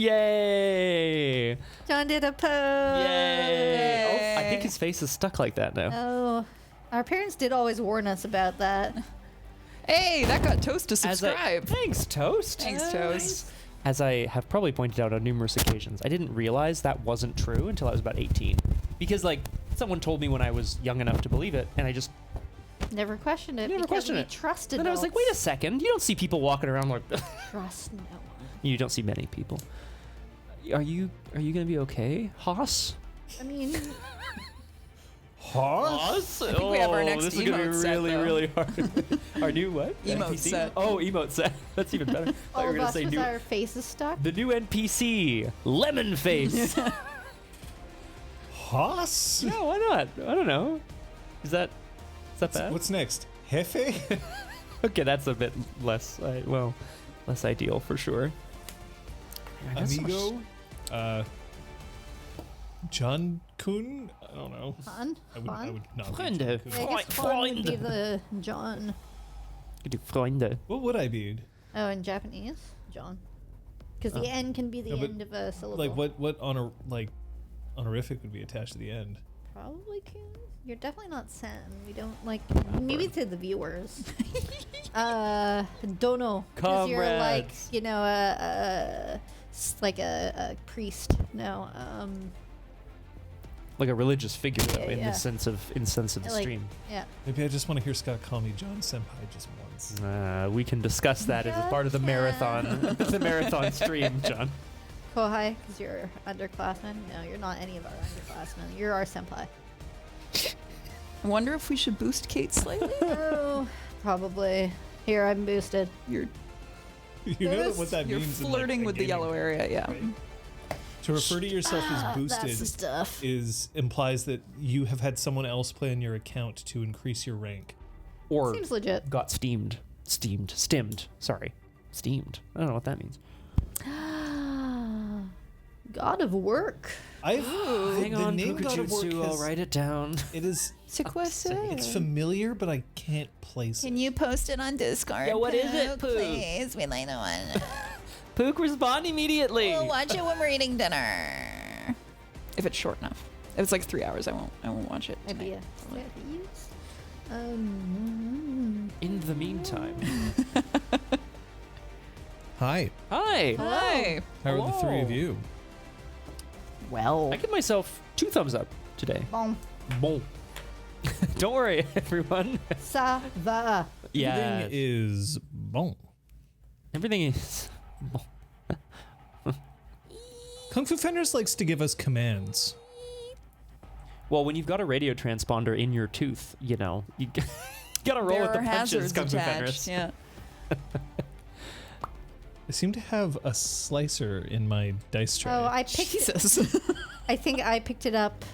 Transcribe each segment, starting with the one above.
Yay! John did a pose. Yay! Oh, I think his face is stuck like that now. Oh, our parents did always warn us about that. Hey, that got Toast to subscribe. Thanks, Toast. Thanks, Toast. As I have probably pointed out on numerous occasions, I didn't realize that wasn't true until I was about 18. Because, like, someone told me when I was young enough to believe it, and I just Never questioned it. Never because questioned we it. Trusted. Then I was like, wait a second, you don't see people walking around like Trust no one. You don't see many people. Are you gonna be okay, Haas? I mean, Haas? I think we have our next this is gonna be emote set, really, though. really hard. Our new what? Emote NPC? set. Oh, emote set. That's even better. I thought you all were of gonna us say with new. our faces stuck. The new NPC, Lemon Face. Haas? Yeah, why not? I don't know. Is that bad? What's next? Jefe? Okay, that's a bit less, less ideal for sure. Yeah, I guess so Amigo? much- John Kun? I don't know. Fun. I Fun. would not be Freunde. John Kuhn. Yeah, I guess fun would be the John. Could do Freunde. What would I be? Oh, in Japanese, John. Because the N can be the No, but, end of a syllable. Like what honorific would be attached to the end? Probably Kun. You're definitely not Sam. We don't like. Maybe to the viewers. Don't know. Because you're like, Comrades. you know, like a priest. No. Like a religious figure, though, in Yeah. the sense of the Like, stream. yeah. Maybe I just want to hear Scott call me John Senpai just once. We can discuss that as a part of the marathon, the marathon stream, John. Kohai, because you're underclassmen. No, you're not any of our underclassmen. You're our senpai. I wonder if we should boost Kate slightly. Oh, probably. Here, I'm boosted. You're You know what that You're means? flirting in, like, with the yellow area, yeah. Right. To refer to yourself as That's the boosted stuff. implies that you have had someone else play on your account to increase your rank. Or Seems legit. got stimmed. Sorry. Steamed. I don't know what that means. God of Work. Hang on, name God of War Pukajutsu, I'll has- write it down. It is. Sequester. It's familiar, but I can't place Can it. you post it on Discord? Yeah, what is it, Pooh? Please, we like one. Pook, respond immediately. We'll watch it when we're eating dinner. If it's short enough. If it's like 3 hours, I won't watch it. Maybe tonight. In the meantime. Hi. Hi. Hi. How are the three of Hello. you? I give myself 2 thumbs up today. Bon. Bon. Don't worry, everyone. Ça va. Yeah. Everything is bon. Everything is. Kung Fu Fenders likes to give us commands. Well, when you've got a radio transponder in your tooth, you know, you gotta roll There with the are punches, hazards Kung Fu attached. Fenris. Yeah. I seem to have a slicer in my dice tray. Oh, I picked it. Jesus. I think I picked it up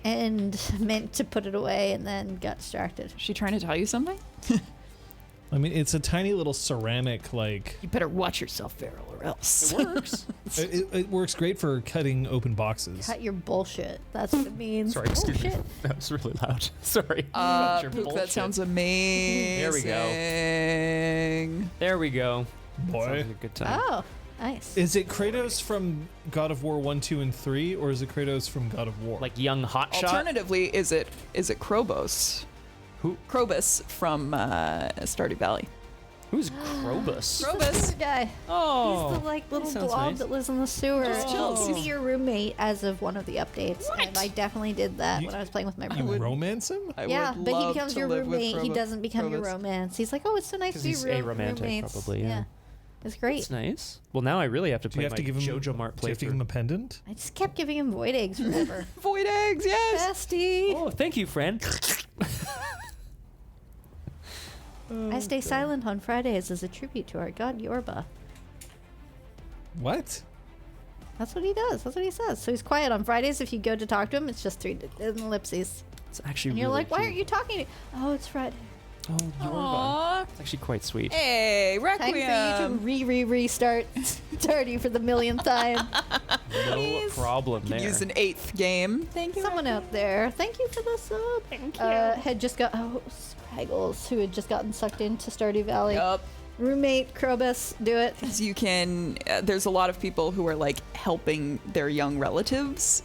and meant to put it away and then got distracted. Is she trying to tell you something? I mean, it's a tiny little ceramic, like... You better watch yourself, Farrell, or else. It works. It works great for cutting open boxes. Cut your bullshit. That's what it means. Sorry, excuse me. Bullshit. That was really loud. Sorry. Cut your Pook, that bullshit. sounds amazing. There we go. There we go. Sounds Boy. like a good time. Oh, nice. Is it Kratos from God of War 1, 2, and 3, or is it Kratos from God of War? Like young hotshot. Alternatively, is it Krobos? Who? Krobus from Stardew Valley. Who's Krobus? Krobus. Good guy. Oh. He's the like little sounds blob nice. that lives in the sewer. Just chills. He used to be your roommate as of one of the updates, and What? I definitely did that You- when I was playing with my you roommate. romance him? I Yeah, would but he love becomes to your live with roommate. He doesn't become your Krobus. romance. He's like, oh, it's so nice 'Cause to be he's aromantic, roommates. probably, yeah. It's great. That's nice. Well, now I really have to Do play you have my to give him JoJo Mart Do you have to give him playthrough. a pendant? I just kept giving him void eggs forever. Void eggs, yes. Bestie. Oh, thank you, friend. I stay silent on Fridays as a tribute to our god Yorba. What? That's what he does. That's what he says. So he's quiet on Fridays. If you go to talk to him, it's just 3 ellipses. It's actually And you're really like, why cute. aren't you talking to me? Oh, it's Friday. Oh, Yorba. Aww. It's actually quite sweet. Hey, Time Requiem. for you to restart Tardy for the millionth time. No problem Could there. use an 8th game. Thank you. Someone out there, thank you for the sub. Thank Had just got Spraggles, who had just gotten sucked into Stardew Valley. Yup. Roommate, Krobus, do it. Because you can, there's a lot of people who are like helping their young relatives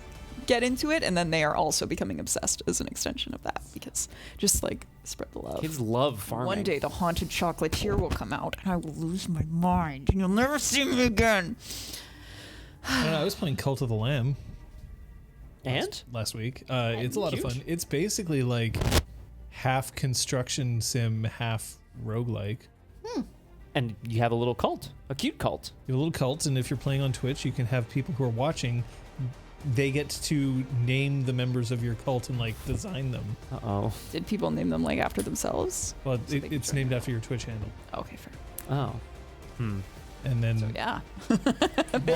get into it, and then they are also becoming obsessed as an extension of that, because just like spread the love. Kids love farming. One day the haunted chocolatier will come out and I will lose my mind and you'll never see me again. I don't know, I was playing Cult of the Lamb And? last week. It's a lot of fun. It's basically like half construction sim, half roguelike. And you have a little cult, a cute cult. You have a little cult, and if you're playing on Twitch, you can have people who are watching. They get to name the members of your cult and like design them. Uh-oh. Did people name them like after themselves? Well, So they can it's try. named after your Twitch handle. Okay, fair. Oh. And then, So yeah. well,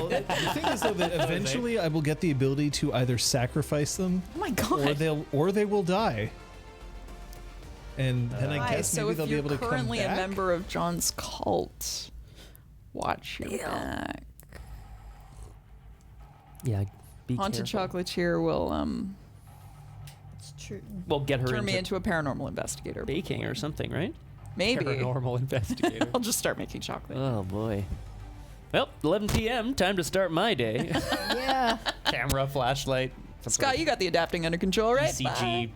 the thing is though that eventually I will get the ability to either sacrifice them, Oh my or god. they will die. And then I Nice. guess So maybe if they'll be you're able to come currently a back. member of John's cult, watch your back. Yeah, be Haunted careful. chocolatier will It's true. Well, get her turn into me into a paranormal investigator. baking or something, right? Maybe. Paranormal investigator. I'll just start making chocolate. Oh, boy. Well, 11 p.m., time to start my day. Yeah. Camera, flashlight. some sort Scott, of you got the adapting under control, right? ECG Bye.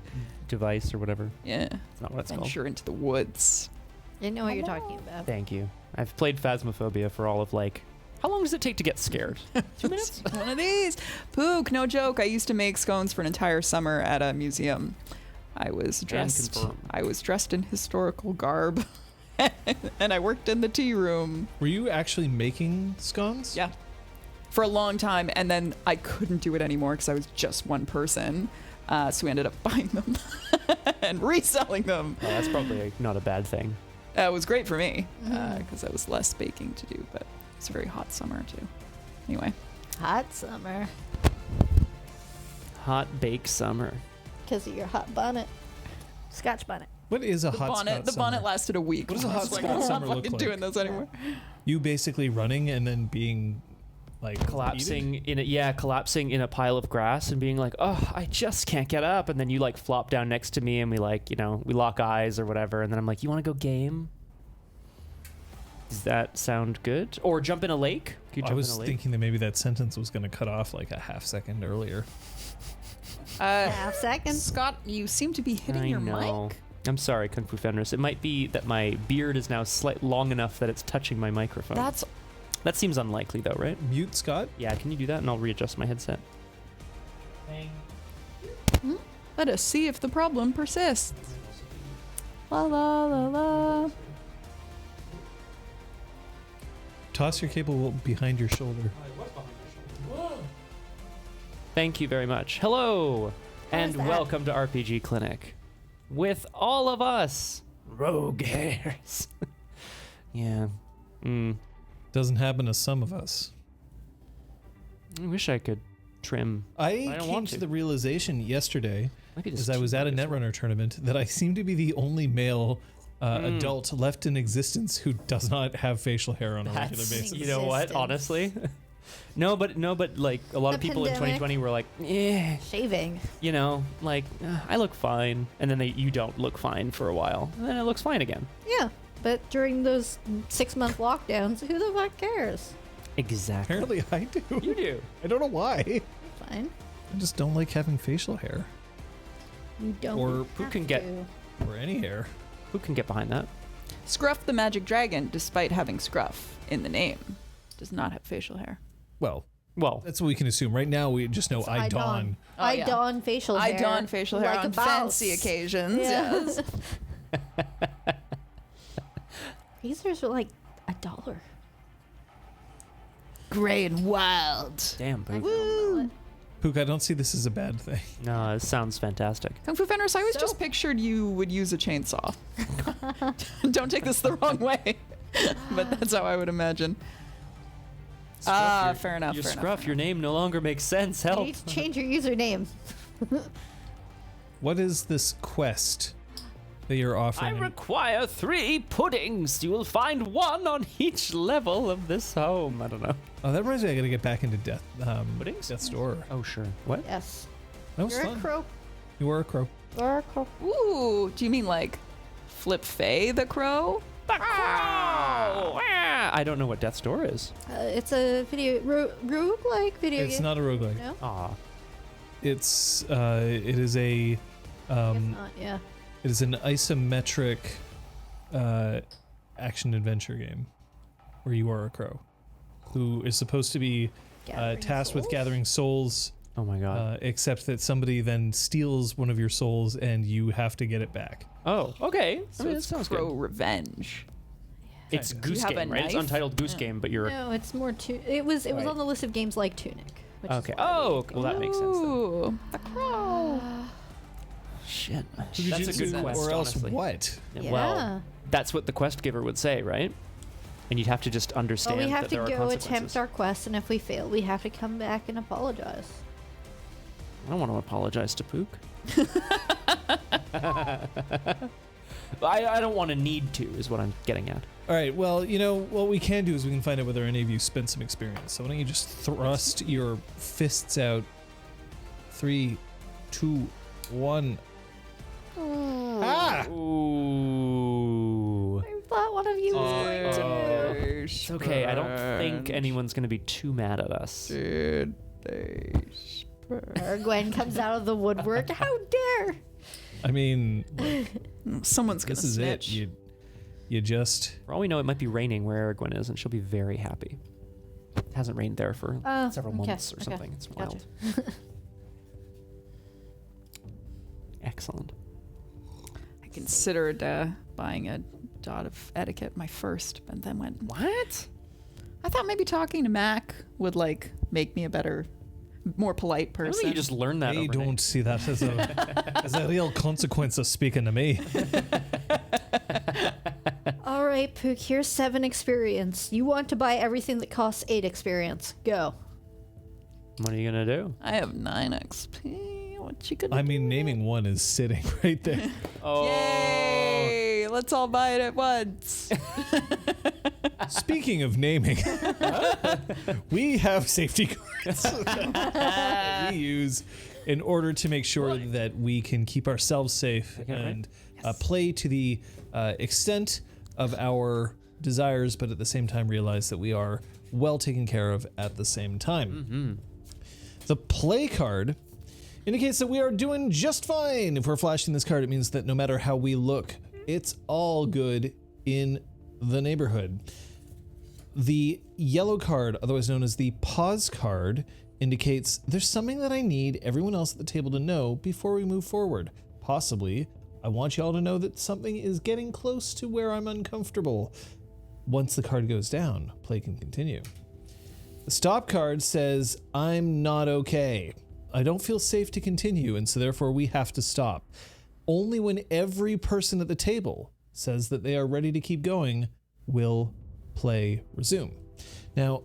device or whatever. Yeah. That's not what it's called. Venture into the woods. I know what you're talking about. Thank you. I've played Phasmophobia for all of like... How long does it take to get scared? 2 minutes? One of these. Pook, no joke. I used to make scones for an entire summer at a museum. I was dressed. confirm. I was dressed in historical garb, and I worked in the tea room. Were you actually making scones? Yeah, for a long time, and then I couldn't do it anymore because I was just one person. So we ended up buying them and reselling them. Oh, that's probably not a bad thing. It was great for me because there was less baking to do, but it's a very hot summer too. Anyway, Hot summer. Hot bake summer. Because of your hot bonnet. Scotch bonnet. What is a the hot bonnet. Scot The bonnet summer? lasted a week. What does a I hot was like, Scot I'm summer not look fucking like? doing this anymore. You basically running and then being like Collapsing yeeted? in a collapsing in a pile of grass and being like, oh, I just can't get up. And then you like flop down next to me and we like, we lock eyes or whatever. And then I'm like, you want to go game? Does that sound good? Or jump in a lake? Could you I jump was in a lake? thinking that maybe that sentence was going to cut off like a half second earlier. Half second. Scott, you seem to be hitting I your know. mic. I'm sorry, Kung Fu Fenris. It might be that my beard is now long enough that it's touching my microphone. That seems unlikely, though, right? Mute Scott? Yeah, can you do that? And I'll readjust my headset. Let us see if the problem persists. La la la la. Toss your cable behind your shoulder. Thank you very much. Hello, and that? welcome to RPG Clinic. With all of us, rogue hairs. Yeah. Doesn't happen to some of us. I wish I could trim. I don't came want to to. the realization yesterday, Maybe this as is I was too at a big as well. Netrunner tournament, that I seem to be the only male adult left in existence who does not have facial hair on a regular That's, basis. you know what? Existence. Honestly, no, but like a lot of The people in pandemic. 2020 were like, eh, Shaving. like I look fine, and then you don't look fine for a while, and then it looks fine again. Yeah. But during those 6-month lockdowns, who the fuck cares? Exactly. Apparently I do. You do. I don't know why. Fine. I just don't like having facial hair. You don't. Or who have can get- to. Or any hair. Who can get behind that? Scruff the Magic Dragon, despite having Scruff in the name, does not have facial hair. Well, Well, that's what we can assume. Right now, we just know I dawn. Oh, I yeah. don facial hair. I don facial hair like on a boss. fancy occasions. Yeah. Yes. Razors are like $1. Gray and wild. damn, Pook. Woo! Pook, I don't see this as a bad thing. No, it sounds fantastic. Kung Fu Fenris, I always So- just pictured you would use a chainsaw. Don't take this the wrong way, but that's how I would imagine. Fair enough. Your fair Scruff, enough. your name no longer makes sense. You Help. need to change your username. What is this quest that you're I offering? require 3 puddings. You will find 1 on each level of this home. I don't know. Oh, that reminds me. I gotta get back into Puddings? Death's Door. Oh, sure. What? Yes. That was You're fun. a crow. You were a crow. You're a crow. Ooh, do you mean like Flip Faye the Crow? The crow! I don't know what Death's Door is. It's a roguelike video game. It's not a roguelike. No? Aw. It is a If not, yeah. it is an isometric action adventure game where you are a crow who is supposed to be Gathering tasked with souls? gathering souls, Oh my god. except that somebody then steals one of your souls and you have to get it back. Oh, okay. So I mean, that it's sounds crow good. revenge. It's Kinda. Do you Goose have a Game, right? It's knife? Untitled Goose Yeah. Game, but you're No, it's more it was Right. on the list of games like Tunic. Which okay. Is why Oh, well that makes sense. Then. Ooh, a crow. Shit. Jujutsu, That's a good quest, or else honestly. what? Yeah. Well, that's what the quest giver would say, right? And you'd have to just Well, understand we have that to there are go consequences. attempt our quest, and if we fail, we have to come back and apologize. I don't want to apologize to Pook. I don't want to need to, is what I'm getting at. All right, well, what we can do is we can find out whether any of you spent some experience. So why don't you just thrust your fists out. 3, 2, 1. Ah! Ooh. I thought one of you was going to. It's okay. I don't think anyone's going to be too mad at us. Gwen comes out of the woodwork. How dare! I mean, Someone's gonna this is snitch. it. You just... For all we know, it might be raining where Erigwen is, and she'll be very happy. It hasn't rained there for several okay, months or okay. something. It's Gotcha. wild. Excellent. I considered buying a dot of etiquette my first, but then went. What? I thought maybe talking to Mac would like make me a better, more polite I person. don't think you just learned that I overnight. don't see that as a real consequence of speaking to me. All right, Pook, here's 7 experience. You want to buy everything that costs 8 experience. Go. What are you going to do? I have 9 XP. What you gonna I do? mean, naming one is sitting right there. Oh. Yay! Let's all buy it at once. Speaking of naming, we have safety cards we use in order to make sure that we can keep ourselves safe Okay, right. and play to the extent of our desires, but at the same time realize that we are well taken care of at the same time. The play card indicates that we are doing just fine. If we're flashing this card, it means that no matter how we look, it's all good in the neighborhood. The yellow card, otherwise known as the pause card, indicates there's something that I need everyone else at the table to know before we move forward. Possibly, I want y'all to know that something is getting close to where I'm uncomfortable. Once the card goes down, play can continue. The stop card says, I'm not okay. I don't feel safe to continue, and so therefore we have to stop. Only when every person at the table says that they are ready to keep going will play resume. Now,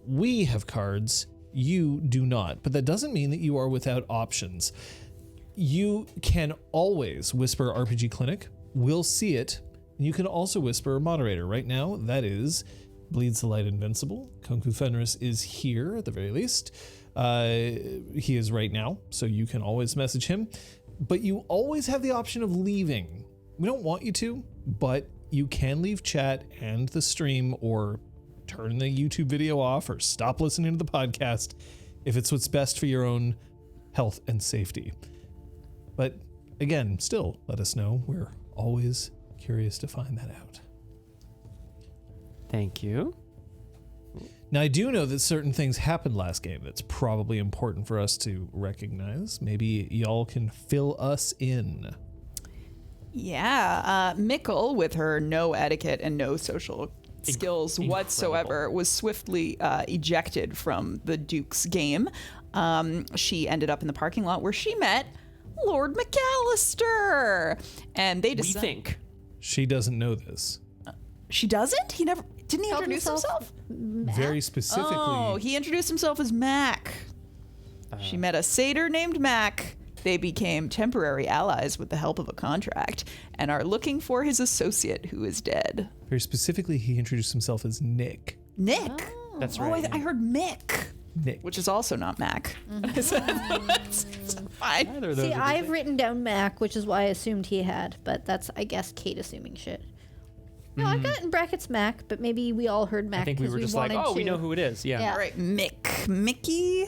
we have cards, you do not, but that doesn't mean that you are without options. You can always whisper RPGClinic, we'll see it, and you can also whisper moderator. Right now, that is Bleeds the Light Invincible. Kunku Fenris is here at the very least. He is right now, so you can always message him. But you always have the option of leaving. We don't want you to, but you can leave chat and the stream or turn the YouTube video off or stop listening to the podcast if it's what's best for your own health and safety. But again, still let us know. We're always curious to find that out. Thank you. Now, I do know that certain things happened last game that's probably important for us to recognize. Maybe y'all can fill us in. Yeah, Mickle, with her no etiquette and no social skills whatsoever, was swiftly ejected from the Duke's game. She ended up in the parking lot where she met Lord McAllister, and they We decided. think. She doesn't know this. She doesn't? Didn't he Called introduce himself himself? Very specifically. Oh, he introduced himself as Mac. She met a satyr named Mac. They became temporary allies with the help of a contract and are looking for his associate who is dead. Very specifically, he introduced himself as Nick. Nick. That's Oh, right. I heard Mick, Nick. which is also not Mac. It's fine. Either of those See, are I've written down Mac, which is why I assumed he had, but that's, I guess, Kate assuming shit. No, I've got in brackets Mac, but maybe we all heard Mac. I think we were just like, wanted oh, we to. know who it is. Yeah. Yeah. All right, Mickey.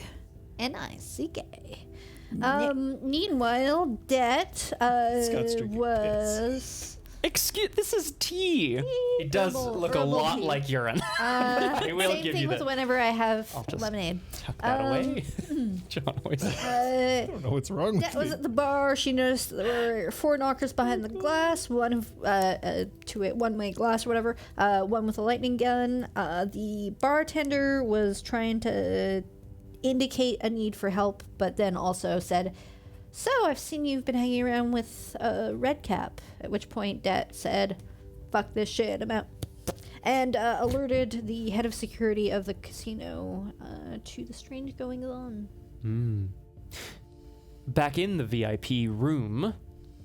N-I-C-K. Meanwhile, Det Scott's drinking was... Excuse, this is tea. It does look a Burble lot tea. like urine. I will Same give thing you with that. whenever I have I'll just lemonade. Tuck that away. John always. I don't know what's wrong with Det was me. at the bar. She noticed there were 4 knockers behind the glass, one of one-way glass or whatever, one with a lightning gun. The bartender was trying to indicate a need for help, but then also said, "So, I've seen you've been hanging around with Redcap," at which point Det said, "Fuck this shit, I'm out," and alerted the head of security of the casino to the strange goings on. Back in the VIP room,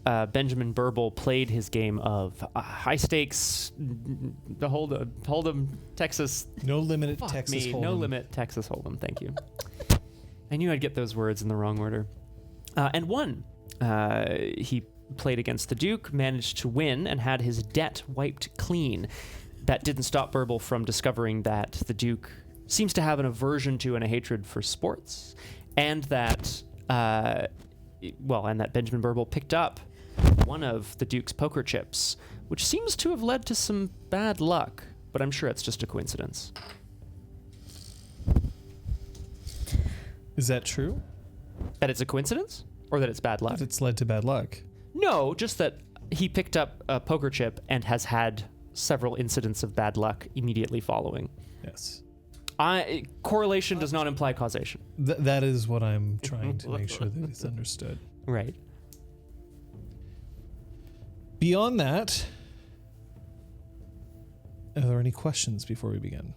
Benjamin Burble played his game of high stakes, the Hold'em, Texas. No limit Fuck Texas me, Hold'em. no limit Texas Hold'em. Thank you. I knew I'd get those words in the wrong order. And won. He played against the Duke, managed to win, and had his debt wiped clean. That didn't stop Burble from discovering that the Duke seems to have an aversion to and a hatred for sports, and that, and that Benjamin Burble picked up one of the Duke's poker chips, which seems to have led to some bad luck, but I'm sure it's just a coincidence. Is that true? That it's a coincidence? Or that it's bad luck? That it's led to bad luck. No, just that he picked up a poker chip and has had several incidents of bad luck immediately following. Yes. Correlation does not imply causation. That is what I'm trying to make sure that is understood. Right. Beyond that, are there any questions before we begin?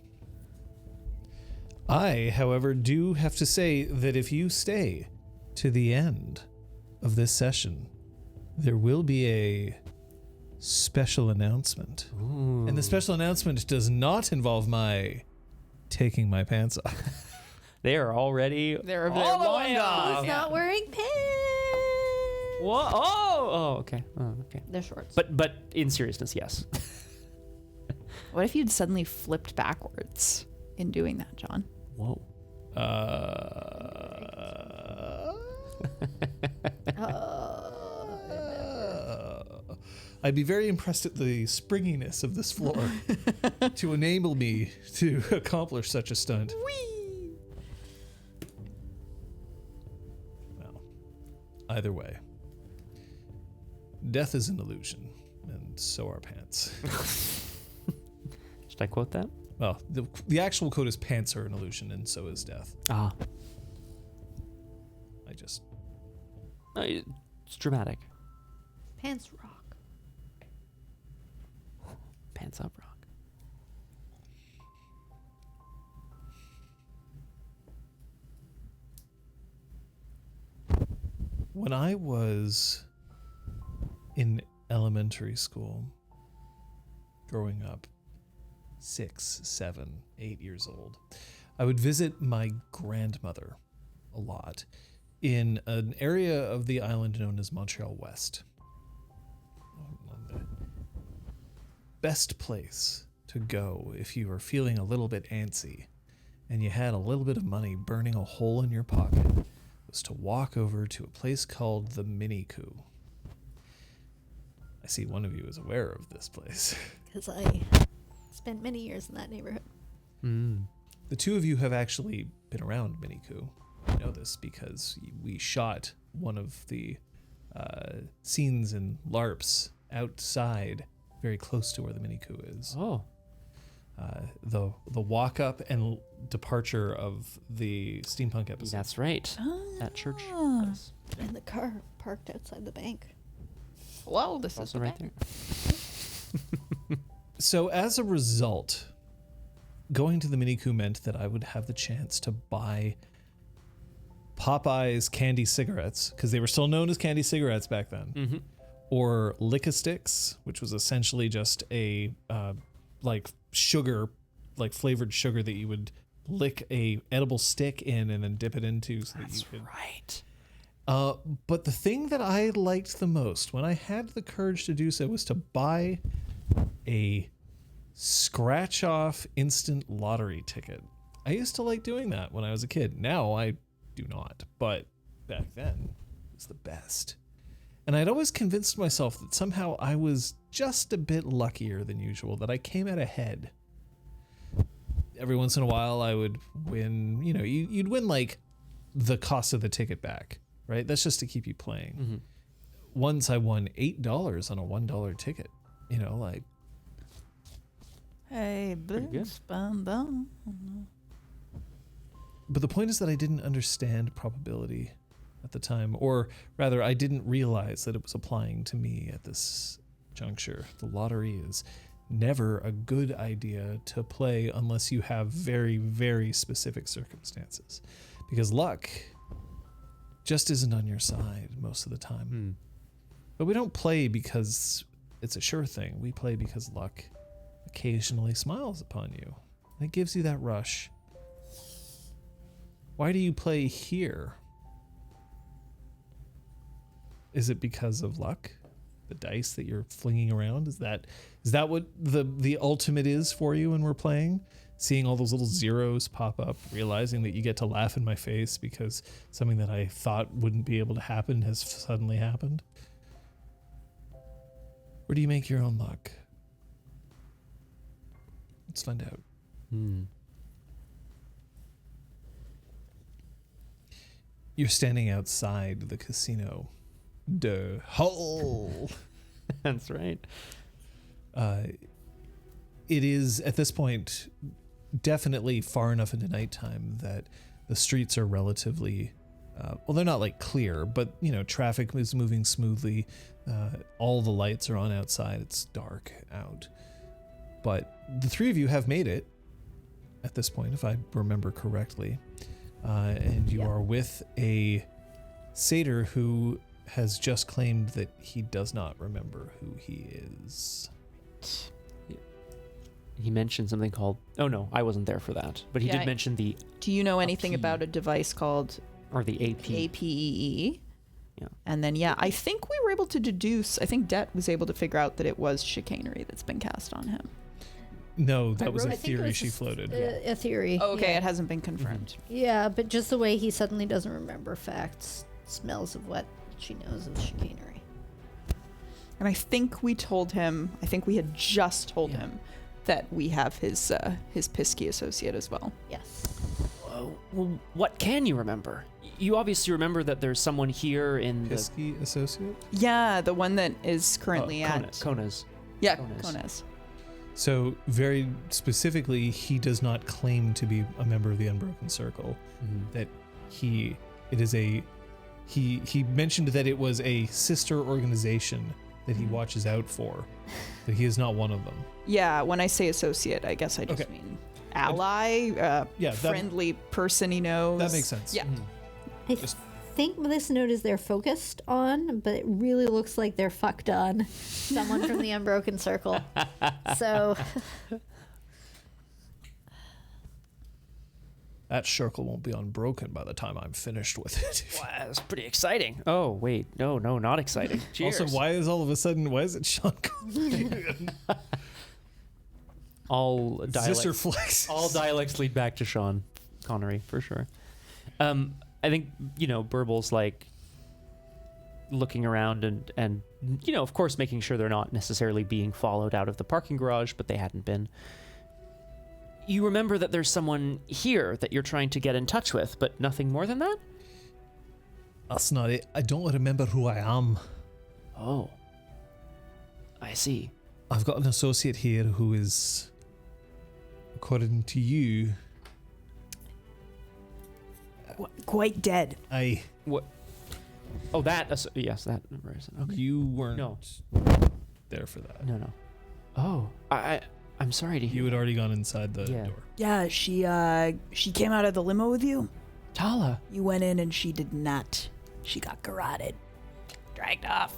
I, however, do have to say that if you stay to the end of this session, there will be a special announcement. Ooh. And the special announcement does not involve my taking my pants off. They are already They're all the long way gone. off. He's not wearing pants. Whoa. Oh, okay. Oh, okay. They're shorts. But in seriousness, yes. What if you'd suddenly flipped backwards in doing that, John? Whoa. I'd be very impressed at the springiness of this floor to enable me to accomplish such a stunt. Well, either way, death is an illusion, and so are pants. Should I quote that? Well, the actual quote is pants are an illusion, and so is death. Ah. I just... It's dramatic. Pants rock. Pants up rock. When I was in elementary school, growing up, 6, 7, 8 years old, I would visit my grandmother a lot in an area of the island known as Montreal West. The best place to go if you were feeling a little bit antsy and you had a little bit of money burning a hole in your pocket was to walk over to a place called the Mini Coup. I see one of you is aware of this place. Because I spent many years in that neighborhood. The two of you have actually been around Mini Coup. I know this because we shot one of the scenes in LARPs outside, very close to where the Mini Coup is. Oh. The walk up and departure of the steampunk episode. That's right. That church. Place. And the car parked outside the bank. Well, this is Also the right bank. there. So as a result, going to the Mini Coup meant that I would have the chance to buy Popeye's candy cigarettes, because they were still known as candy cigarettes back then, Mm-hmm. or Lick-a-Sticks, which was essentially just a like sugar, like flavored sugar that you would lick a edible stick in and then dip it into. So That's that you could. right. But the thing that I liked the most when I had the courage to do so was to buy a scratch off instant lottery ticket. I used to like doing that when I was a kid. Now I do not, but back then it was the best. And I'd always convinced myself that somehow I was just a bit luckier than usual, that I came out ahead. Every once in a while I would win, you'd win like the cost of the ticket back, right? That's just to keep you playing. Mm-hmm. Once I won $8 on a $1 ticket, like. Hey, good. But the point is that I didn't understand probability at the time, or rather I didn't realize that it was applying to me at this juncture. The lottery is never a good idea to play unless you have very, very specific circumstances, because luck just isn't on your side most of the time. But we don't play because it's a sure thing. We play because luck occasionally smiles upon you. It gives you that rush. Why do you play here? Is it because of luck? The dice that you're flinging around? Is that what the ultimate is for you when we're playing? Seeing all those little zeros pop up, realizing that you get to laugh in my face because something that I thought wouldn't be able to happen has suddenly happened? Or do you make your own luck? Let's find out. You're standing outside the casino. De Hull. That's right. It is, at this point, definitely far enough into nighttime that the streets are relatively, they're not like clear, but, traffic is moving smoothly. All the lights are on outside. It's dark out. But the three of you have made it at this point, if I remember correctly. And you are with a satyr who has just claimed that he does not remember who he is. He mentioned something called... Oh, no, I wasn't there for that. But he did mention the... Do you know anything about a device called... Or the AP. APEE? Yeah. And then, I think we were able to deduce... I think Det was able to figure out that it was chicanery that's been cast on him. No, that was a I think it theory was she floated. A theory. Oh, okay, yeah. it hasn't been confirmed. Yeah, but just the way he suddenly doesn't remember facts smells of what she knows is chicanery. And I think we told him... I think we had just told him that we have his Pisky associate as well. Yes. Well, what can you remember? You obviously remember that there's someone here in Pisky associate? Yeah, the one that is currently at... Kona's. Yeah, Kona's. Kona's. So very specifically, he does not claim to be a member of the Unbroken Circle. That he mentioned that it was a sister organization that he watches out for, that he is not one of them. Yeah, when I say associate, I guess I just mean ally, friendly person he knows. That makes sense. Yeah. I think this note is they're focused on, but it really looks like they're fucked on someone from the Unbroken Circle. So That circle won't be unbroken by the time I'm finished with it. Wow, that's pretty exciting. Oh, wait. No, not exciting. Cheers. Also, why is it Sean Connery? All dialects. Zisser flex. All dialects lead back to Sean Connery, for sure. I think, Burble's like looking around and of course making sure they're not necessarily being followed out of the parking garage, but they hadn't been. You remember that there's someone here that you're trying to get in touch with, but nothing more than that? That's not it. I don't remember who I am. Oh. I see. I've got an associate here who is, according to you, Quite dead. What? Oh, that. Yes, that person. Okay. You weren't No. there for that. No. Oh, I'm sorry to hear. You had already gone inside the door. Yeah, she came out of the limo with you. Tala. You went in and she did not. She got garroted. Dragged off.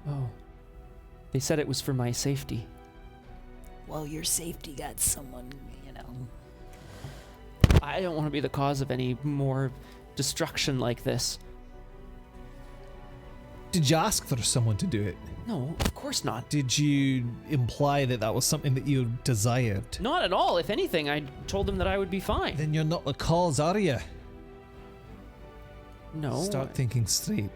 Oh. They said it was for my safety. Well, your safety got someone, I don't want to be the cause of any more destruction like this. Did you ask for someone to do it? No, of course not. Did you imply that that was something that you desired? Not at all. If anything, I told him that I would be fine. Then you're not the cause, are you? No. Start thinking straight.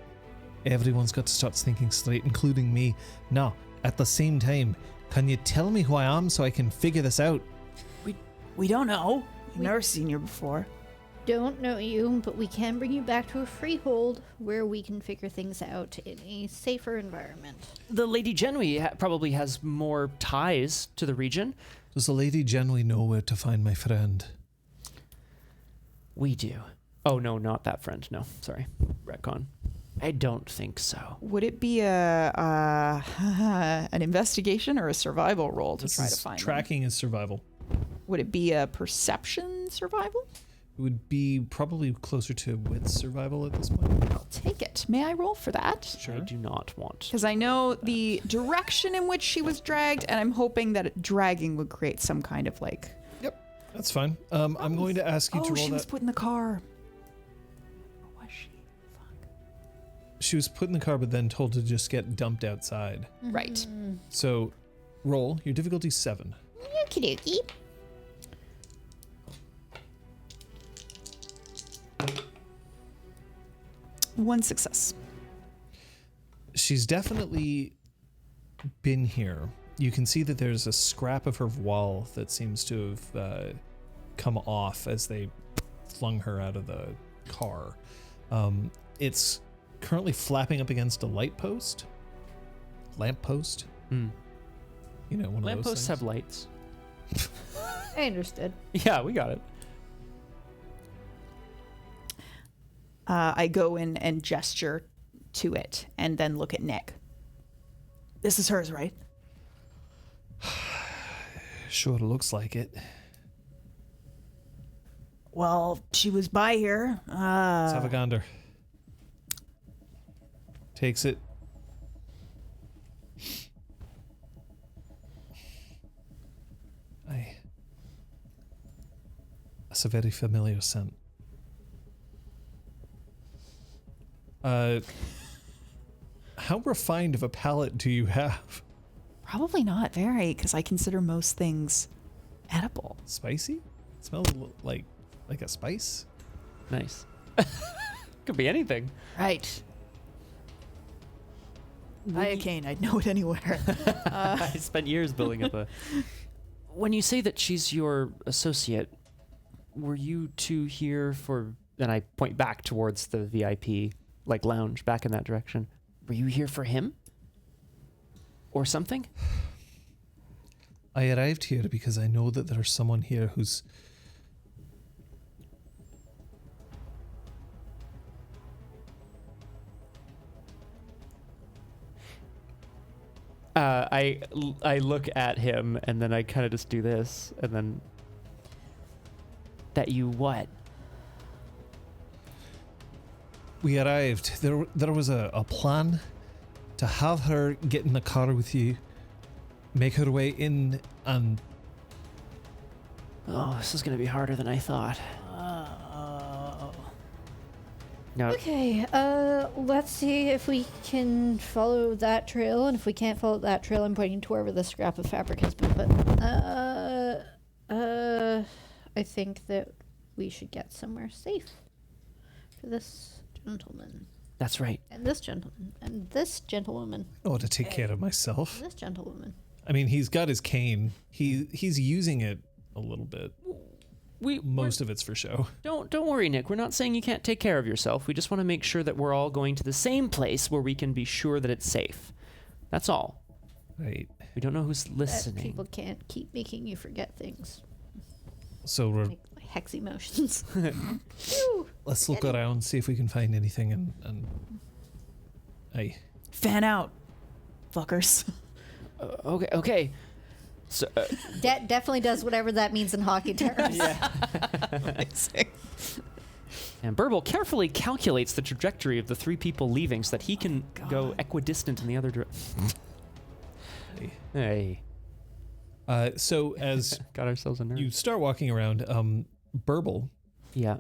Everyone's got to start thinking straight, including me. Now, at the same time, can you tell me who I am so I can figure this out? We don't know. We've never seen you before. Don't know you, but we can bring you back to a freehold where we can figure things out in a safer environment. The Lady Genui probably has more ties to the region. Does the lady generally know where to find my friend? We do. Oh, no, not that friend. No, sorry. Retcon. I don't think so. Would it be an investigation or a survival roll to try to find them? Tracking is survival. Would it be a perception survival? It would be probably closer to wit survival at this point. I'll take it. May I roll for that? Sure. I do not want. Because I know the direction in which she was dragged, and I'm hoping that dragging would create some kind of like... Yep, that's fine. I'm going to ask you to roll she that. was put in the car. Or was she? Fuck. She was put in the car, but then told to just get dumped outside. Right. So, roll. Your difficulty 7. Okie dokie. One success. She's definitely been here. You can see that there's a scrap of her wall that seems to have come off as they flung her out of the car. It's currently flapping up against a light post. Lamp post. Hmm. You know, one of those Lampposts things. have lights. I understood. Yeah, we got it. I go in and gesture to it and then look at Nick. This is hers, right? Sure looks like it. Well, she was by here. Let's have a gander. Takes it. That's a very familiar scent. How refined of a palate do you have? Probably not very, because I consider most things edible. Spicy? It smells like a spice. Nice. Could be anything. Right. Iocane, I'd know it anywhere. I spent years building up a... When you say that she's your associate, were you two here for... And I point back towards the VIP, like lounge, back in that direction. Were you here for him? Or something? I arrived here because I know that there's someone here who's... I look at him and then I kind of just do this and then... That you what? We arrived. There was a plan to have her get in the car with you, make her way in, and... Oh, this is going to be harder than I thought. No. Okay, let's see if we can follow that trail, and if we can't follow that trail, I'm pointing to wherever the scrap of fabric has been put. I think that we should get somewhere safe for this gentleman. That's right. And this gentleman. And this gentlewoman. I know how to take care of myself. And this gentlewoman. I mean, he's got his cane. He's using it a little bit. Most of it's for show. Don't worry, Nick. We're not saying you can't take care of yourself. We just want to make sure that we're all going to the same place where we can be sure that it's safe. That's all. Right. We don't know who's That listening. people can't keep making you forget things. So we're... Like hex emotions. Phew. Let's look around, see if we can find anything, and hey. Fan out, fuckers. Okay. So, That definitely does whatever that means in hockey terms. yeah. And Burble carefully calculates the trajectory of the three people leaving so that he can go equidistant in the other direction. Hey. So as Got ourselves a nerd. you start walking around, Burble, Yeah.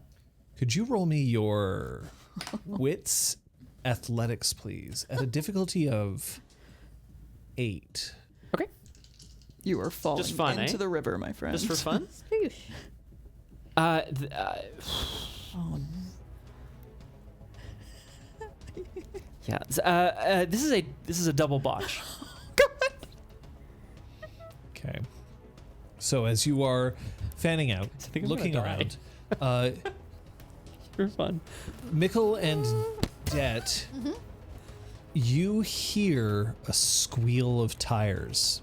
could you roll me your wits athletics, please, at a difficulty of 8. Okay. You are falling Just fun, into eh? the river, my friend. Just for fun? Sploosh. Oh, Yeah. This is a double botch. Okay. So as you are fanning out, I think I'm looking gonna around, For fun. Mikkel and Det, you hear a squeal of tires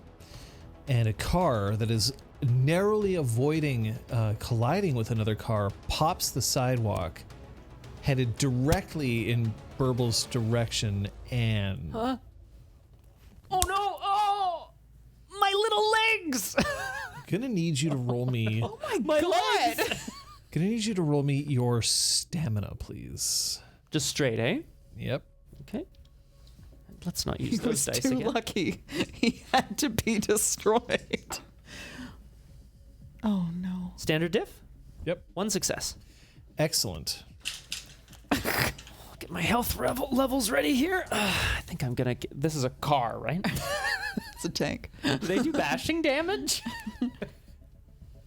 and a car that is narrowly avoiding colliding with another car pops the sidewalk, headed directly in Burble's direction, and Huh? Oh no! Oh! My little legs! gonna need you to roll me. oh my God. legs! Gonna need you to roll me your stamina, please. Just straight, eh? Yep. Okay. Let's not He use those was dice too again. lucky. He had to be destroyed. Oh, no. Standard diff? Yep. 1 success. Excellent. Get my health levels ready here. I think I'm gonna get... This is a car, right? It's a tank. Do they do bashing damage?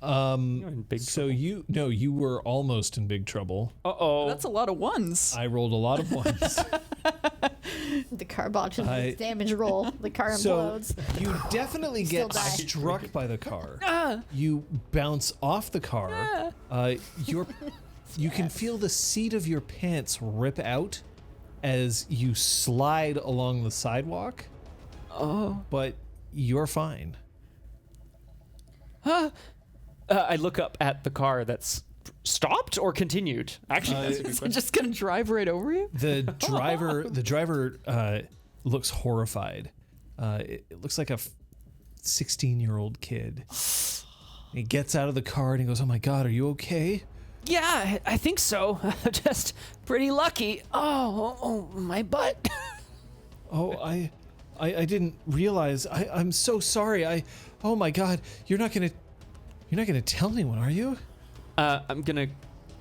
You're in big So you were almost in big trouble. Uh-oh. That's a lot of ones. I rolled a lot of ones. The car botches I- its damage roll. The car So implodes. you definitely Still get die. struck by the car. You bounce off the car. You can feel the seat of your pants rip out as you slide along the sidewalk. Oh. But you're fine. I look up at the car that's stopped or continued. Actually, that's a good Is it question. just going to drive right over you? The driver looks horrified. It looks like a 16-year-old kid. He gets out of the car and he goes, "Oh my God, are you okay?" Yeah, I think so. Just pretty lucky. Oh, my butt. Oh, I didn't realize. I'm so sorry. Oh my God, you're not gonna tell anyone, are you? I'm gonna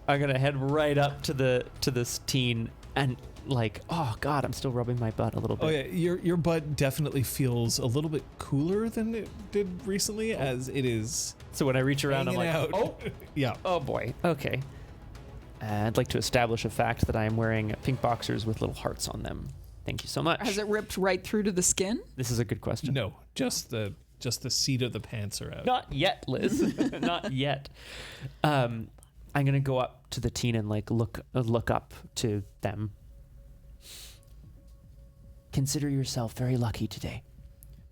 head right up to this teen and like, oh God, I'm still rubbing my butt a little bit. Oh yeah, your butt definitely feels a little bit cooler than it did recently, as it is So when I reach around, I'm hanging like, out. oh, Yeah. oh boy. Okay. I'd like to establish a fact that I am wearing pink boxers with little hearts on them. Thank you so much. Has it ripped right through to the skin? This is a good question. No, just the seat of the pants are out. Not yet, Liz. Not yet. I'm gonna go up to the teen and like look up to them. Consider yourself very lucky today.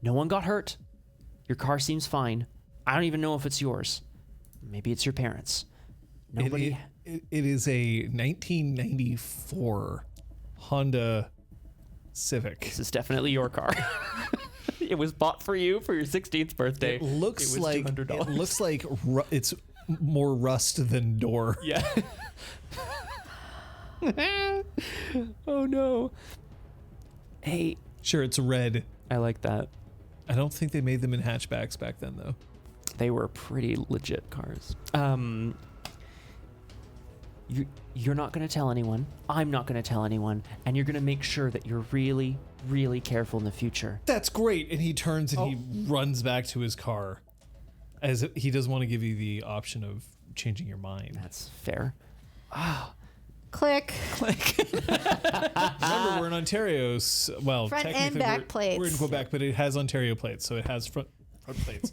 No one got hurt. Your car seems fine. I don't even know if it's yours. Maybe it's your parents. Nobody. It is a 1994 Honda Civic. This is definitely your car. It was bought for you for your 16th birthday. It looks was like $200. it looks like it's more rust than door. Yeah. Oh no. Hey, Sure, it's red. I like that. I don't think they made them in hatchbacks back then, though. They were pretty legit cars. You're not going to tell anyone. I'm not going to tell anyone. And you're going to make sure that you're really, really careful in the future. That's great. And he turns and he runs back to his car, as if he doesn't want to give you the option of changing your mind. That's fair. Click. Remember, we're in Ontario. Well, Front and technically back we're plates. in Quebec, but it has Ontario plates, so it has front plates.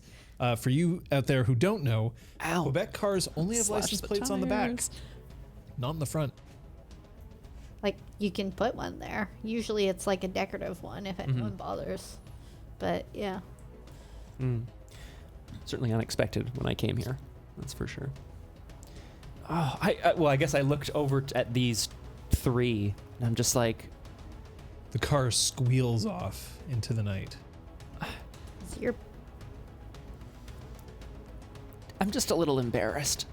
For you out there who don't know, Ow. Quebec cars only have Slash license the plates on the back, tires. not in the front. Like, you can put one there. Usually it's like a decorative one if anyone bothers. But, yeah. Certainly unexpected when I came here. That's for sure. Oh, I guess I looked over at these three, and I'm just like, The car squeals off into the night. So you're I'm just a little embarrassed.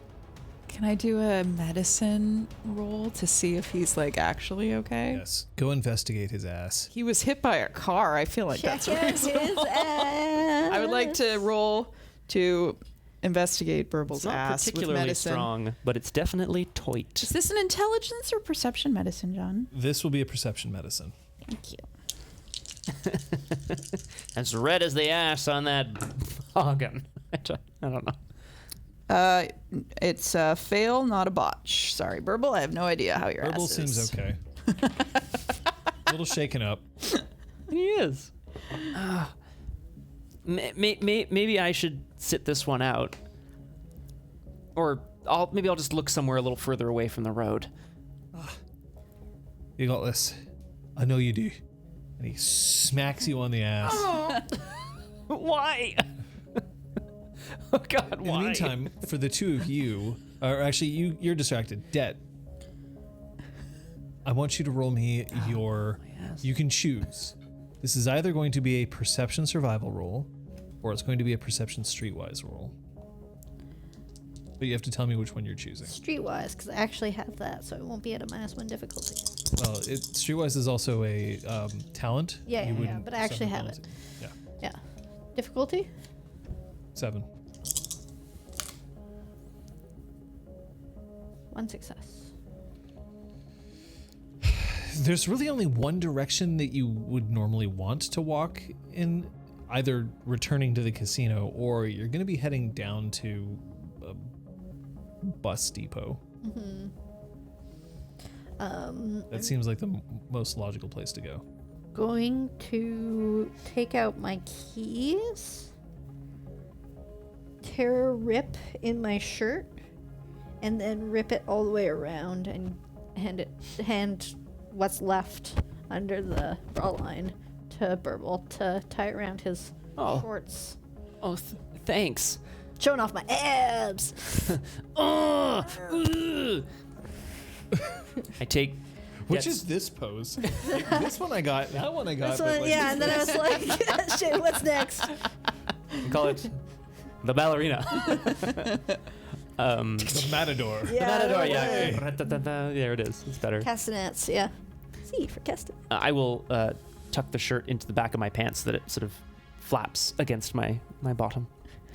Can I do a medicine roll to see if he's like actually okay? Yes, go investigate his ass. He was hit by a car. I feel like that's checking his reasonable. ass. I would like to roll to investigate Burble's It's not ass with particularly medicine. strong, but it's definitely toit. Is this an intelligence or perception medicine, John? This will be a perception medicine. Thank you. As red as the ass on that organ. I don't know. It's a fail, not a botch. Sorry, Burble. I have no idea how your Burble ass seems is. okay. A little shaken up. He is. Maybe I should sit this one out, or maybe I'll just look somewhere a little further away from the road. You got this. I know you do. And he smacks you on the ass. Why? Oh God, why? In the meantime, for the two of you, or actually you're distracted. Det, I want you to roll me your. yes. You can choose. This is either going to be a perception survival roll, or it's going to be a perception streetwise roll. But you have to tell me which one you're choosing. Streetwise, because I actually have that, so it won't be at a -1 difficulty. Well, streetwise is also a talent. Yeah, You yeah, yeah, wouldn't but I actually suffer have penalty. it. Yeah, Yeah. Difficulty? 7. 1 success. There's really only one direction that you would normally want to walk in, either returning to the casino or you're going to be heading down to a bus depot. That seems like the most logical place to go. Going to take out my keys, tear a rip in my shirt, and then rip it all the way around and hand what's left under the bra line to Burble to tie around his Oh. shorts. Oh, thanks. Showing off my abs. Oh, ugh. I take. Which Yes. is this pose? This one I got. That one I got. This but one, like- yeah, and then I was like, shit, what's next? We call it the ballerina. The matador. Yeah, Matador, that yeah. one. Ra-ta-ta-ta. There it is. It's better. Castanets, yeah. C for Castan. I will tuck the shirt into the back of my pants so that it sort of flaps against my bottom.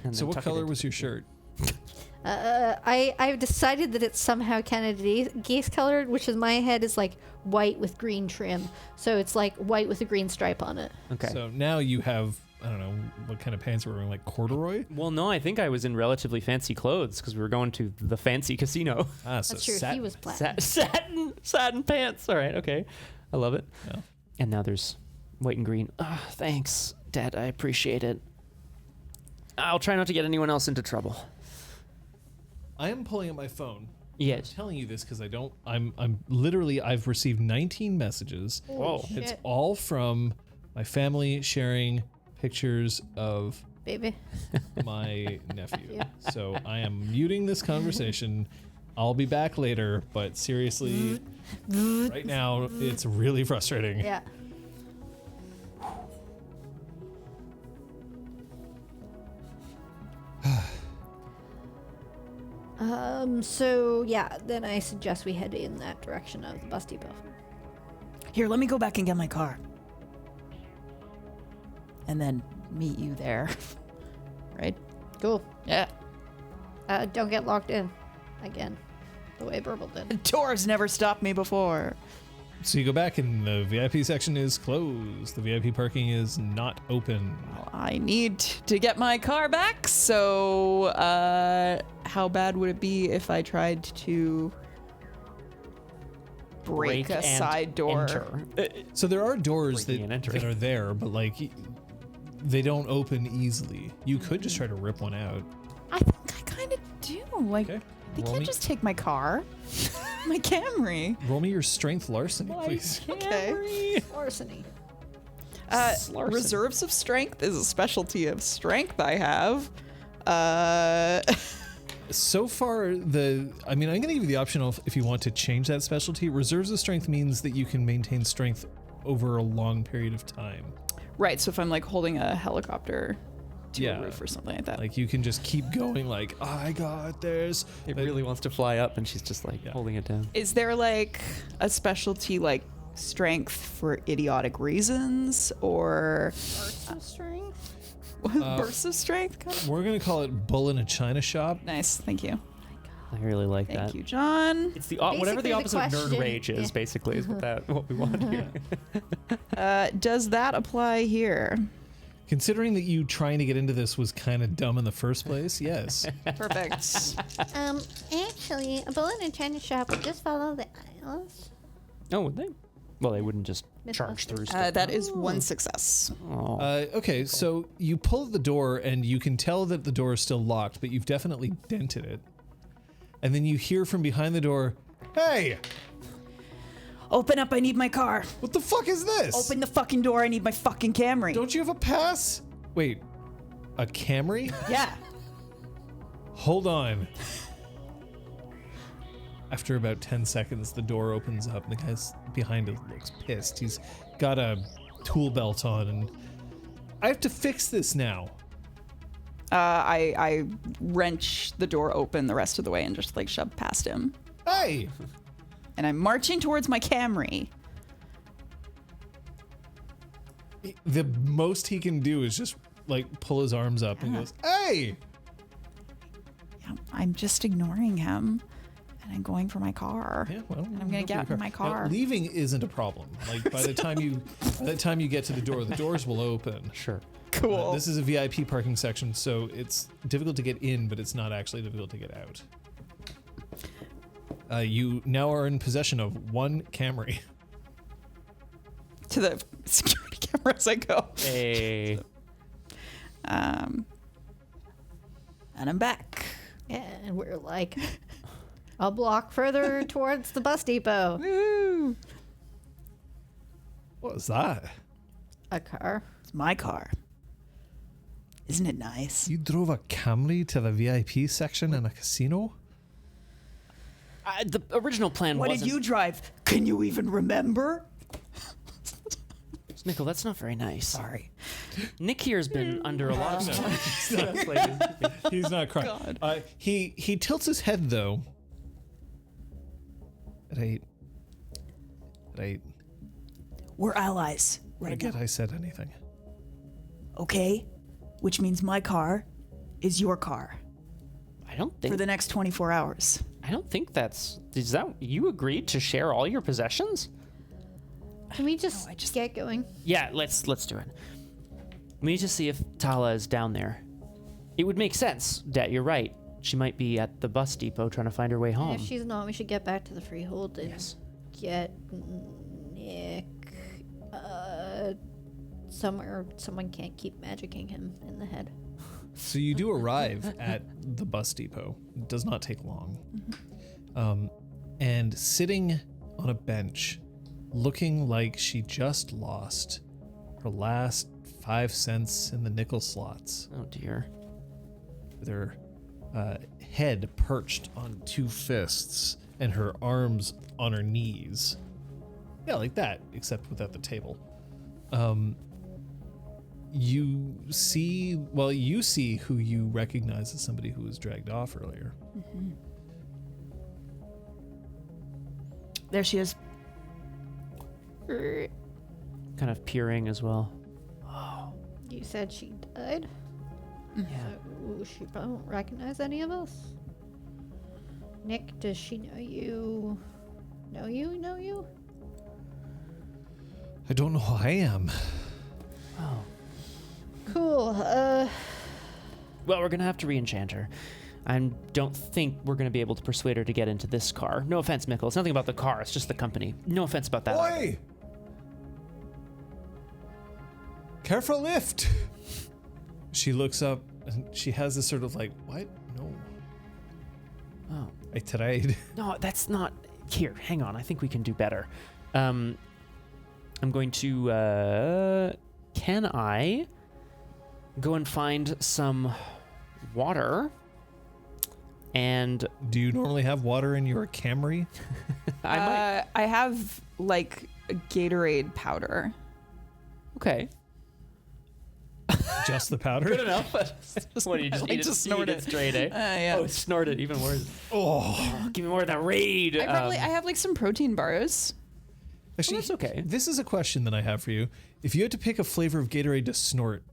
And So then what tuck it color into was the your shirt. shirt? I've decided that it's somehow Canada Geese colored, which in my head is like white with green trim. So it's like white with a green stripe on it. Okay. So now you have, I don't know, what kind of pants were wearing, like corduroy? Well, no, I think I was in relatively fancy clothes because we were going to the fancy casino. Ah, so That's true. He satin. was platinum. Satin pants. All right, okay. I love it. Yeah. And now there's white and green. Oh, thanks, Dad. I appreciate it. I'll try not to get anyone else into trouble. I am pulling up my phone. Yes. I'm telling you this because I'm literally, I've received 19 messages. Whoa. It's Shit. all from my family sharing pictures of Baby. my nephew. Yeah. So I am muting this conversation. I'll be back later, but seriously, right now it's really frustrating. Yeah. So yeah, then I suggest we head in that direction of the bus depot. Here, let me go back and get my car. And then meet you there. Right? Cool. Yeah. Don't get locked in again, the way Burble did. Doors never stopped me before. So you go back and the VIP section is closed. The VIP parking is not open. Well, I need to get my car back, so how bad would it be if I tried to break a and side door? enter. So there are doors Breaking and entering. that are there, but like they don't open easily. You could just try to rip one out. I think I kind of do. Like, Okay. they Roll can't me- just take my car. My Camry. Roll me your strength larceny, please. Okay. Larceny. Larceny. Reserves of strength is a specialty of strength I have. So far, I'm going to give you the option of if you want to change that specialty. Reserves of strength means that you can maintain strength over a long period of time. Right, so if I'm like holding a helicopter to Yeah. a roof or something like that. Like you can just keep going like, I got this. It But- really wants to fly up, and she's just like Yeah. holding it down. Is there like a specialty like strength for idiotic reasons or Arts of strength. Bursts of strength. Kind of? We're gonna call it bull in a china shop. Nice, thank you. I really like that. Thank you, John. It's the whatever the Basically, the opposite of nerd question- rage is. yeah. Basically, is what we want here. Does that apply here? Considering that you trying to get into this was kind of dumb in the first place, yes. Perfect. Actually, a bull in a china shop would just follow the aisles. Oh, would they? Well, they wouldn't just charge Mythbusters. through stuff. That is one success. Oh. Okay, so you pull at the door and you can tell that the door is still locked, but you've definitely dented it. And then you hear from behind the door, "Hey, Open up, I need my car. what the fuck is this? Open the fucking door, I need my fucking Camry. Don't you have a pass?" Wait, a Camry? Yeah. Hold on. After about 10 seconds, the door opens up and the guy behind it looks pissed. He's got a tool belt on and I have to fix this now. I wrench the door open the rest of the way and just like shove past him. Hey! And I'm marching towards my Camry. The most he can do is just like pull his arms up and goes, "Hey!" Yeah, I'm just ignoring him. And I'm going for my car. Yeah, well, And I'm gonna go for get your in my car. Now, leaving isn't a problem. Like by the time you get to the doors will open. Sure. Cool. This is a VIP parking section, so it's difficult to get in, but it's not actually difficult to get out. You now are in possession of one Camry. To the security camera as I go. Hey. And I'm back. And we're like a block further towards the bus depot. Woo! What was that? A car. It's my car. Isn't it nice? You drove a Camry to the VIP section in a casino? The original plan What wasn't... did you drive? Can you even remember? Nickel, that's not very nice. Sorry. Nick here has been under a lot of stress. He's not crying. He tilts his head though. At 8. We're allies right Forget now. I said anything. Okay? Which means my car is your car I don't for think the next 24 hours. I don't think that's... Is that... You agreed to share all your possessions? Can we just, get going? Yeah, let's do it. We need to see if Tala is down there. It would make sense, Dat, you're right. She might be at the bus depot trying to find her way home. If she's not, we should get back to the Freehold and Yes. get Nick somewhere someone can't keep magicking him in the head. So you do arrive at the bus depot. It does not take long. And sitting on a bench, looking like she just lost her last 5 cents in the nickel slots, Oh, dear. with her head perched on 2 fists and her arms on her knees. Yeah, like that, except without the table. You see who you recognize as somebody who was dragged off earlier. Mm-hmm. There she is. Kind of peering as well. You said she died? Yeah. So she probably won't recognize any of us. Nick, does she know you? Know you? I don't know who I am. Oh. Cool. Well, we're going to have to re-enchant her. I don't think we're going to be able to persuade her to get into this car. No offense, Mikkel. It's nothing about the car. It's just the company. No offense about that. Oi! Careful lift! She looks up and she has this sort of like, what? No. Oh. I tried. No, that's not... Here, hang on. I think we can do better. I'm going to... Can I go and find some water? And Do you normally have water in your Camry? I might... I have like a Gatorade powder. Okay. Just the powder? Good enough. What, do you just I eat it, just snort eat it. straight, eh? Yeah. Oh, snort it. Even worse. Oh. Give me more of that raid. I have like some protein bars. Actually, that's okay. This is a question that I have for you. If you had to pick a flavor of Gatorade to snort,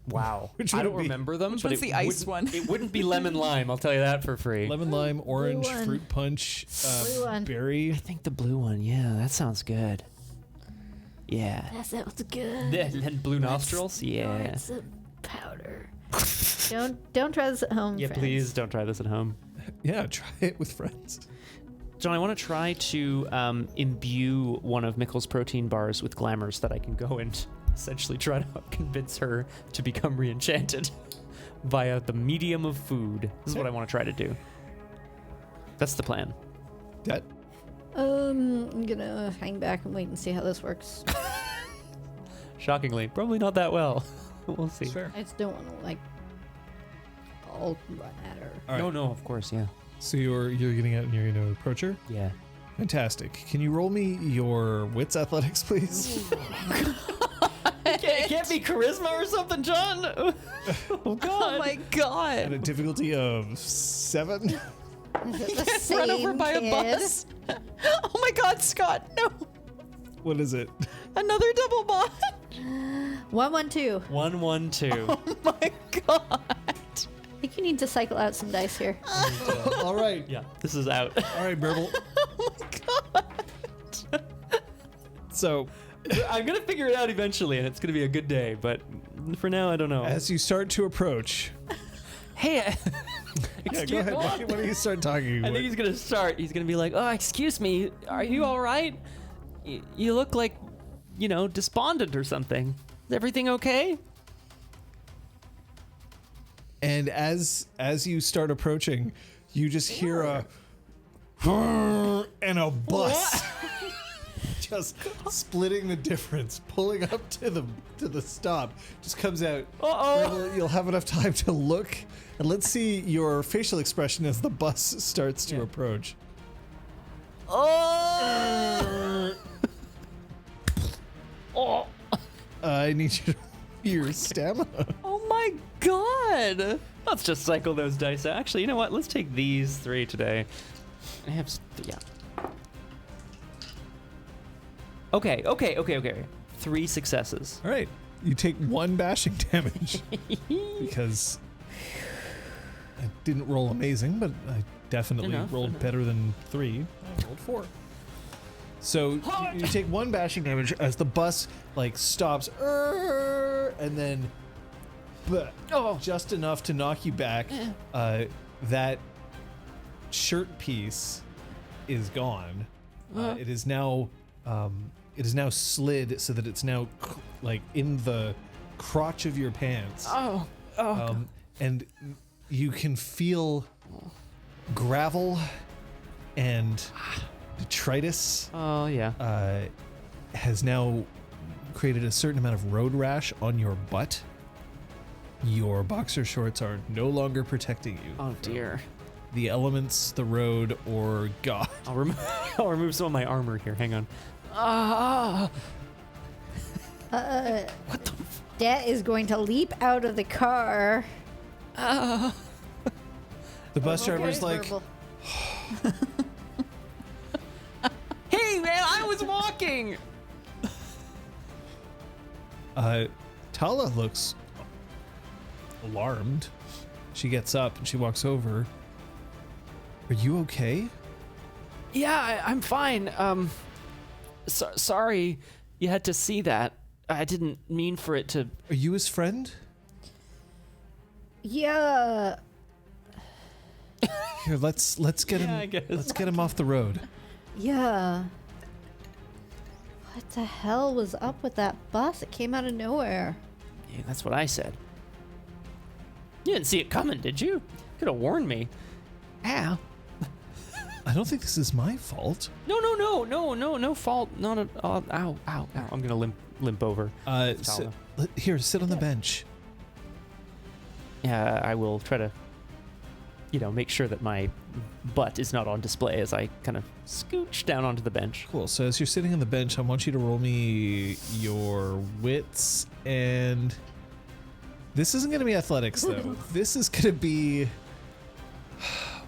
Wow. Which I would don't it be? remember them. Which but one's it the ice wouldn't- one? It wouldn't be lemon lime. I'll tell you that for free. Lemon, lime, orange, one. fruit punch, Blue one. berry. I think the blue one. Yeah, that sounds good. Yeah. That sounds good. And blue nostrils. Yeah. It's a powder. Don't try this at home. Yeah, friends. please don't try this at home. Yeah, try it with friends. John, I want to try to imbue one of Mikkel's protein bars with glamour so that I can go and essentially try to convince her to become re-enchanted via the medium of food. This is what I want to try to do. That's the plan. That I'm gonna hang back and wait and see how this works. Shockingly, probably not that well. We'll see. fair. I just don't want to like all run at her. All right. No, no, of course, yeah. So you're getting out and you're going to approach her. Yeah. Fantastic. Can you roll me your wits athletics, please? It can't be charisma or something, John. Oh, God. Oh my At god. a difficulty of 7. Is it the same Run over by kid? a bus. Oh my god, Scott, no. What is it? Another double bot. 112. 112. Oh my god. I think you need to cycle out some dice here. All right. Yeah, this is out. All right, Burble. Oh my god. So I'm going to figure it out eventually, and it's going to be a good day, but for now, I don't know. as you start to approach, Hey, yeah, go ahead. Why don't you start talking? I think he's going to start. He's going to be like, oh, excuse me, are you all right? You look like, despondent or something. Is everything okay? And as you start approaching, you just hear a and a bus just splitting the difference, pulling up to the stop. Just comes out. Uh-oh. You'll have enough time to look, and let's see your facial expression as the bus starts to approach. Oh! Oh! I need you to your stamina. Oh my god. Let's just cycle those dice out. Actually, you know what? Let's take these 3 today. I have, yeah. Okay. 3 successes. All right, you take 1 bashing damage because I didn't roll amazing, but I definitely Enough. rolled better than 3. I rolled 4. So you take 1 bashing damage as the bus stops, and then just enough to knock you back. That shirt piece is gone. It is now slid so that it's now in the crotch of your pants. And you can feel gravel and detritus Oh, yeah. has now created a certain amount of road rash on your butt. Your boxer shorts are no longer protecting you. Oh, dear. The elements, the road, or God. I'll remove some of my armor here. Hang on. Ah! What the? Dad is going to leap out of the car. The bus driver's like, Burble. Hey, man! I was walking. Tala looks alarmed. She gets up and she walks over. Are you okay? Yeah, I'm fine. Sorry you had to see that. I didn't mean for it to. Are you his friend? Yeah. Here, let's get him. I guess. Let's get him off the road. Yeah. What the hell was up with that bus? It came out of nowhere. Yeah, that's what I said. You didn't see it coming, did you? Could have warned me. Ow. I don't think this is my fault. No fault. Not at all. Ow. I'm gonna limp over. Sit on the bench. Yeah, I will try to, make sure that my butt is not on display as I kind of scooch down onto the bench. Cool. So as you're sitting on the bench, I want you to roll me your wits, and this isn't going to be athletics though. This is going to be.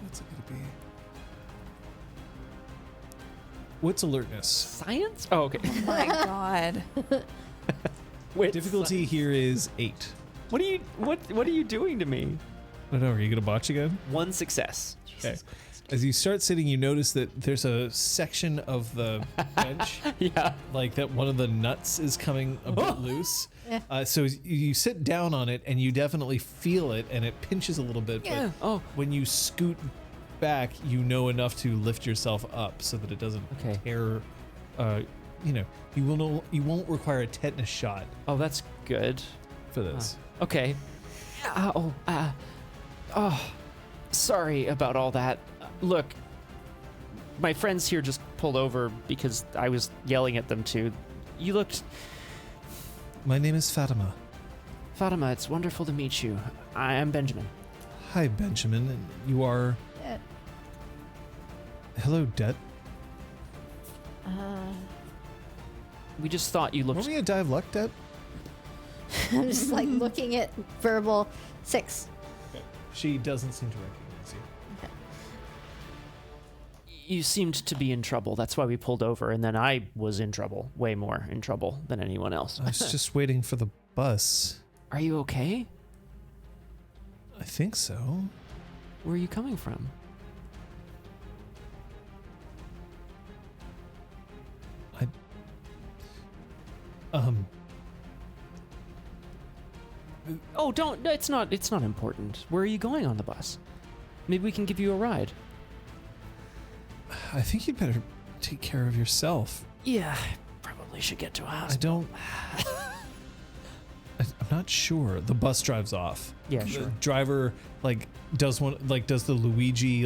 What's it going to be? Wits alertness. Science? Oh, okay. Oh my god. Wait, Difficulty here is 8. What are you doing to me? I don't know. Are you gonna botch again? One success. Okay. As you start sitting, you notice that there's a section of the bench, Yeah. like that one of the nuts is coming a bit loose. Yeah. So you sit down on it, and you definitely feel it, and it pinches a little bit. Yeah. But when you scoot back, you know enough to lift yourself up so that it doesn't Okay. tear. You won't require a tetanus shot Oh, that's good. for this. Okay. Sorry about all that. Look, my friends here just pulled over because I was yelling at them too. You looked... My name is Fatima. Fatima, it's wonderful to meet you. I am Benjamin. Hi, Benjamin. And you are. Yeah. Hello, Det. We just thought you Roll looked... me a die of luck, Det. I'm just like looking at Burble. 6. She doesn't seem to recognize you. You seemed to be in trouble. That's why we pulled over. And then I was in trouble. Way more in trouble than anyone else. I was just waiting for the bus. Are you okay? I think so. Where are you coming from? Oh, don't. It's not important. Where are you going on the bus? Maybe we can give you a ride. I think you'd better take care of yourself. Yeah, probably should get to a I hospital. don't. I'm not sure. The bus drives off. Yeah, The sure. driver does the Luigi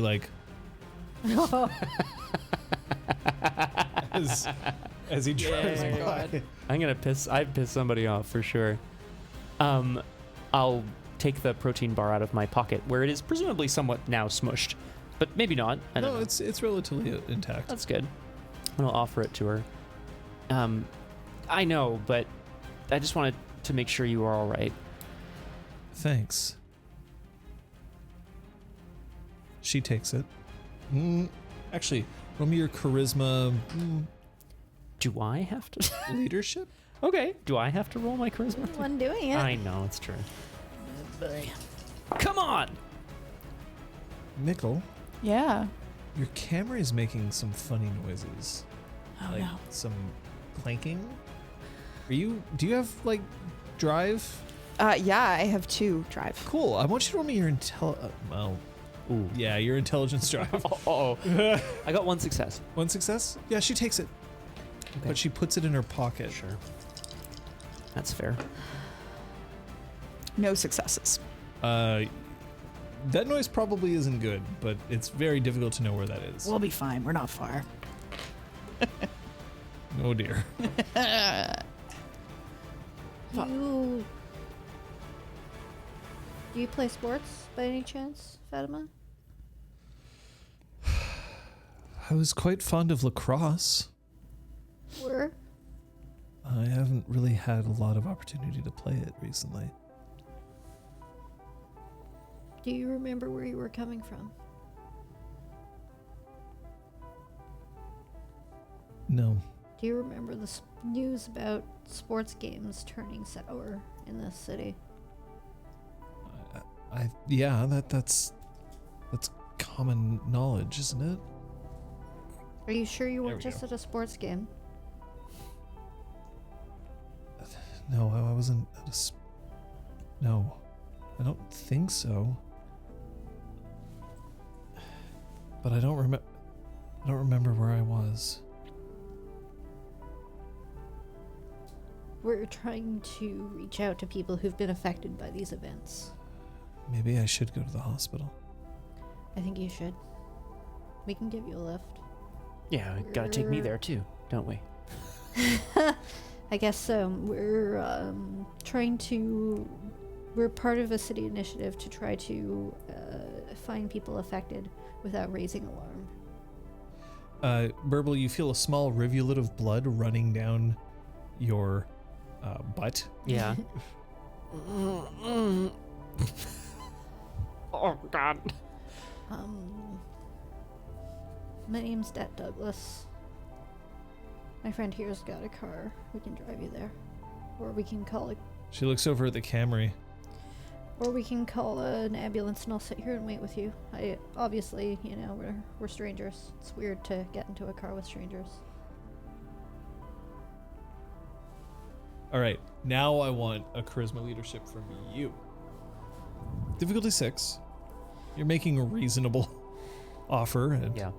as he drives Yeah. by. I've pissed somebody off for sure. I'll take the protein bar out of my pocket where it is presumably somewhat now smushed, but maybe not. I don't No, know. it's relatively intact. That's good. And I'll offer it to her. I know, but I just wanted to make sure you are all right. Thanks. She takes it. Actually, roll me your charisma Do I have to? leadership. Okay. Do I have to roll my charisma? One doing it. I know, it's true. Come on! Mickle, Yeah. your camera is making some funny noises. Oh, like no. some clanking. Do you have drive? Yeah, I have 2 drive. Cool. I want you to roll me your Ooh. yeah, your intelligence drive. Uh-oh. I got one success. One success? Yeah, she takes it. Okay. But she puts it in her pocket. Sure. That's fair. No successes. That noise probably isn't good, but it's very difficult to know where that is. We'll be fine. We're not far. Oh dear. Do you play sports by any chance, Fatima? I was quite fond of lacrosse. Where? I haven't really had a lot of opportunity to play it recently. Do you remember where you were coming from? No. Do you remember the news about sports games turning sour in this city? That's common knowledge, isn't it? Are you sure you There weren't we just go. at a sports game? No, I wasn't at no, I don't think so. But I don't remember where I was. We're trying to reach out to people who've been affected by these events. Maybe I should go to the hospital. I think you should. We can give you a lift. Yeah, we gotta take me there too, don't we? I guess so. We're we're part of a city initiative to try to find people affected without raising alarm. Burble, you feel a small rivulet of blood running down your butt. Yeah. Oh God. My name's Det Douglas. My friend here's got a car. We can drive you there. Or we can call it. She looks over at the Camry. Or we can call an ambulance and I'll sit here and wait with you. Obviously, we're strangers. It's weird to get into a car with strangers. All right, now I want a charisma leadership from you. Difficulty 6. You're making a reasonable offer. And Yeah.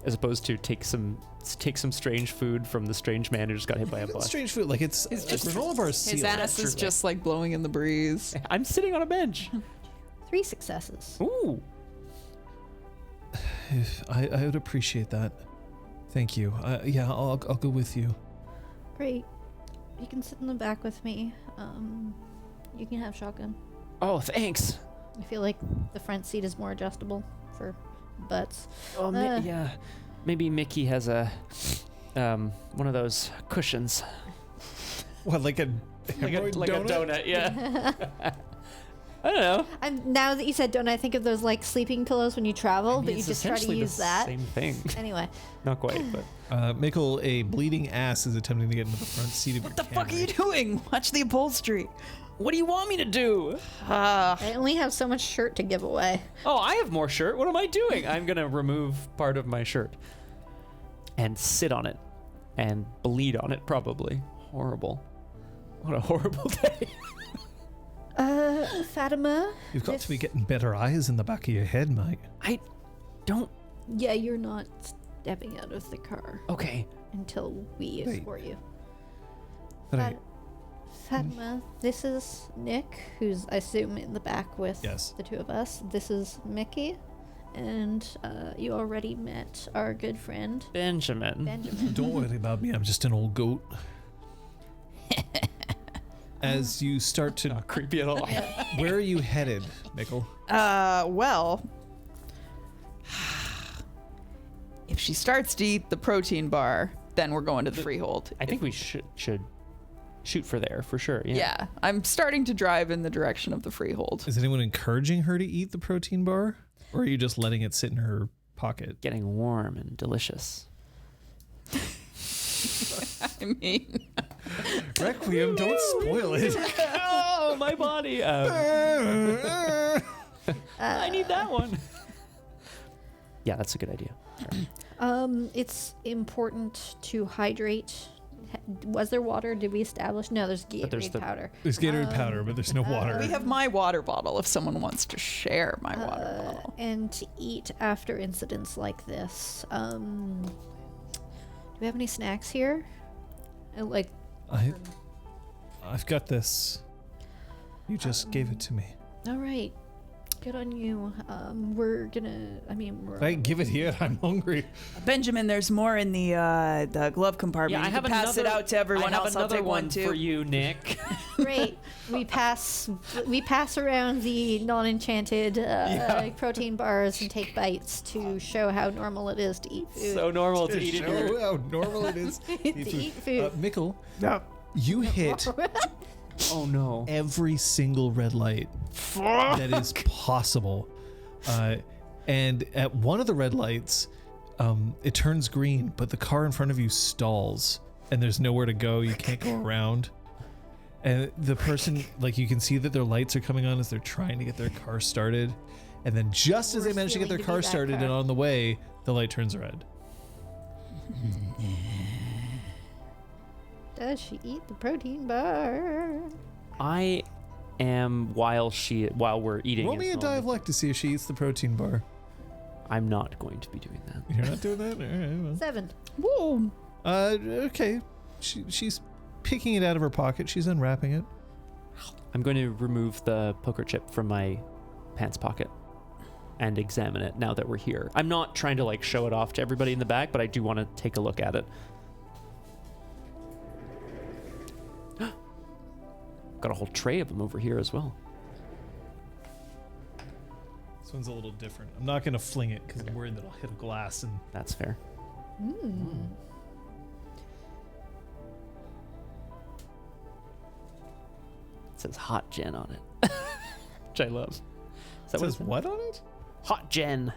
As opposed to take some strange food from the strange man who just got hit by a bus. strange food, like it's granola bar His sealed. ass is just like blowing in the breeze. I'm sitting on a bench. 3 successes. Ooh. I would appreciate that. Thank you. Yeah, I'll go with you. Great. You can sit in the back with me. You can have shotgun. Oh, thanks. I feel like the front seat is more adjustable for butts. Oh, yeah. Maybe Mickey has a one of those cushions. What, like a Like a donut, yeah. I don't know. Now that you said donut, I think of those like sleeping pillows when you travel, but you it's just try to essentially use the that. Same thing. Anyway. Not quite, but. Mikkel, a bleeding ass is attempting to get into the front seat of What your the fuck are Camry. you doing? Watch the upholstery. What do you want me to do? I only have so much shirt to give away. Oh, I have more shirt. What am I doing? I'm going to remove part of my shirt and sit on it and bleed on it, probably. Horrible. What a horrible day. Fatima? You've got to be getting better eyes in the back of your head, mate. I don't. Yeah, you're not stepping out of the car Okay. until we Wait. escort you. Right. Fatima, this is Nick, who's, I assume, in the back with Yes. the two of us. This is Mickey. And you already met our good friend, Benjamin. Benjamin. Don't worry about me, I'm just an old goat. As you start to... Not creepy at all. Where are you headed, Mikkel? Well, if she starts to eat the protein bar, then we're going to the freehold. I think we should shoot for there, for sure. Yeah. Yeah, I'm starting to drive in the direction of the freehold. Is anyone encouraging her to eat the protein bar? Or are you just letting it sit in her pocket? Getting warm and delicious. I mean, Requiem, don't spoil it. Oh, my body. I need that one. Yeah, that's a good idea. It's important to hydrate. Was there water? Did we establish? No, there's Gatorade powder. There's Gatorade powder, but there's no water. we have my water bottle if someone wants to share my water bottle. And to eat after incidents like this. Do we have any snacks here? Like, I've got this. You just gave it to me. all right. Good on you. We're gonna. Right, give it here. I'm hungry. Benjamin, there's more in the glove compartment. Yeah, I You have can pass it another- out to everyone I have else. I'll another take one too. for you, Nick. Great. We pass around the non-enchanted protein bars and take bites to show how normal it is to eat food. So normal to eat in Show your... how normal it is to eat food. Mikkel, you hit Oh, no. every single red light that is possible. And at one of the red lights, it turns green, but the car in front of you stalls, and there's nowhere to go. You can't go around. And the person, like, you can see that their lights are coming on as they're trying to get their car started. And then just as they manage to get their car started and on the way, the light turns red. Does she eat the protein bar? I am, while we're eating... Roll me a as well, dialect to see if she eats the protein bar. I'm not going to be doing that. You're not doing that? All right, well. 7. Whoa. Okay. She's picking it out of her pocket. She's unwrapping it. I'm going to remove the poker chip from my pants pocket and examine it now that we're here. I'm not trying to like show it off to everybody in the back, but I do want to take a look at it. Got a whole tray of them over here as well. This one's a little different. I'm not going to fling it because I'm worried that I'll hit a glass and... That's fair. It says hot gen on it, which I love. Is that It says it what on it? Hot gen.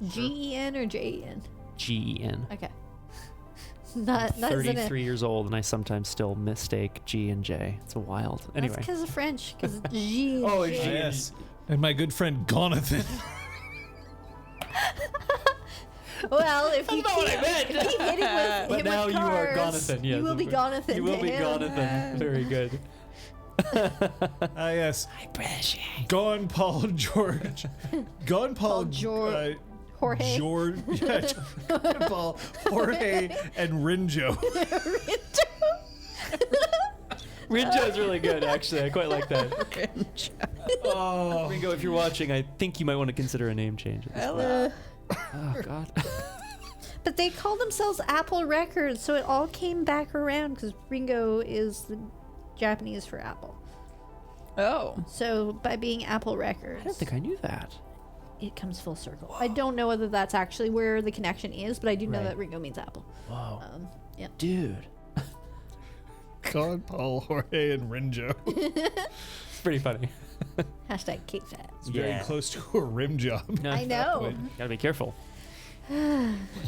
Gen or Jen? Gen. Okay. Not isn't it? 33 years old, and I sometimes still mistake G and J. It's wild. Anyway. That's because of French. Because G. Oh, and G. J. Yes. And my good friend Gonathan. Well, if you That's not what I keep, meant. keep hitting with But him now with you are cars, Gonathan. Yes, you will be Gonathan. You will to be him. Gonathan. Very good. Yes. I appreciate. Gone Paul George. Gone Paul George. Jorge. George. Yeah, Gone Paul, Jorge, and Rinjo. Rinjo's really good, actually. I quite like that. Oh. Ringo, if you're watching, I think you might want to consider a name change. At this point. Oh, God. But they call themselves Apple Records, so it all came back around because Ringo is the Japanese for Apple. Oh. So by being Apple Records, I don't think I knew that. it comes full circle. I don't know whether that's actually where the connection is, but I do know Right. that Ringo means Apple. Whoa. Yeah. Dude. Gone Paul, Jorge, and Rinjo. It's pretty funny. Hashtag cake fat. It's very Yeah. close to a rim job. No, I know. Wait. Gotta be careful.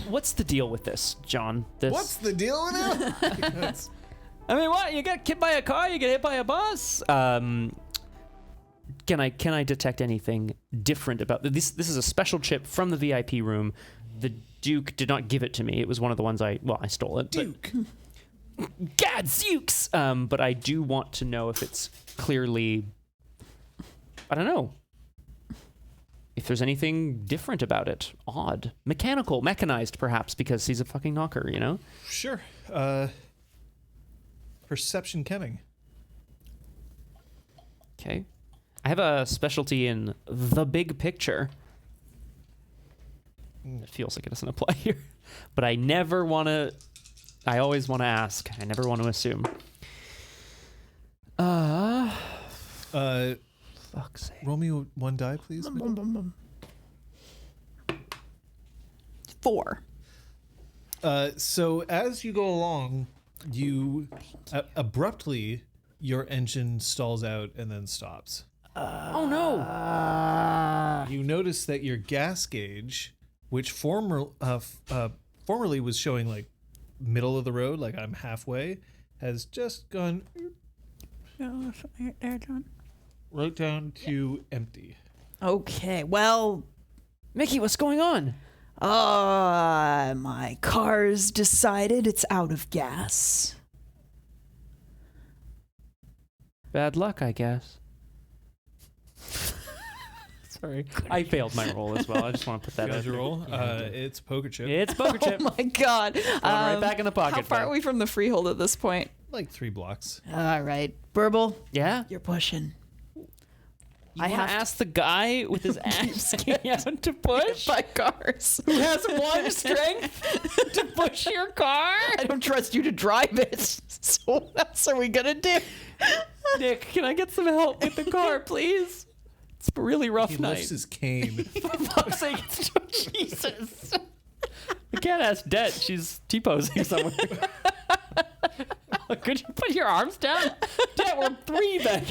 What's the deal with this, John? This. What's the deal with it? I mean, what? You get hit by a car? You get hit by a bus? Can I detect anything different about this? This is a special chip from the VIP room. The Duke did not give it to me. It was one of the ones I stole it. Duke. Gadzooks! But I do want to know if it's clearly, I don't know, if there's anything different about it. Odd. Mechanical, mechanized perhaps, because he's a fucking knocker, you know? Sure. Perception kenning. Okay. I have a specialty in the big picture. It feels like it doesn't apply here. But I never want to... I always want to ask. I never want to assume. Fuck's sake. Roll me one die, please. Mikkel. 4. So as you go along, you abruptly your engine stalls out and then stops. Oh no! You notice that your gas gauge, which formerly was showing like middle of the road, like I'm halfway, has just gone right down to empty. Okay, well, Mickey, what's going on? my car's decided it's out of gas. Bad luck, I guess. Sorry. I failed my roll as well. I just want to put that out Guys, there. roll. Yeah. It's poker chip. It's poker chip. Oh my god. Right back in the pocket. How far bud. are we from the freehold at this point? Like 3 blocks. All right, Burble, Yeah? you're pushing. I have to ask the guy with his axe out to push? By cars. Who has one strength to push your car? I don't trust you to drive it. So what else are we gonna do? Nick, can I get some help with the car, please? It's a really rough He night. lifts his cane. For fuck's sake, Jesus. I can't ask Det. She's T-posing somewhere. Could you put your arms down? Det, we're breathing.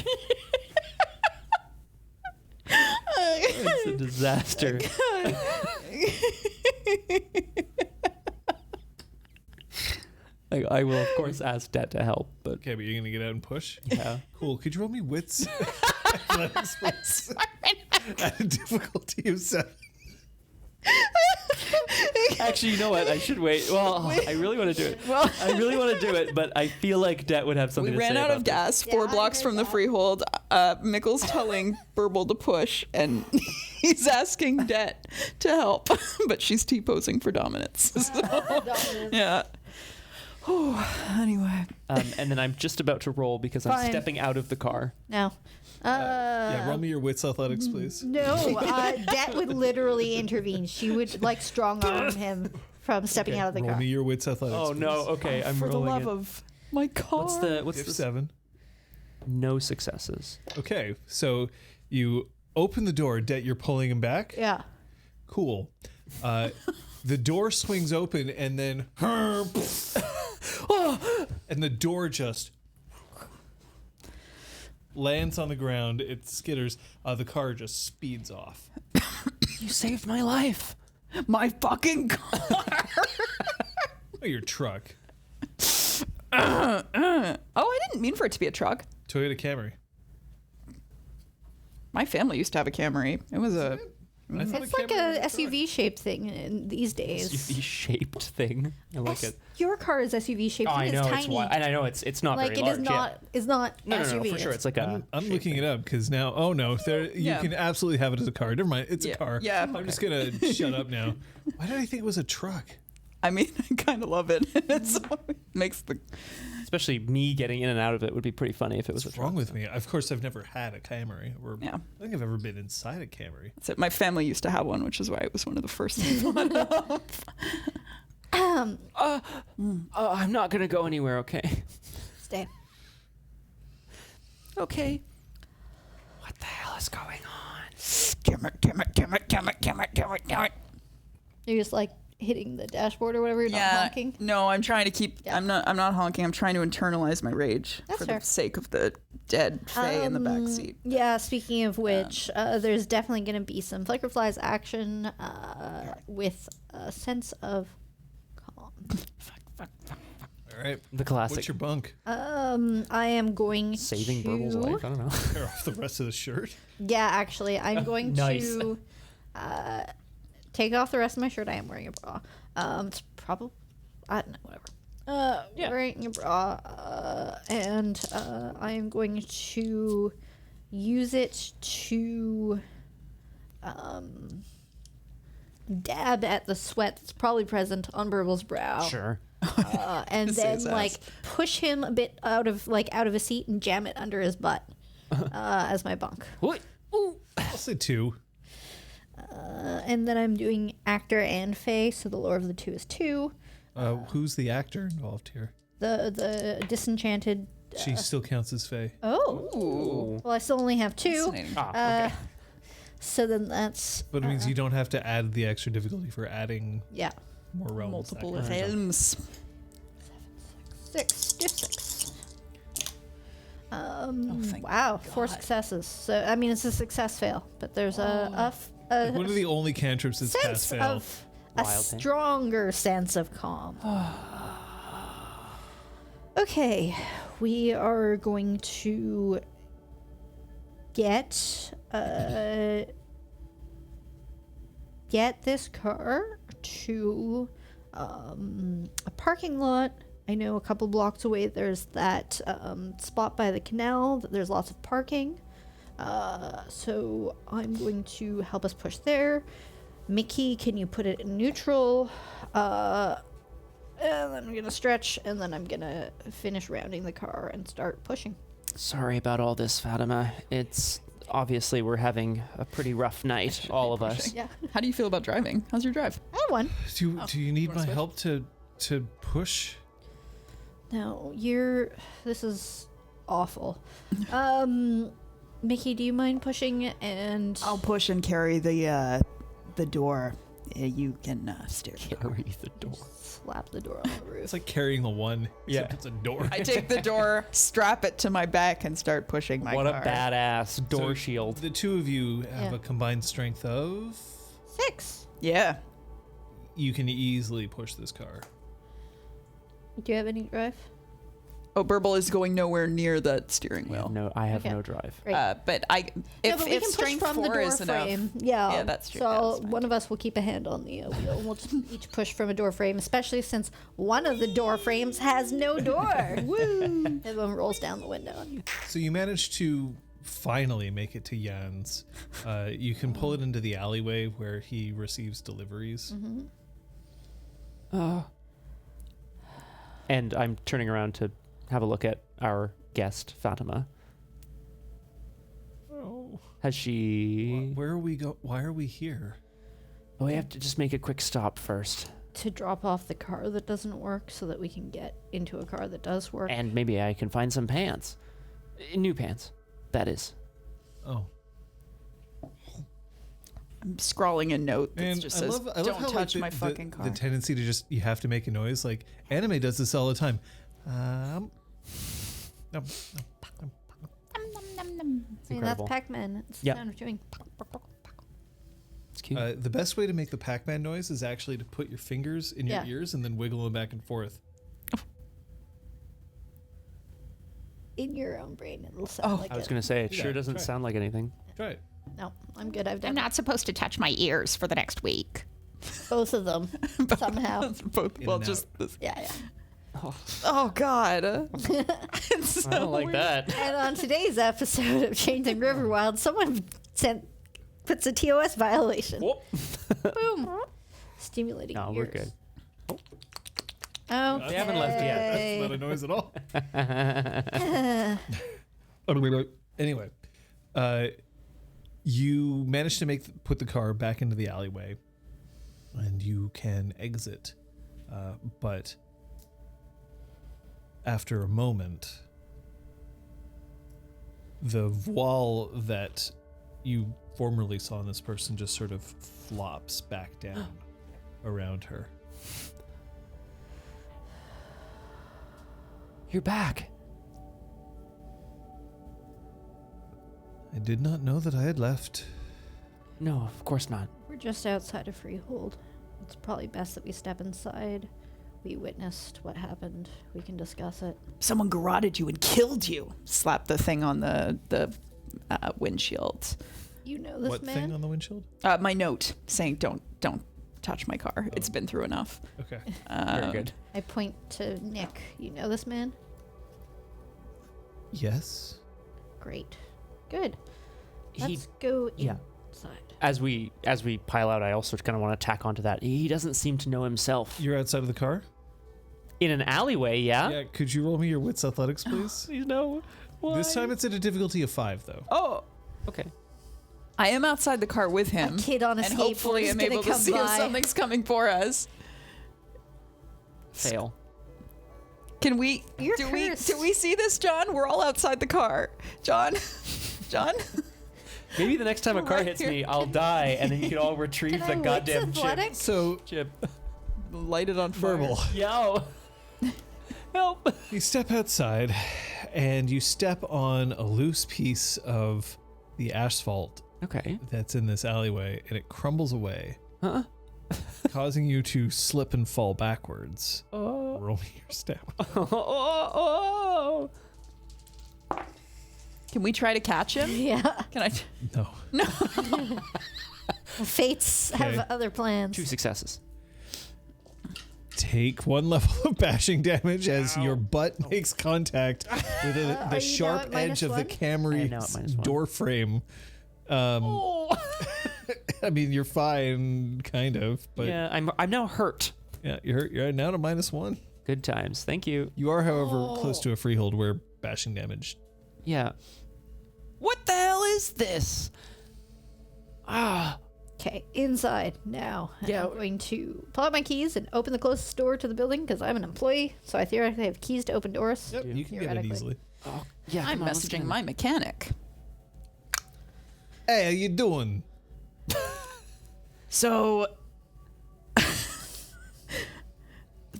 It's a disaster. I will, of course, ask Det to help, but Okay, but you're gonna get out and push? yeah. Cool. Could you roll me wits? Athletics, please. At a difficulty of 7. Actually, you know what? I should wait. Well, I really want to do it. I really want to do it, but I feel like Det would have something We to say ran out about of this. gas Yeah, 4 I blocks heard from the that. freehold. Mickle's telling Burble to push, and he's asking Det to help, but she's T-posing for dominance. So, yeah. Whew, anyway. And then I'm just about to roll because I'm Fine. stepping out of the car. No. Yeah, roll me your wits athletics, please. No, Det would literally intervene. She would like strong arm him from stepping out of the Roll car. me your wits athletics. Oh no! Okay, I'm For the rolling love it. of my car. What's If the 7. no successes? Okay, so you open the door. Det, you're pulling him back. Yeah. Cool. The door swings open and then and the door just lands on the ground. It skitters. The car just speeds off. You saved my life. My fucking car. Oh, your truck. I didn't mean for it to be a truck. Toyota Camry. My family used to have a Camry. It was a... I thought It's a like Camry a was truck. SUV shaped thing in these days. SUV-shaped thing. I like it. Your car is SUV shaped. Oh, I It's know tiny. it's wide, and I know it's not Like very it large. is not. It's not No, SUV. for sure. It's like a. I'm looking it up because now, oh no, you Yeah. can absolutely have it as a car. Never mind, it's a car. Yeah, I'm just gonna shut up now. Why did I think it was a truck? I mean, I kind of love it. It makes the... Especially me getting in and out of it would be pretty funny if it was What's a wrong truck. with me? Of course, I've never had a Camry. Or Yeah. I don't think I've ever been inside a Camry. That's it. My family used to have one, which is why it was one of the first things I thought of. I'm not gonna go anywhere. Okay. Stay. Okay. What the hell is going on? Damn it. You're just like hitting the dashboard or whatever. You're not honking. No, I'm trying to keep. Yeah. I'm not honking. I'm trying to internalize my rage That's for fair. the sake of the dead Fae in the back seat. Yeah, speaking of which, there's definitely going to be some Flickerflies action with a sense of calm. All right. The classic. What's your bunk? I am going Saving to... Burble's life. I don't know. Tear off the rest of the shirt. Yeah, actually, I'm going Nice. to take off the rest of my shirt. I am wearing a bra. It's probably... I don't know, whatever. Yeah. Wearing a bra. And I am going to use it to... dab at the sweat that's probably present on Burble's brow. Sure. And This then is like us. push him a bit out of a seat and jam it under his butt as my bunk. What? Ooh. I'll say 2. And then I'm doing actor and fae, so the lower of the two is 2. Who's the actor involved here? The disenchanted. She still counts as Faye. Oh, Ooh. well, I still only have 2. Fascinating. Okay. So then that's But it means you don't have to add the extra difficulty for adding yeah, more realms. Multiple That kind of realms. 6. Do 6. thank Wow, 4 successes. So I mean, it's a success fail, but there's a Like one of the only cantrips that's pass sense fail. of a Wild thing. stronger sense of calm. Okay, we are going to get this car to a parking lot. I know a couple blocks away there's that spot by the canal that there's lots of parking. So I'm going to help us push there. Mickey, can you put it in neutral? And then I'm gonna stretch, and then I'm gonna finish rounding the car and start pushing. Sorry about all this, Fatima. It's obviously we're having a pretty rough night, all of us. Yeah, How do you feel about driving? How's your drive? I have one. Do you need wanna my switch? help to push? No, this is awful. Mickey, do you mind pushing? And I'll push and carry the door. You can steer. Carry the door. slap the door on the roof. It's like carrying the one. Yeah. Except it's a door. I take the door, strap it to my back, and start pushing my What car. a badass door So shield. The two of you have Yeah. a combined strength of. 6. Yeah. You can easily push this car. Do you have any drive? Oh, Burble is going nowhere near the steering I have wheel. no, I have Okay. no drive. Great. But I, No, if, but we if can push strength from the 4 door is enough, frame. Yeah. Yeah, that's true. So Yeah, that's fine. one of us will keep a hand on the wheel. We'll just each push from a door frame, especially since one of the door frames has no door. Woo! Everyone rolls down the window. So you managed to finally make it to Jan's. You can pull it into the alleyway where he receives deliveries. And I'm turning around to have a look at our guest, Fatima. Oh. Has she... Where are we go? Why are we here? Oh, we have to just make a quick stop first. To drop off the car that doesn't work so that we can get into a car that does work. And maybe I can find some pants. New pants, that is. Oh. I'm scrawling a note that And just I says, love "Don't how, touch like, my fucking car." The tendency to just, you have to make a noise. Like, anime does this all the time. No. I mean, that's incredible. Pac-Man. It's the Yep. sound of chewing. It's cute. The best way to make the Pac-Man noise is actually to put your fingers in your Yeah. ears and then wiggle them back and forth. in your own brain, it'll sound like I was it. going to say, it Yeah, sure doesn't try it. sound like anything. Try it. No, I'm good. I've I'm done not supposed to touch my ears for the next week. both of them somehow. Both. In Well, and just. Yeah. Oh God. It's I don't so like weird. that. And on today's episode of Changeling Riverwild, someone puts a TOS violation. Whoop. Boom. Stimulating No, ears. we're good. Okay. They haven't left yet. That's not a noise at all. Anyway, you manage to put the car back into the alleyway, and you can exit. But after a moment, the voile that you formerly saw in this person just sort of flops back down around her. You're back. I did not know that I had left. No, of course not. We're just outside of Freehold. It's probably best that we step inside. We witnessed what happened. We can discuss it. Someone garroted you and killed you. Slap the thing on the windshield. You know this What man? thing on the windshield? My note saying don't touch my car. It's been through enough. Okay. Very good. I point to Nick. You know this man? Yes. Great. Good. He, Let's go yeah. inside. as we pile out, I also kind of want to tack onto that. He doesn't seem to know himself. You're outside of the car? In an alleyway, yeah? Yeah, could you roll me your wits athletics, please? You know, why? This time it's at a difficulty of 5, though. Oh, Okay. I am outside the car with him. A kid on a and skateboard hopefully is I'm gonna able to come see if by. something's coming for us. Fail. Can we? You're do cursed. we see this, John? We're all outside the car. John. Maybe the next time a car Right hits here. me, I'll die, and then you can all retrieve Can the I wits goddamn athletics? So, chip. Light it on fire. Burble, Yo. Help. you step outside and you step on a loose piece of the asphalt Okay. that's in this alleyway, and it crumbles away, Huh? causing you to slip and fall backwards. Oh. Roll me your step. Oh. Can we try to catch him? Yeah. Can I? No. Fates Okay. have other plans. 2 successes. Take 1 level of bashing damage as your butt makes contact with Are the you sharp now at edge of the -1? Camry now at -1. door frame. Oh. I mean, you're fine, kind of, but Yeah, I'm now hurt. yeah, you're hurt. You're now to -1. Good times. Thank you. You are, however, close to a freehold where bashing damage. Yeah. What the hell is this? Ah. Okay, inside now. Yeah. I'm going to pull out my keys and open the closest door to the building because I'm an employee, so I theoretically have keys to open doors. Yep, you can get it Theoretically. easily. Oh, yeah. I'm come on, let's messaging do it. my mechanic. Hey, how you doing? So,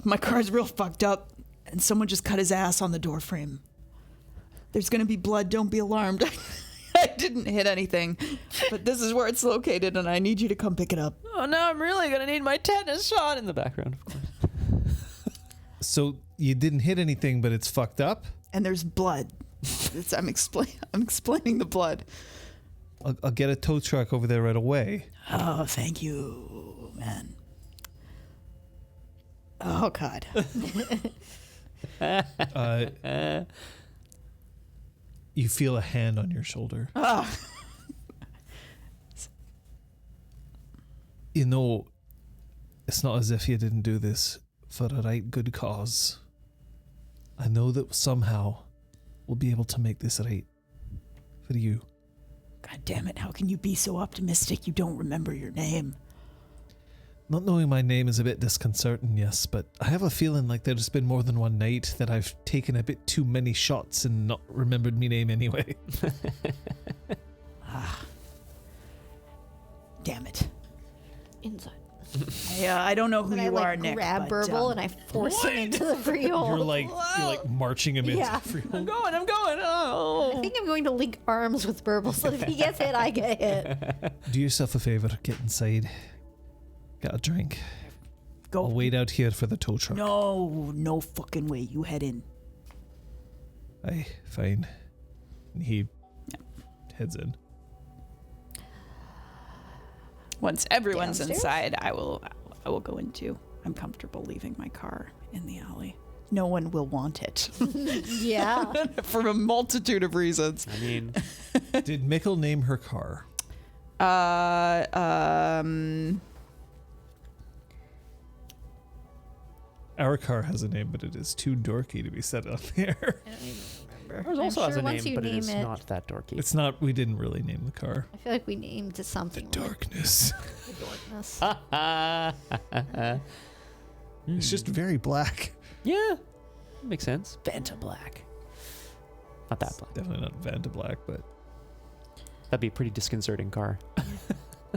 my car's real fucked up, and someone just cut his ass on the door frame. There's gonna be blood. Don't be alarmed. I didn't hit anything, but this is where it's located, and I need you to come pick it up. Oh, now I'm really gonna need my tetanus shot in the background, of course. So you didn't hit anything, but it's fucked up? And there's blood. I'm explaining the blood. I'll get a tow truck over there right away. Oh, thank you, man. Oh God. You feel a hand on your shoulder. Oh. You know, it's not as if you didn't do this for a right good cause. I know that somehow we'll be able to make this right for you. God damn it! How can you be so optimistic? You don't remember your name. Not knowing my name is a bit disconcerting, yes, but I have a feeling like there's been more than one night that I've taken a bit too many shots and not remembered me name anyway. Damn it. Inside. I don't know who And I you are, like Nick. grab but, Burble and I force him into the freehold. You're like marching him Yeah. into the freehold. I'm going. I Oh. think I'm going to link arms with Burble so if he gets hit, I get hit. Do yourself a favor, get inside. Get a drink. Go. I'll wait out here for the tow truck. No fucking way. You head in. Aye, fine. And he heads in. Once everyone's Downstairs? inside, I will go into. I'm comfortable leaving my car in the alley. No one will want it Yeah. for a multitude of reasons. I mean, Did Mikkel name her car? Our car has a name, but it is too dorky to be said on the air. I don't even remember. ours I'm also sure has a once name, you but it name is not that dorky. It's not. We didn't really name the car. I feel like we named it something like Darkness. the darkness. It's just very black. Yeah, makes sense. Vanta Black. Not that black. Definitely not Vanta Black, but That'd be a pretty disconcerting car.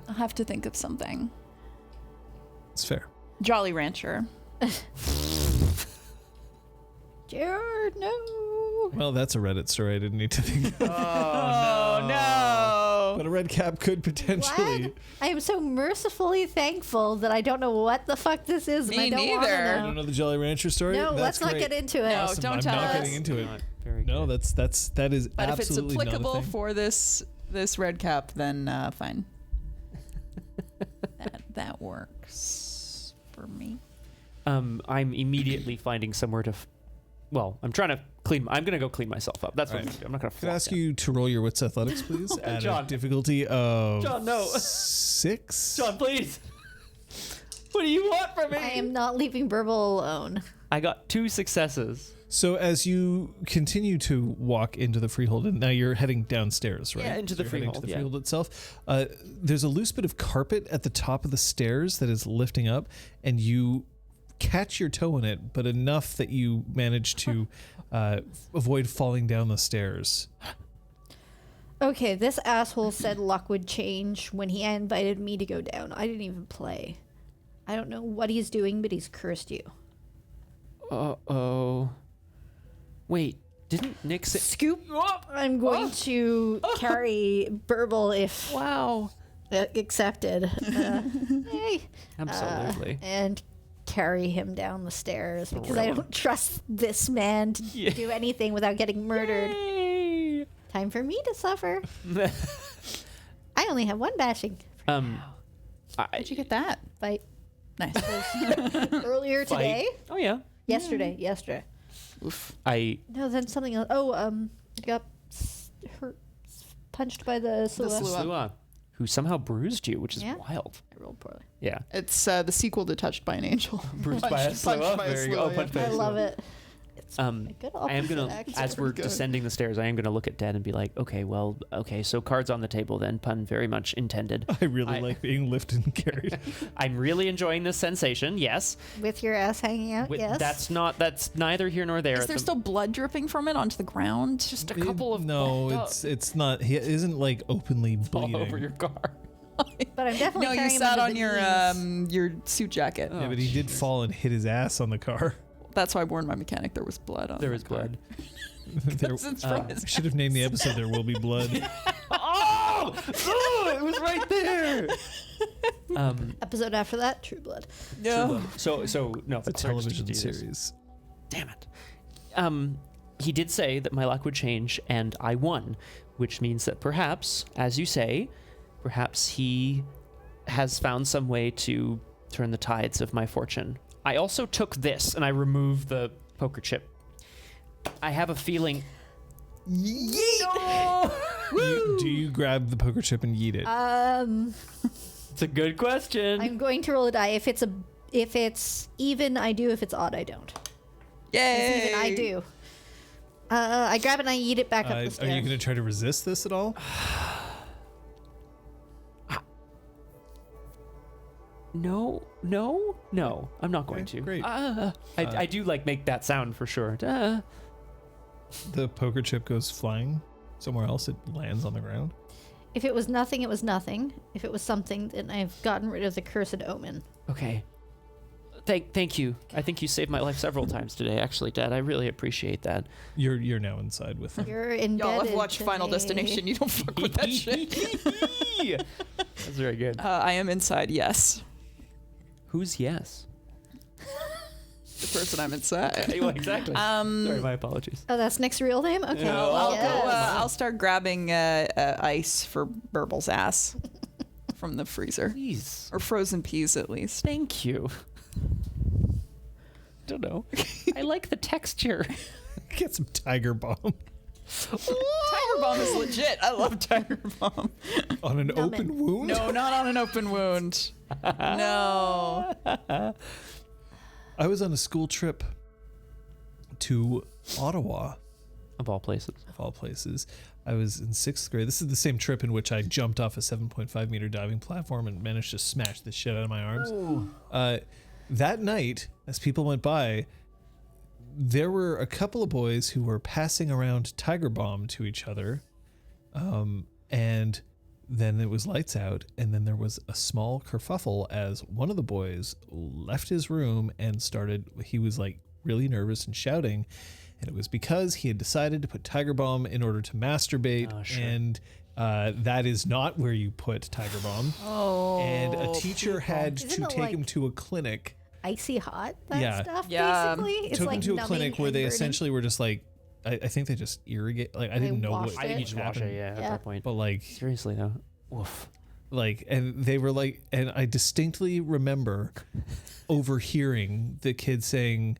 I'll have to think of something. it's fair. Jolly Rancher. Jared, no. Well, that's a Reddit story I didn't need to think of. Oh no! But a red cap could potentially. What? I am so mercifully thankful that I don't know what the fuck this is. Me and I don't neither. wanna You know. don't know the Jolly Rancher story? No, That's let's not great. get into it. No, Awesome. don't I'm tell not us. getting into it. Not very No, good. that is But if it's absolutely not a applicable thing. for this red cap, then fine. that works for me. I'm immediately finding somewhere to. Well, I'm trying to clean. I'm gonna go clean myself up. That's what I'm Right. gonna do. I'm not gonna. Can I flop ask down. you to roll your wits athletics, please? At a John. difficulty of John, no. 6. John, please. What do you want from me? I am not leaving Burble alone. I got 2 successes. So as you continue to walk into the freehold, and now you're heading downstairs, right? Yeah, into So the you're heading freehold, to the yeah. freehold itself. There's a loose bit of carpet at the top of the stairs that is lifting up, and you catch your toe in it, but enough that you manage to avoid falling down the stairs. Okay, this asshole said luck would change when he invited me to go down. I didn't even play. I don't know what he's doing, but he's cursed you. Uh-oh. Wait, didn't Nick say... Scoop! I'm going to carry Burble if Wow. accepted. Hey. Absolutely. And carry him down the stairs because I Thrill. don't trust this man to Yeah. do anything without getting murdered. Yay. Time for me to suffer. I only have 1 bashing. How'd you get that? Fight. Nice. Earlier today? Oh, yeah. Yesterday. Oof. No, then something else. Oh, I got hurt, punched by the Slua. Slua. Slua, who somehow bruised you, which is Yeah. wild. I rolled poorly. Yeah. It's the sequel to Touched by an Angel. Bruised by a Punched Slua? by a There you Slua, go. yeah. Punched by a I love Slua. it. It's I a good am opposite, gonna, actually. as we're good. descending the stairs, I am gonna look at Dad and be like, okay, so cards on the table then, pun very much intended. I really like being lifted and carried. I'm really enjoying this sensation, yes. With your ass hanging out, yes. That's neither here nor there. Is at there the- still blood dripping from it onto the ground? just a couple of No, oh, it's not. He isn't like openly all bleeding. over your car. But I'm definitely No, you carrying him sat under on the knees. your suit jacket. Oh, Yeah, but he did fall and hit his ass on the car. That's why I warned my mechanic there was blood on There the is car. blood. There, It's from his I should have named the episode "There Will Be Blood." Oh! It was right there. Episode after that, True Blood. No. So no, It's a but sorry, just television to do this. series. Damn it. He did say that my luck would change, and I won, which means that perhaps, as you say, perhaps he has found some way to turn the tides of my fortune. I also took this, and I removed the poker chip. I have a feeling. Yeet! Do you grab the poker chip and yeet it? It's a good question. I'm going to roll a die. If it's even, I do. If it's odd, I don't. If Yay! even, I do. I grab it and I eat it back up the Are you stairs. going to try to resist this at all? No. I'm not going Okay, to. great. I do like make that sound for sure. The poker chip goes flying somewhere else. It lands on the ground. If it was nothing, it was nothing. If it was something, then I've gotten rid of the cursed omen. Okay. Thank you. I think you saved my life several times today, actually, Dad. I really appreciate that. You're now inside with them. You're embedded. Y'all have watched to Final me. Destination. You don't fuck with that shit. That's very good. I am inside, yes. Who's yes? The person I'm inside. Well, exactly. Sorry, my apologies. Oh, that's Nick's real name? Okay. I'll start grabbing ice for Burble's ass from the freezer. Please. Or frozen peas, at least. Thank you. Don't know. I like the texture. Get some Tiger Bomb Tiger Bomb is legit. I love Tiger Bomb. on an open wound. No, not on an open wound. No. I was on a school trip to Ottawa, Of all places. of all places. I was in 6th grade. This is the same trip in which I jumped off a 7.5 meter diving platform and managed to smash the shit out of my arms. That night, as people went by, there were a couple of boys who were passing around Tiger Bomb to each other. And then it was lights out, and then there was a small kerfuffle as one of the boys left his room and he was like really nervous and shouting. And it was because he had decided to put Tiger Bomb in order to masturbate. Oh, sure. And that is not where you put Tiger Bomb. Oh. And a teacher had Isn't to it take him like- to a clinic. Icy hot, that Yeah. stuff, Yeah. basically. It's Took like him to a numbing clinic where and they burning. essentially were just like, I think they just irrigate. Like, I They didn't know what washed I think you just wash happened. it, at Yeah. that point. But like, Seriously, though. Woof. and they were like, and I distinctly remember overhearing the kid saying,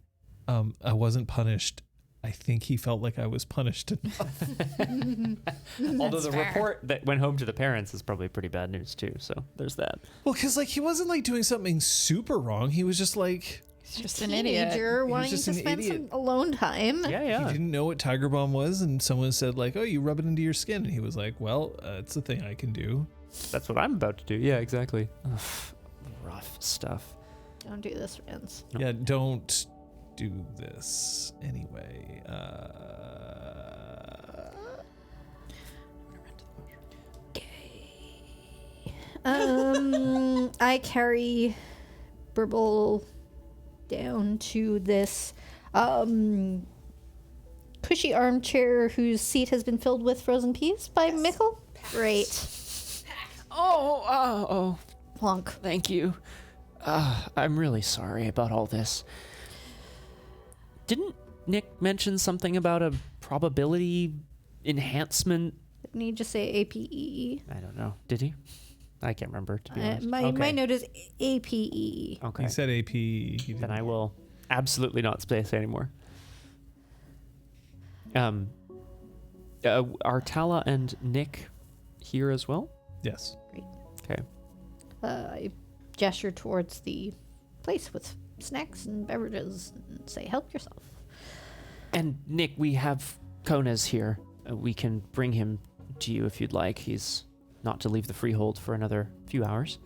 I wasn't punished. I think he felt like I was punished enough. Although the report that went home to the parents is probably pretty bad news, too. So there's that. Well, because like he wasn't like doing something super wrong. He was just like, He's just an idiot. Teenager wanting just to an spend idiot. some alone time. Yeah, he yeah. didn't know what Tiger Bomb was, and someone said like, oh, you rub it into your skin, and he was like, well, it's a thing I can do. That's what I'm about to do. Yeah, exactly. Ugh, rough stuff. Don't do this, friends. Nope. Yeah, don't do this anyway. I carry Burble down to this cushy armchair whose seat has been filled with frozen peas by Mickle. Great. Oh, Plonk. thank you. I'm really sorry about all this. Didn't Nick mention something about a probability enhancement? Didn't he just say APE? I don't know. Did he? I can't remember, to be honest. My Okay. note is APE. Okay. He said AP. He didn't. Then I will absolutely not space anymore. Are Tala and Nick here as well? Yes. Okay. I gesture towards the place with snacks and beverages and say, help yourself. And Nick, we have Kona's here. We can bring him to you if you'd like. He's not to leave the freehold for another few hours.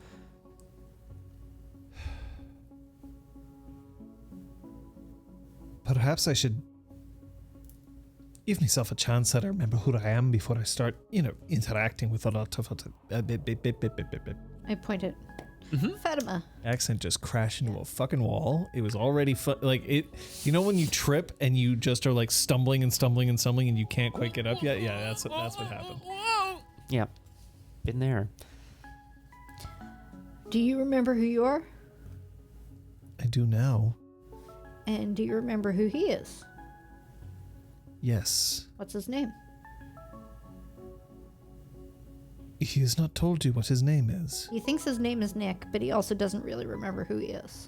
Perhaps I should give myself a chance that I remember who I am before I start, interacting with a lot of I point at Fatima. accent just crashed into a fucking wall. It was already like it. You know when you trip and you just are like stumbling and stumbling and stumbling and you can't quite get up yet? Yeah, that's what happened. Yeah. Been there. Do you remember who you are? I do now. And do you remember who he is? Yes. What's his name? He has not told you what his name is. He thinks his name is Nick, but he also doesn't really remember who he is.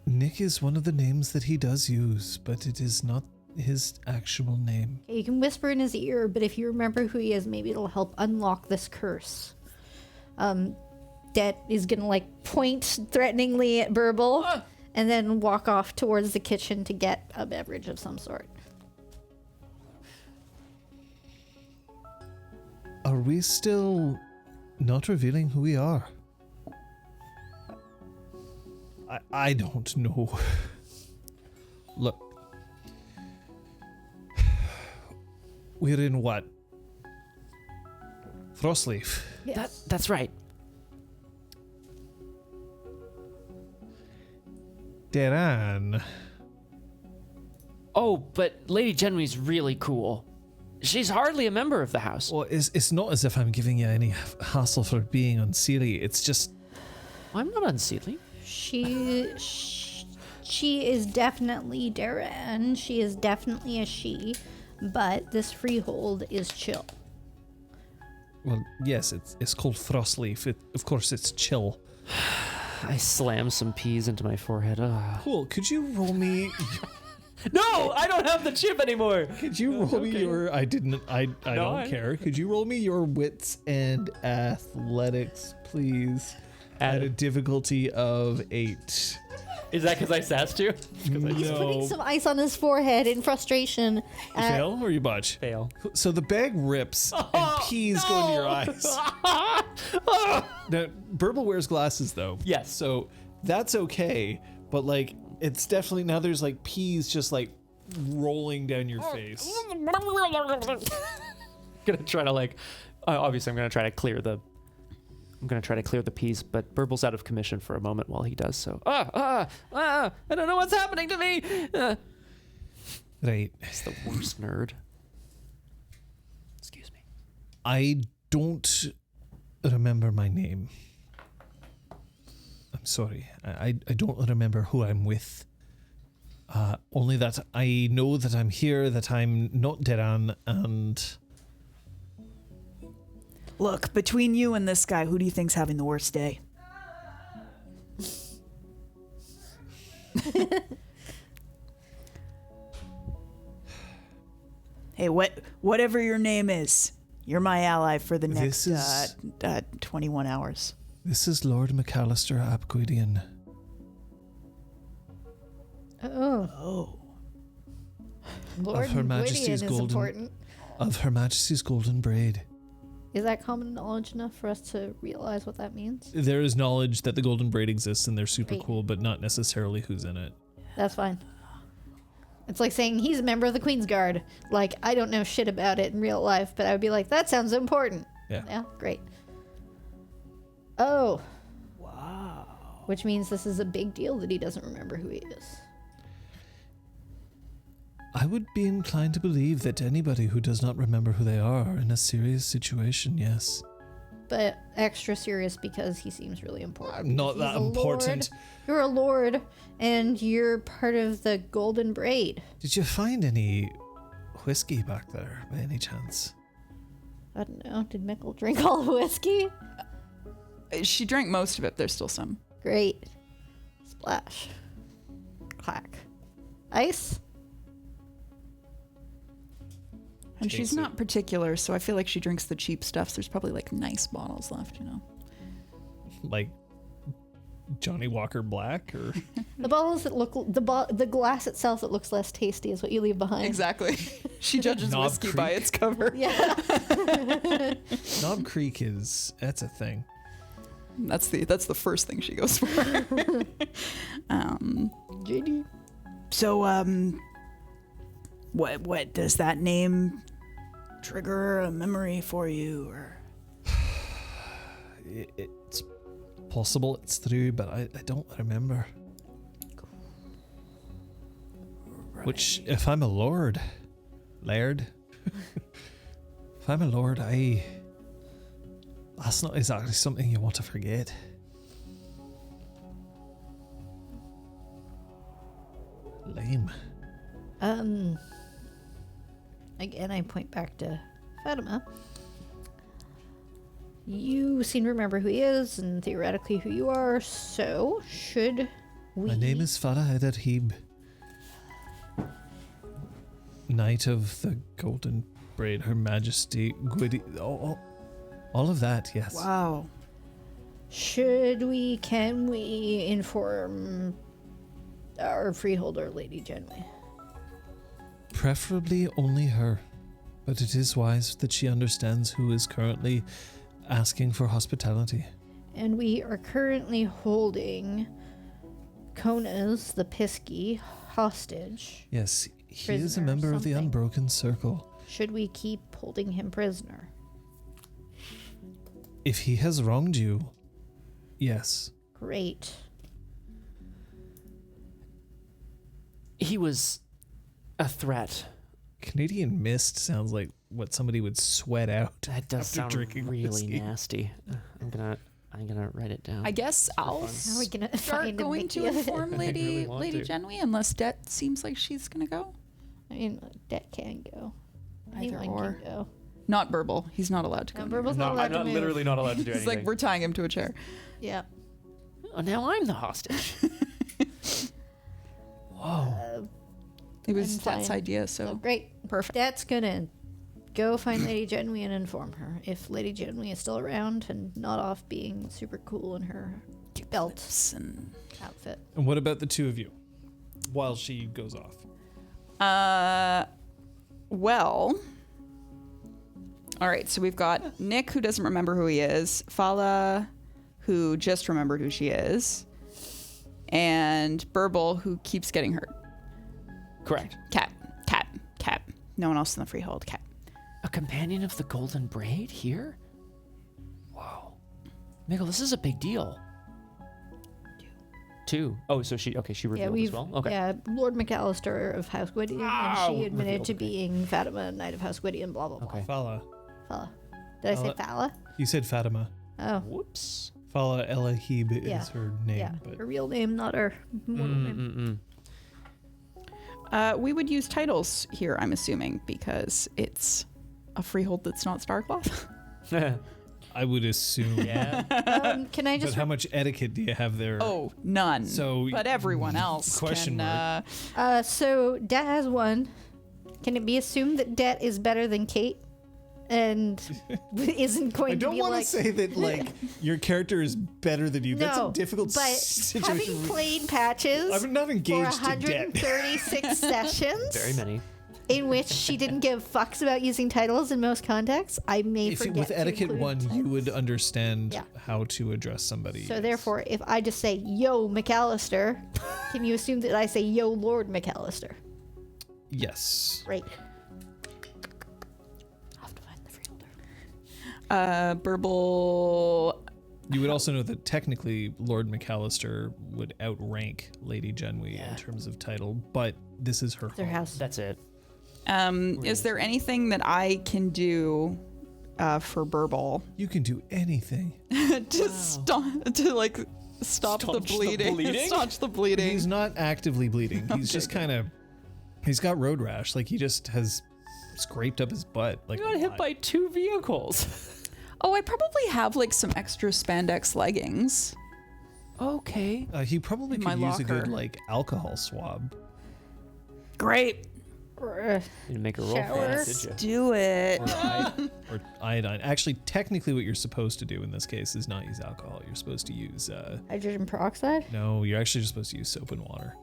Nick is one of the names that he does use, but it is not his actual name. Okay, you can whisper in his ear, but if you remember who he is, maybe it'll help unlock this curse. Det is gonna point threateningly at Burble and then walk off towards the kitchen to get a beverage of some sort. Are we still not revealing who we are? I don't know. Look. We're in what? Frostleaf. Yes. That's right. Deran. Oh, but Lady Genry's really cool. She's hardly a member of the house. Well, it's not as if I'm giving you any hassle for being unseelie. It's just... I'm not unseelie. She is definitely Darren. She is definitely a she, but this freehold is chill. Well, yes, it's called Frostleaf. Of course, it's chill. I slam some peas into my forehead. Ugh. Cool. Could you roll me... No, I don't have the chip anymore. Could you roll me your... I don't care. Could you roll me your wits and athletics, please? At a difficulty of 8. Is that because I sassed you? He's putting some ice on his forehead in frustration. You fail or you botch? Fail. So the bag rips and peas go into your eyes. Now, Burble wears glasses though. Yes. So that's okay, but like it's definitely now there's like peas just like rolling down your face. Gonna try to like, obviously I'm gonna try to clear the peas, but Burble's out of commission for a moment while he does so. I don't know what's happening to me. Right. He's the worst nerd. Excuse me. I don't remember my name. I'm sorry. I don't remember who I'm with. Only that I know that I'm here, that I'm not Deran, and... Look, between you and this guy, who do you think's having the worst day? Hey, whatever your name is, you're my ally for the next 21 hours. This is Lord McAllister ap Gwydion. Oh. Lord Of Her Majesty's Gwydion is golden- important. Of Her Majesty's Golden Braid. Is that common knowledge enough for us to realize what that means? There is knowledge that the Golden Braid exists and they're super Great. cool, but not necessarily who's in it. That's fine. It's like saying he's a member of the Queen's Guard. Like, I don't know shit about it in real life, but I would be like, that sounds important. Yeah. Yeah, great. Oh. Wow. Which means this is a big deal that he doesn't remember who he is. I would be inclined to believe that anybody who does not remember who they are in a serious situation, yes. But extra serious because he seems really important. I'm not He's that a important. lord. You're a lord, and you're part of the Golden Braid. Did you find any whiskey back there, by any chance? I don't know. Did Mickle drink all the whiskey? She drank most of it. There's still some. Great. Splash. Clack. Ice? And she's not particular, so I feel like she drinks the cheap stuff. So there's probably like nice bottles left, you know. Like Johnny Walker Black or The bottles that look the glass itself that looks less tasty is what you leave behind. Exactly. She judges Knob whiskey by Creek. its cover. Yeah. Knob Creek that's a thing. That's the first thing she goes for. JD. So what does that name trigger a memory for you, or? It's possible it's true, but I don't remember. Right. Which, if I'm a laird, if I'm a lord, that's not exactly something you want to forget. Lame. Again, I point back to Fatima. You seem to remember who he is and theoretically who you are, so should we... My name is Farah Ederhib. Knight of the Golden Braid, Her Majesty Gwidi... all of that, yes. Wow. Can we inform our freeholder, Lady Genway? Preferably only her. But it is wise that she understands who is currently asking for hospitality. And we are currently holding Konas, the Pisky, hostage. Yes, he is a Prisoner or member of the something. Unbroken Circle. Should we keep holding him prisoner? If he has wronged you, yes. Great. He was a threat. Canadian Mist sounds like what somebody would sweat out. That does after sound drinking really whiskey. nasty. I'm gonna write it down. I guess I'll How are we gonna start find a going to Mickey? inform really want Lady to. Genwy, unless Det seems like she's gonna go. I mean, that can go. Either Anyone or. can go. Not Burble. He's not allowed to go. No, near Burble's her. not allowed I'm to not move. literally not allowed to do It's anything. like we're tying him to a chair. Yeah. Oh, now I'm the hostage. Whoa. It was I'm fine. Det's idea, So so great. perfect. That's gonna go find Lady Genwy and inform her if Lady Genwy is still around and not off being super cool in her belt And, outfit. And what about the two of you while she goes off? well, all right. So we've got Nick, who doesn't remember who he is. Fala, who just remembered who she is, and Burble, who keeps getting hurt. Correct. Cat. No one else in the freehold. Cat. A companion of the Golden Braid here? Whoa. Miguel, this is a big deal. Two. Oh, so she revealed as well? Okay. Yeah, Lord McAllister of House Gwydion, and she admitted revealed, to okay. being Fatima, Knight of House Gwydion, blah blah blah. Okay. Fala. Fala. Did I say Fala? You said Fatima. Oh, Whoops. Fala Elahib Yeah. is her name. yeah. But Her real name, not her mortal name. We would use titles here, I'm assuming, because it's a freehold that's not Starcloth. I would assume. Yeah. Can I But just how much etiquette do you have there? Oh, none. So, but everyone else question can. mark. so Det has one. Can it be assumed that Det is better than Kate, and isn't going I to don't be want to like say that like your character is better than you. That's no? a difficult but situation. having played patches I'm not for engaged to debt. 136 sessions, Very many. in which she didn't give fucks about using titles in most contexts, I may If you, forget with to etiquette include one, you titles. would understand Yeah. how to address somebody. So yes. therefore, if I just say "Yo, McAllister," can you assume that I say "Yo, Lord McAllister"? Yes. Right. I'll have to find the freeholder. Burble. You would also know that technically Lord McAllister would outrank Lady Genwy in terms of title, but this is her Their home. house. That's it. Is there anything that I can do for Burble You can do anything. to stop the Staunch the bleeding? bleeding? Staunch the bleeding. He's not actively bleeding. He's just kind of, he's got road rash. Like he just has scraped up his butt. Like We got hit by 2 vehicles. Oh, I probably have like some extra spandex leggings. Okay. He probably In could my use a good locker. like alcohol swab. Great. You didn't make a roll for Shower. that, did you? Do it. Or iodine. Actually, technically, what you're supposed to do in this case is not use alcohol. You're supposed to use Hydrogen peroxide. no. You're actually just supposed to use soap and water.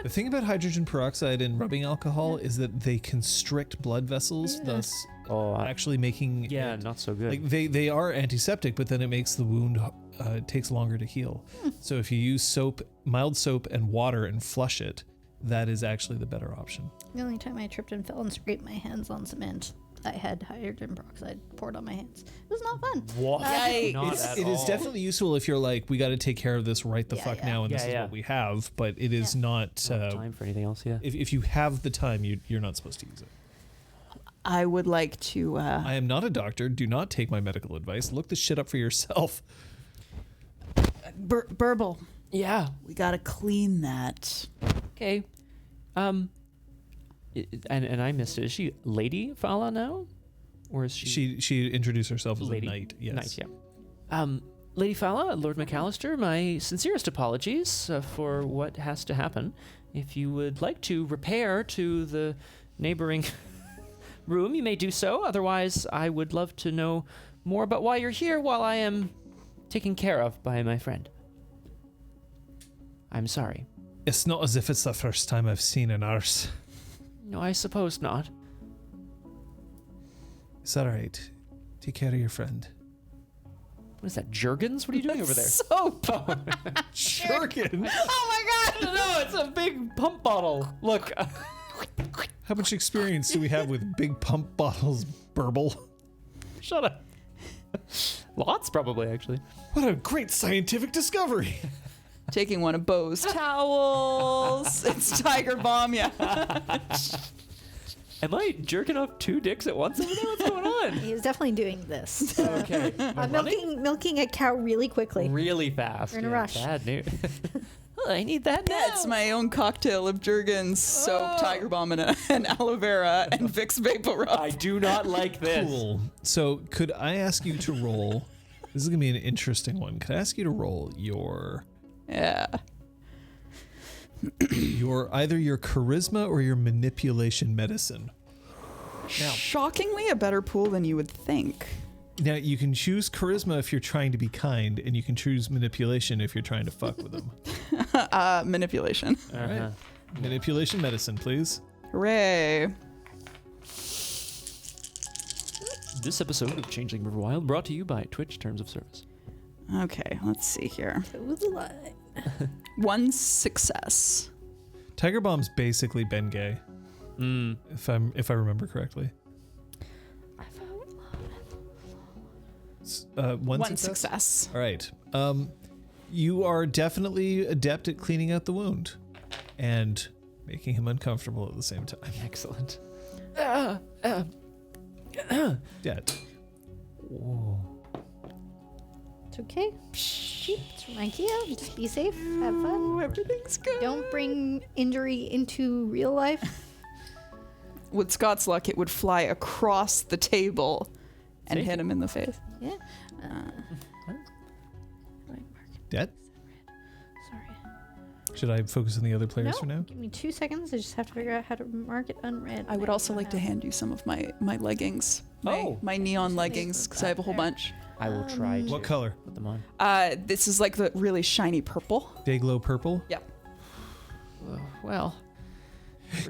The thing about hydrogen peroxide and rubbing alcohol is that they constrict blood vessels, thus Oh, actually making yeah, it, not so good. like they are antiseptic, but then it makes the wound it takes longer to heal. So if you use soap, mild soap and water and flush it, that is actually the better option. The only time I tripped and fell and scraped my hands on cement, I had hydrogen peroxide poured on my hands. It was not fun. What? Yikes. Not It at is all. definitely useful if you're like, we got to take care of this right the Yeah, fuck yeah. now, and this Yeah, is yeah. what we have. But it is not. Time for anything else, yeah. If you have the time, you're not supposed to use it. I would like to. I am not a doctor. Do not take my medical advice. Look this shit up for yourself. Burble. Yeah. We gotta clean that. Okay. And I missed it. Is she Lady Fala now? Or is She introduced herself as Lady a knight. Yes. Knight, yeah. Lady Fala, Lord McAllister, my sincerest apologies for what has to happen. If you would like to repair to the neighboring room, you may do so. Otherwise, I would love to know more about why you're here while I am taken care of by my friend. I'm sorry. It's not as if it's the first time I've seen a nurse. No, I suppose not. It's all right. Take care of your friend. What is that, Jergens? What are you doing over there? Soap. Jerkin. Oh my god. No, it's a big pump bottle. Look. How much experience do we have with big pump bottles, Burble? Shut up. Lots, probably, actually. What a great scientific discovery. Taking one of Bo's towels. It's Tiger Bomb, yeah. Am I jerking off 2 dicks at once over there? What's going on? He was definitely doing this. Okay. I'm milking a cow really quickly. Really fast. We're in a rush. Bad news. I need that now. That's my own cocktail of Jergens, soap, Tiger Balm, and aloe vera, and Vicks Vapor Rub. I do not like this. Cool. So could I ask you to roll? This is gonna be an interesting one. Could I ask you to roll your Yeah. either your charisma or your manipulation medicine? Shockingly, a better pool than you would think. Now you can choose charisma if you're trying to be kind, and you can choose manipulation if you're trying to fuck with them. Manipulation. All right. Manipulation medicine, please. Hooray. This episode of Changeling Riverwild brought to you by Twitch Terms of Service. Okay, let's see here. Toe the line. 1 success. Tiger Bomb's basically Ben Gay, if I remember correctly. One success. All right. You are definitely adept at cleaning out the wound and making him uncomfortable at the same time. Excellent. Yeah. Whoa. It's okay. It's from IKEA. Just be safe. Have fun. Everything's good. Don't bring injury into real life. With Scott's luck, it would fly across the table and hit him in the face. Yeah. Dead? Sorry. Should I focus on the other players No, for now? give me 2 seconds. I just have to figure out how to mark it unread. I would also like to hand you some of my leggings. My neon leggings, because I have a whole bunch. I will try to What color? put them on. This is like the really shiny purple. Day glow purple? Yep. Well.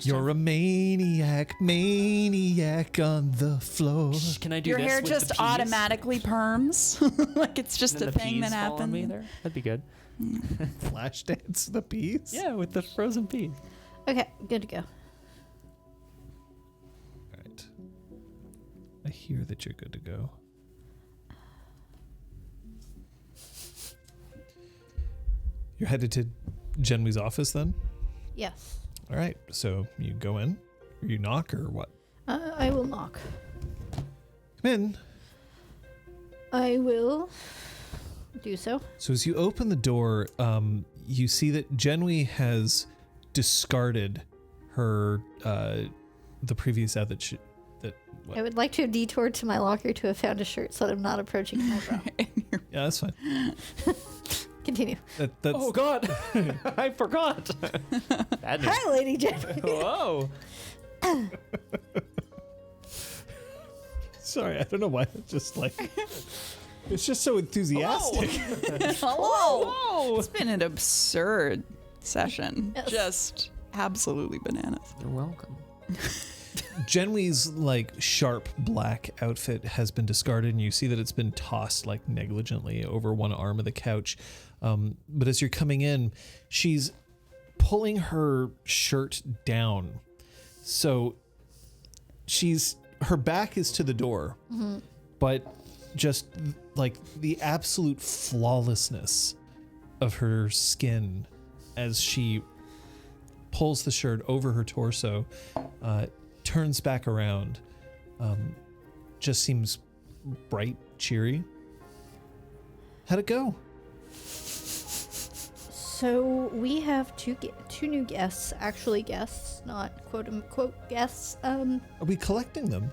You're a maniac on the floor. Can I do Your this hair with just the peas? automatically perms. Like it's just And a then the thing that peas fall on me happens. there? That'd be good. Flash dance the peas? Yeah, with the frozen peas. Okay, good to go. All right. I hear that you're good to go. You're headed to Genwi's office then? Yes. All right. So you go in, or you knock, or what? I will knock. Come in. I will do so. So as you open the door, you see that Genwi has discarded her the previous ad that I would like to have detoured to my locker to have found a shirt so that I'm not approaching my bra. Yeah, that's fine. Continue. That's Oh, God. I forgot. Bad news. Hi, Lady Jen. Whoa. sorry. I don't know why. It's just like it's just so enthusiastic. Hello. It's been an absurd session. Yes. Just absolutely bananas. You're welcome. Genwi's like sharp black outfit has been discarded, and you see that it's been tossed like negligently over one arm of the couch. But as you're coming in, she's pulling her shirt down, so her back is to the door, but just like the absolute flawlessness of her skin as she pulls the shirt over her torso, turns back around, just seems bright, cheery. How'd it go? So we have two new guests, actually guests, not quote unquote guests. Are we collecting them?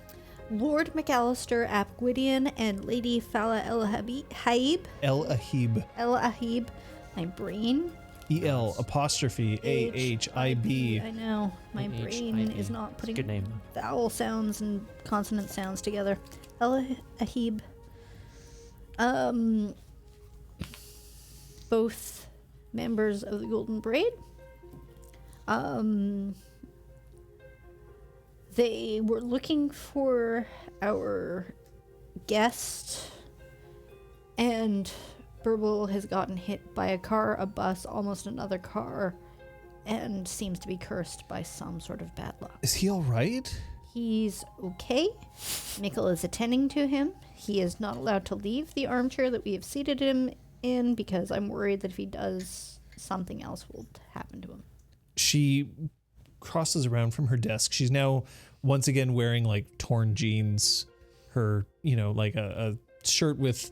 Lord McAllister Ap Gwydion and Lady Fala El Haib. El Ahib. El Ahib. My brain. E-L apostrophe A-H-I-B. I know. My brain is not putting Good name. vowel sounds and consonant sounds together. El Ahib. Both members of the Golden Braid. They were looking for our guest, and Burble has gotten hit by a car, a bus, almost another car, and seems to be cursed by some sort of bad luck. Is he all right? He's okay. Mikkel is attending to him. He is not allowed to leave the armchair that we have seated him in because I'm worried that if he does, something else will happen to him. She crosses around from her desk. She's now once again wearing like torn jeans, her, like a shirt with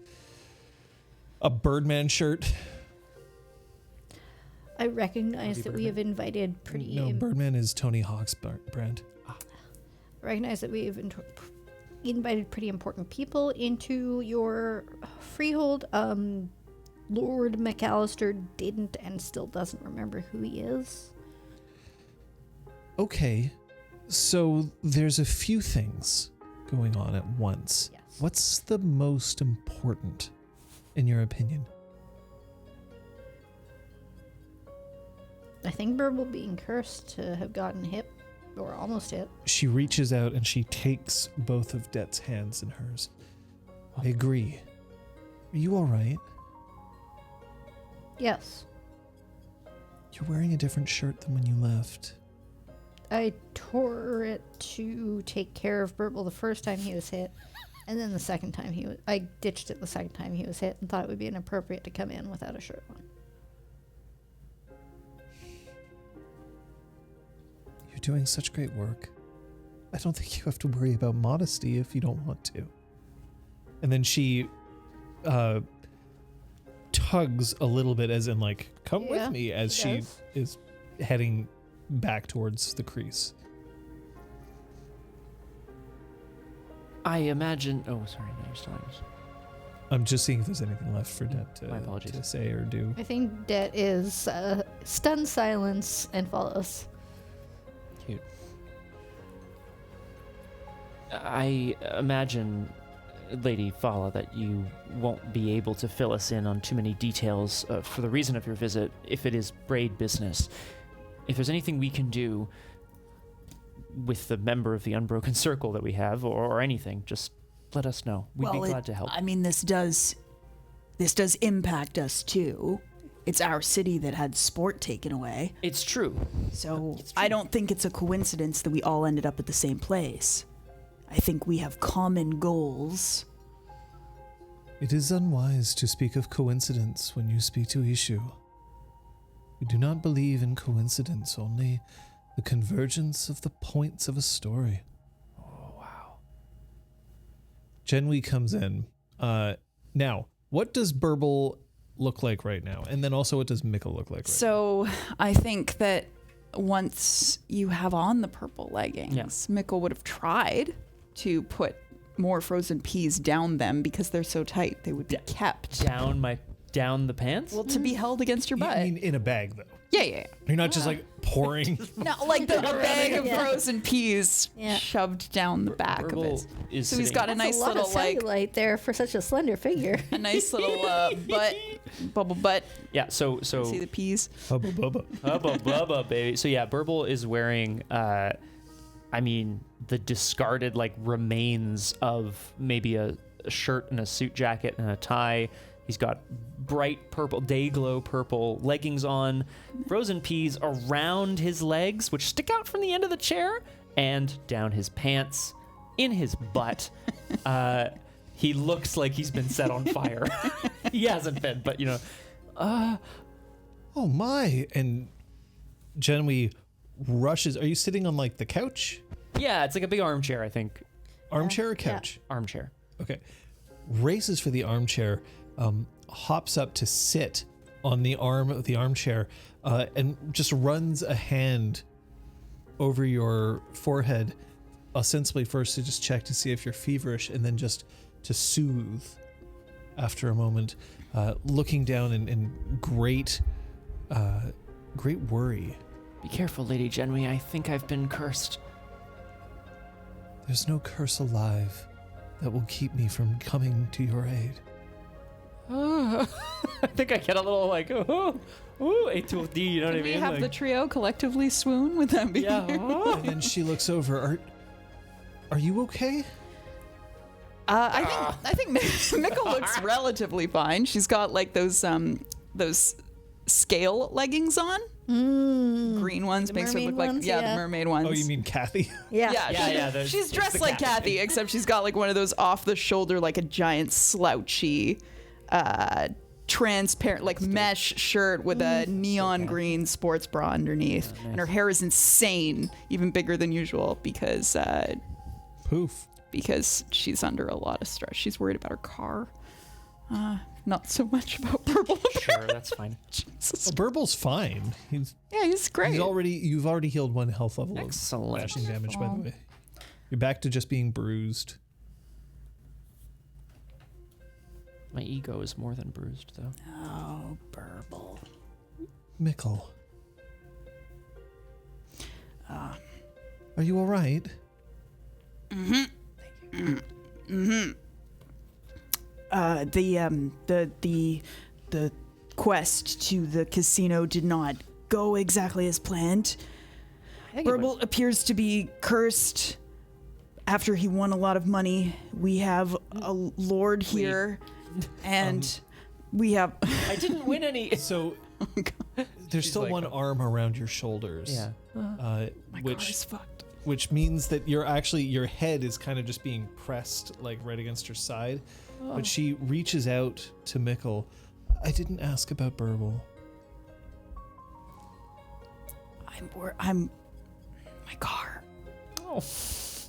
a Birdman shirt. I recognize that we have invited pretty. No, Birdman is Tony Hawk's brand. I recognize that we have invited pretty important people into your freehold. Lord McAllister didn't and still doesn't remember who he is. Okay, so there's a few things going on at once. Yes. What's the most important, in your opinion? I think Burble being cursed to have gotten hit, or almost hit. She reaches out and she takes both of Det's hands in hers. I agree. Are you all right? Yes. You're wearing a different shirt than when you left. I tore it to take care of Burble the first time he was hit, and then the second time I ditched it the second time he was hit and thought it would be inappropriate to come in without a shirt on. You're doing such great work. I don't think you have to worry about modesty if you don't want to. And then she tugs a little bit, as in like, come with me, as she is heading back towards the crease. I imagine. Oh, sorry. No, you're still. I'm just seeing if there's anything left for Det My apologies. to say or do. I think Det is stunned silence and follows. Cute. I imagine, Lady Fala, that you won't be able to fill us in on too many details for the reason of your visit, if it is braid business. If there's anything we can do with the member of the Unbroken Circle that we have, or anything, just let us know. We'd be glad to help. I mean, this does impact us too. It's our city that had sport taken away. It's true. So I don't think it's a coincidence that we all ended up at the same place. I think we have common goals. It is unwise to speak of coincidence when you speak to Ishu. We do not believe in coincidence, only the convergence of the points of a story. Oh, wow. Genwi comes in. Now, what does Burble look like right now? And then also, what does Mikkel look like right So I think that once you have on the purple leggings, Mikkel would have tried to put more frozen peas down them because they're so tight. They would be kept. Down the pants? Well, to be held against your now? butt. You mean in a bag, though? Yeah. You're not just like pouring. No, like a bag of frozen peas Yeah. shoved down the back of Burble it. is So he's sitting- got a nice That's a lot little of like cellulite there for such a slender figure. a nice little bubble butt. Yeah, so See the peas? Bubba bubba. Hubba bubba, baby. So yeah, Burble is wearing, the discarded like remains of maybe a shirt and a suit jacket and a tie. He's got bright purple, day glow purple leggings on, frozen peas around his legs, which stick out from the end of the chair, and down his pants, in his butt. He looks like he's been set on fire. He hasn't been, but Oh my. And Genwi rushes. Are you sitting on like the couch? yeah, it's like a big armchair, I think. Armchair or couch? Armchair. Okay. Races for the armchair, hops up to sit on the arm of the armchair, and just runs a hand over your forehead, ostensibly first to just check to see if you're feverish, and then just to soothe after a moment, looking down in great worry. Be careful, Lady Genwi. I think I've been cursed. There's no curse alive that will keep me from coming to your aid. I think I get a little like, A to D, you know what I Can we mean? have the trio collectively swoon? Would that be? yeah. And then she looks over. Are you okay? I think Mikkel looks relatively fine. She's got like those scale leggings on. Green ones The makes her look mermaid like ones, the yeah. mermaid ones. Oh, you mean Kathy? Yeah. Yeah, She's it's dressed the like Kathy. Kathy, except she's got like one of those off the shoulder, like a giant slouchy transparent, like mesh shirt with a neon green sports bra underneath. Nice. And her hair is insane, even bigger than usual because Poof. she's under a lot of stress. She's worried about her car. Not so much about Burble. Sure, that's fine. Jesus. Well, Burble's fine. He's Great. you've already healed 1 health level of Excellent. slashing damage, by the way. You're back to just being bruised. My ego is more than bruised, though. Oh, Burble. Mickle. Are you all right? The quest to the casino did not go exactly as planned. Burble appears to be cursed after he won a lot of money. We have a lord here, and we have... I didn't win any. So there's still like, one arm around your shoulders. Yeah. My car is fucked. Which means that your head is kind of just being pressed like right against her side. But she reaches out to Mickle. I didn't ask about Burble. I'm my car. Oh.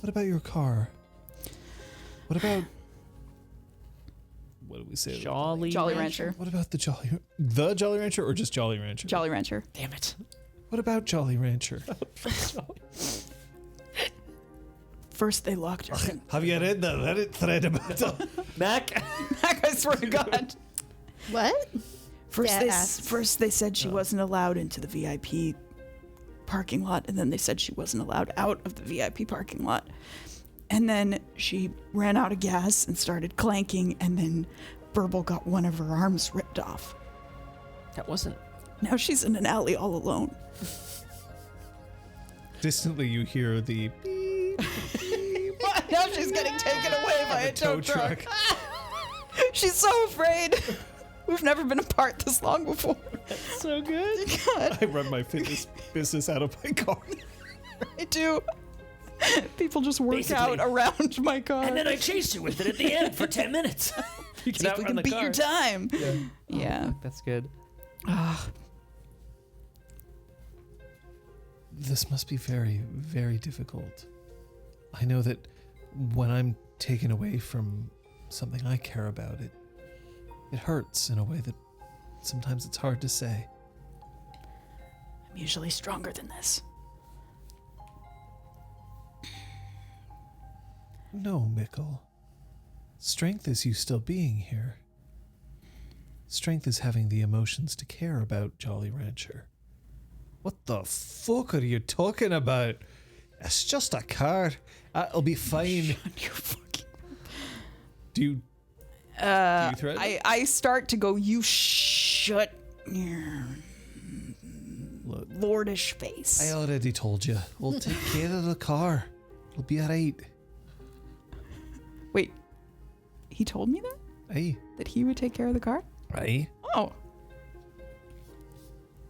What about your car? What about what do we say? Jolly Rancher. What about the Jolly Rancher or just Jolly Rancher? Jolly Rancher. Damn it. What about Jolly Rancher? First they locked her in. Have you read the Reddit thread about that? Mac. I swear to God. What? First they said she wasn't allowed into the VIP parking lot, and then they said she wasn't allowed out of the VIP parking lot. And then she ran out of gas and started clanking, and then Burble got one of her arms ripped off. That wasn't. Now she's in an alley all alone. Distantly you hear the beep, Now she's getting taken away by a tow truck. She's so afraid. We've never been apart this long before. So good. God, I run my fitness business out of my car. I do. People just work Basically. out around my car. And then I chased you with it at the end for 10 minutes. You see if we can beat your time. Yeah. Oh, that's good. This must be very, very difficult. I know that when I'm taken away from something I care about, it hurts in a way that sometimes it's hard to say. I'm usually stronger than this. No, Mickle. Strength is you still being here. Strength is having the emotions to care about Jolly Rancher. What the fuck are you talking about? It's just a car. It'll be fine. Shut your fucking... Do you threaten? I start to go, you shut your Look, lordish face. I already told you. We'll take care of the car. It'll be alright. Wait, he told me that? Aye. That he would take care of the car? Aye. Oh.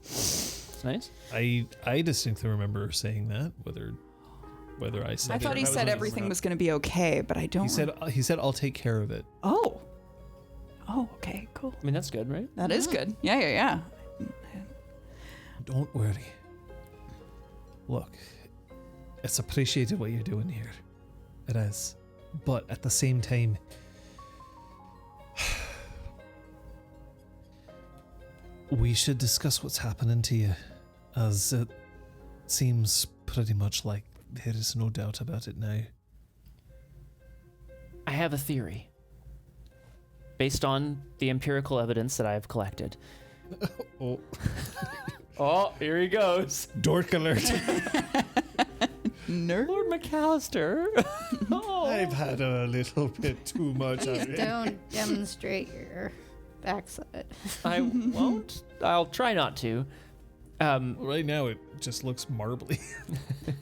It's nice. I distinctly remember saying that. Whether I said I it thought or he said not. everything was going to be okay, but I don't... He said I'll take care of it. Oh. Oh, okay, cool. I mean, that's good, right? That is good. Yeah. Don't worry. Look, it's appreciated what you're doing here. It is. But at the same time, we should discuss what's happening to you, as it seems pretty much like there is no doubt about it now. I have a theory. Based on the empirical evidence that I've collected. Oh, Oh, here he goes. dork alert. Nerd. Lord McAllister. Oh. I've had a little bit too much of it. Don't demonstrate your backside. I won't. I'll try not to. Right now it just looks marbly.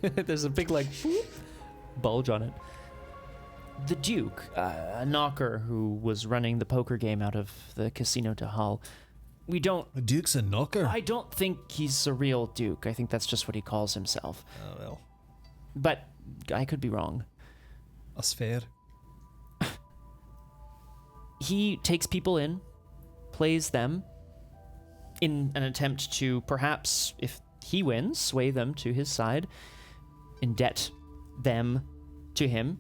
There's a big, like, bulge on it. The Duke, a knocker who was running the poker game out of the casino to Hull. We don't... The Duke's a knocker. I don't think he's a real Duke. I think that's just what he calls himself. Oh, well. But I could be wrong. That's fair. He takes people in, plays them in an attempt to perhaps, if he wins, sway them to his side, indebt them to him.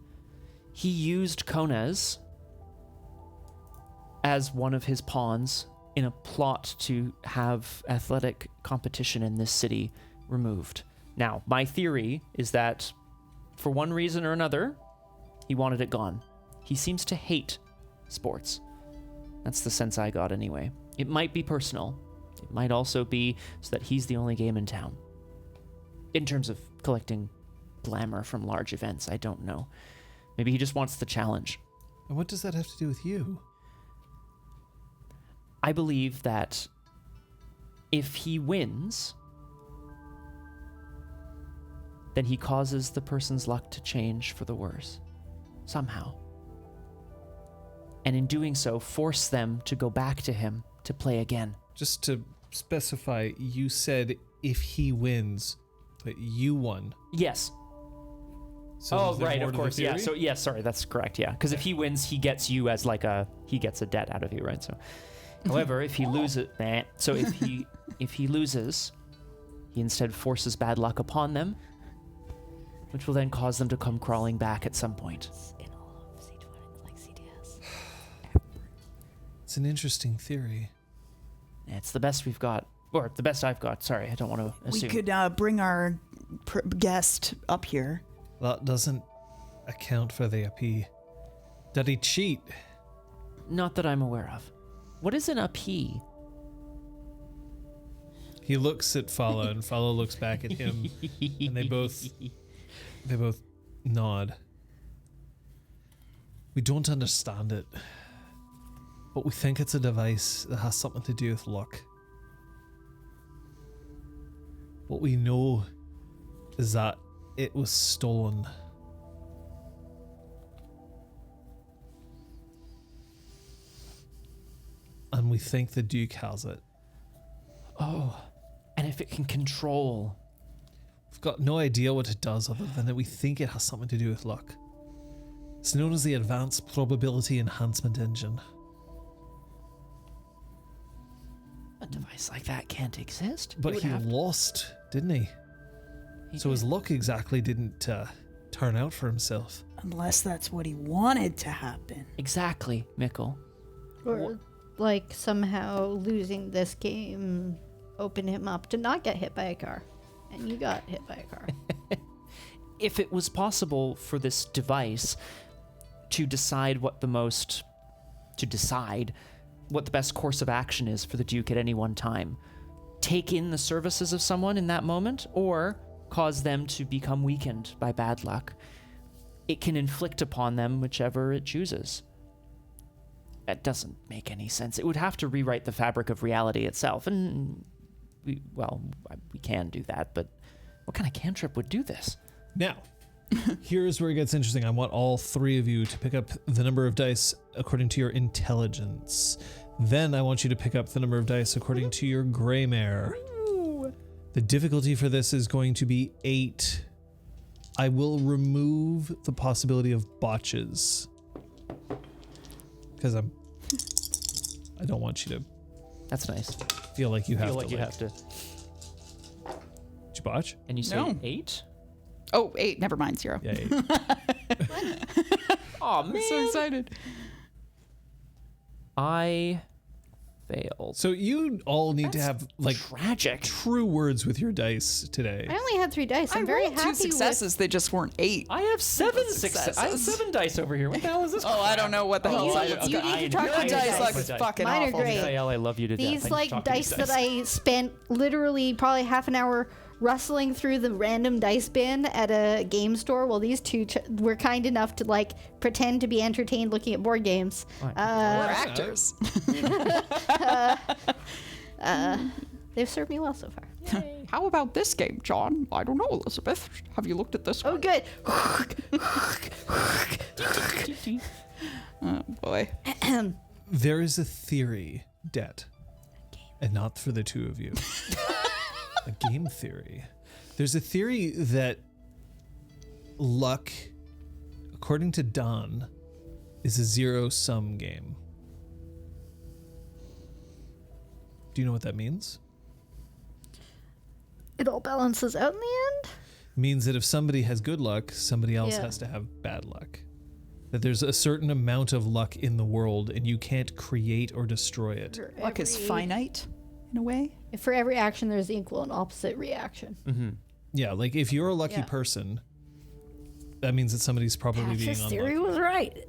He used Konez as one of his pawns in a plot to have athletic competition in this city removed. Now, my theory is that for one reason or another, he wanted it gone. He seems to hate sports. That's the sense I got anyway. It might be personal. It might also be so that he's the only game in town. In terms of collecting glamour from large events, I don't know. Maybe he just wants the challenge. And what does that have to do with you? I believe that if he wins, then he causes the person's luck to change for the worse. Somehow. And in doing so, force them to go back to him to play again. Just to specify, you said if he wins, but you won. Yes. So is there right, more of to the course. Yeah. theory? So, yeah, sorry, that's correct. Yeah. Because if he wins, he gets you as he gets a debt out of you, right? So, however, if he loses, if he loses, he instead forces bad luck upon them, which will then cause them to come crawling back at some point. In all of C20, like CDS. It's an interesting theory. It's the best we've got, or the best I've got. Sorry, I don't want to We assume. could bring our guest up here. That doesn't account for the AP. Did he cheat? Not that I'm aware of. What is an AP? He looks at Fala, and Fala looks back at him, and they both nod. We don't understand it, but we think it's a device that has something to do with luck. What we know is that it was stolen. And we think the Duke has it. Oh, and if it can control. We've got no idea what it does other than that we think it has something to do with luck. It's known as the Advanced Probability Enhancement Engine. A device like that can't exist. But It would he have to- lost, didn't he? He So his did. luck exactly didn't turn out for himself. Unless that's what he wanted to happen. Exactly, Mikkel. Or like somehow losing this game opened him up to not get hit by a car. And you got hit by a car. If it was possible for this device to decide what the best course of action is for the Duke at any one time, take in the services of someone in that moment, or cause them to become weakened by bad luck, it can inflict upon them whichever it chooses. That doesn't make any sense. It would have to rewrite the fabric of reality itself, and we can do that, but what kind of cantrip would do this? Now, here's where it gets interesting. I want all three of you to pick up the number of dice according to your intelligence. Then I want you to pick up the number of dice according to your gray mare. The difficulty for this is going to be 8. I will remove the possibility of botches. Because I don't want you to That's nice. feel like you have Feel to. like you have to. Did you botch? And you say No. 8? Oh, 8. Never mind. 0. Yeah, 8. Oh man, I'm so excited. I failed. So you all need to have like Tragic. true words with your dice today. I only had 3 dice. I'm very rolled happy 2 successes. They just weren't 8. I have 7 Successes. I have 7 dice over here. What the hell is this? Oh, I don't know what the hell. You I need- was- you need to talk Your to your dice dice. luck is fucking Mine are awful. great. Michael, I love you to death. I These need to like talk to dice these that I spent literally probably half an hour rustling through the random dice bin at a game store. Well, these two were kind enough to like pretend to be entertained looking at board games. We're actors. They've served me well so far. How about this game, John? I don't know, Elizabeth. Have you looked at this Oh, one? good. Oh, boy. There is a theory, Det, and not for the two of you. A game theory. There's a theory that luck, according to Don, is a zero-sum game. Do you know what that means? It all balances out in the end. It means that if somebody has good luck, somebody else Yeah. has to have bad luck. That there's a certain amount of luck in the world, and you can't create or destroy it. For Luck is every- finite, in a way. For every action, there's the equal and opposite reaction. Mm-hmm. Yeah, like if you're a lucky Yeah. person, that means that somebody's probably being Patch's theory unlucky. was right.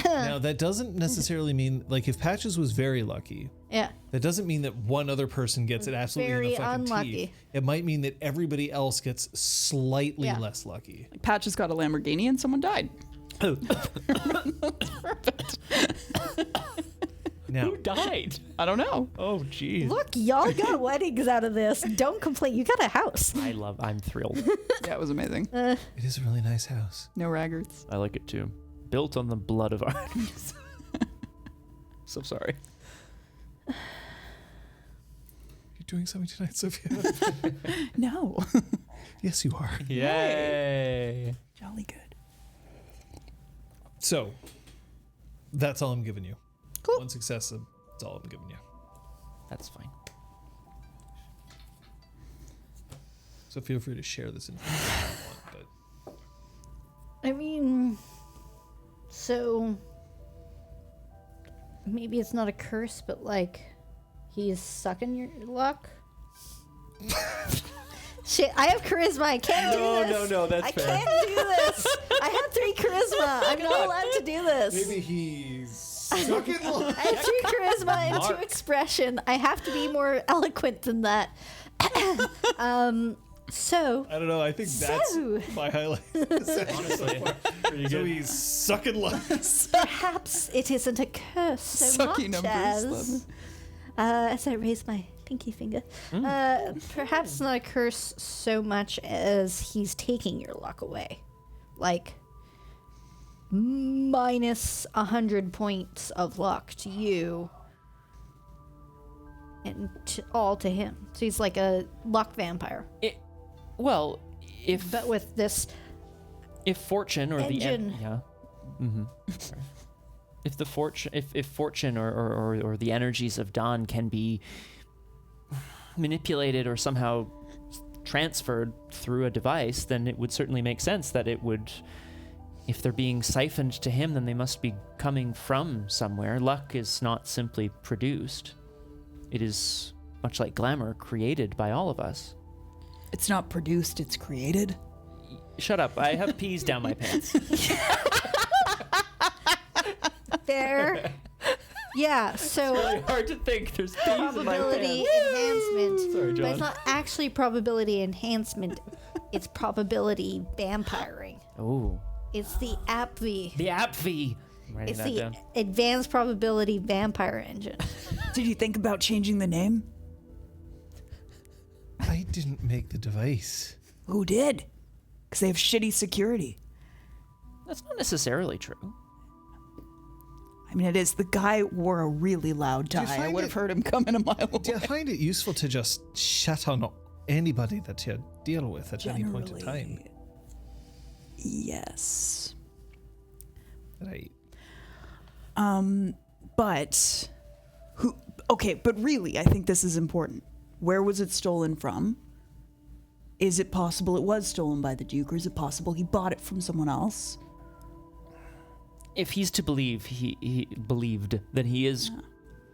Now, that doesn't necessarily mean, like, if Patches was very lucky, Yeah. that doesn't mean that one other person gets it absolutely in Very the fucking unlucky. teeth. It might mean that everybody else gets slightly Yeah. less lucky. Patch has got a Lamborghini and someone died. Now, Who died? I don't know. Oh, jeez. Look, y'all got weddings out of this. Don't complain. You got a house. I'm thrilled. Yeah, it was amazing. it is a really nice house. No raggarts. I like it too. Built on the blood of our enemies. So sorry. You're doing something tonight, Sophia? No. Yes, you are. Yay. Jolly good. So, that's all I'm giving you. Cool. One success, that's all I'm giving you. That's fine. So feel free to share this information if you want, but I mean, so maybe it's not a curse, but like he's sucking your luck. Shit, I have charisma. I can't do this. no, that's I fair. can't do this. I have 3 charisma. I'm not allowed to do this. he's sucking I have 3 charisma and 2 expression. I have to be more eloquent than that. So I don't know. I think that's So- my highlight. Honestly, pretty So good. he's sucking lungs. perhaps it isn't a curse so Sucky much numbers, as I raise my pinky finger. Perhaps not a curse so much as he's taking your luck away. Like, minus 100 points of luck to you and all to him. So he's like a luck vampire. Well, if But with this, if fortune or Engine. the yeah, Sorry. If the fortune, if fortune or the energies of Dawn can be manipulated or somehow transferred through a device, then it would certainly make sense that it would. If they're being siphoned to him, then they must be coming from somewhere. Luck is not simply produced; it is much like glamour, created by all of us. It's not produced, it's created. Shut up! I have peas down my pants. fair. Yeah, so Really hard to think. There's peas in my probability pants. enhancement. Sorry, But John. it's not actually probability enhancement. It's probability vampiring. Oh, It's the AppV. the AppV. Writing It's that the down. advanced probability vampire engine. Did you think about changing the name? I didn't make the device. Who did? Because they have shitty security. That's not necessarily true. I mean, it is. The guy wore a really loud Do you tie. I find would have it- heard him coming a mile away. Do you find it useful to just shut on anybody that you deal with at any point in time? Yes. Right. But who? Okay, but really, I think this is important. Where was it stolen from? Is it possible it was stolen by the Duke, or is it possible he bought it from someone else? If he's to believe he believed, then he is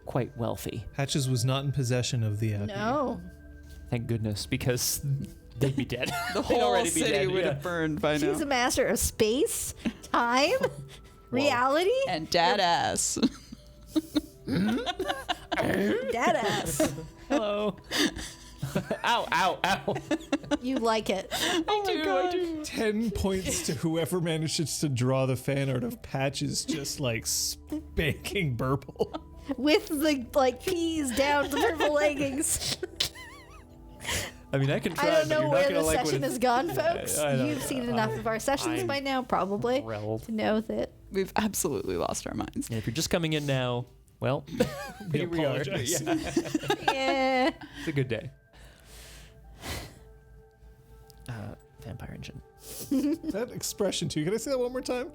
quite wealthy. Patches was not in possession of the app. No. Thank goodness, because they'd be dead. The They'd whole already be city dead, would yeah. have burned by now. He's a master of space, time, reality, And dad ass. dead ass. Hello. Ow, ow, ow. You like it. I do. 10 points to whoever manages to draw the fan art of Patches just like spanking Burble. With the peas down the purple leggings. I mean, I can try, I don't but know you're where not the gonna like session when has gone, folks. I don't You've know. seen enough of our sessions I'm by now, probably, thrilled. to know that. We've absolutely lost our minds. And if you're just coming in now, well, We here we are. apologize. Yeah. Yeah. It's a good day. Vampire engine. That expression too. Can I say that one more time?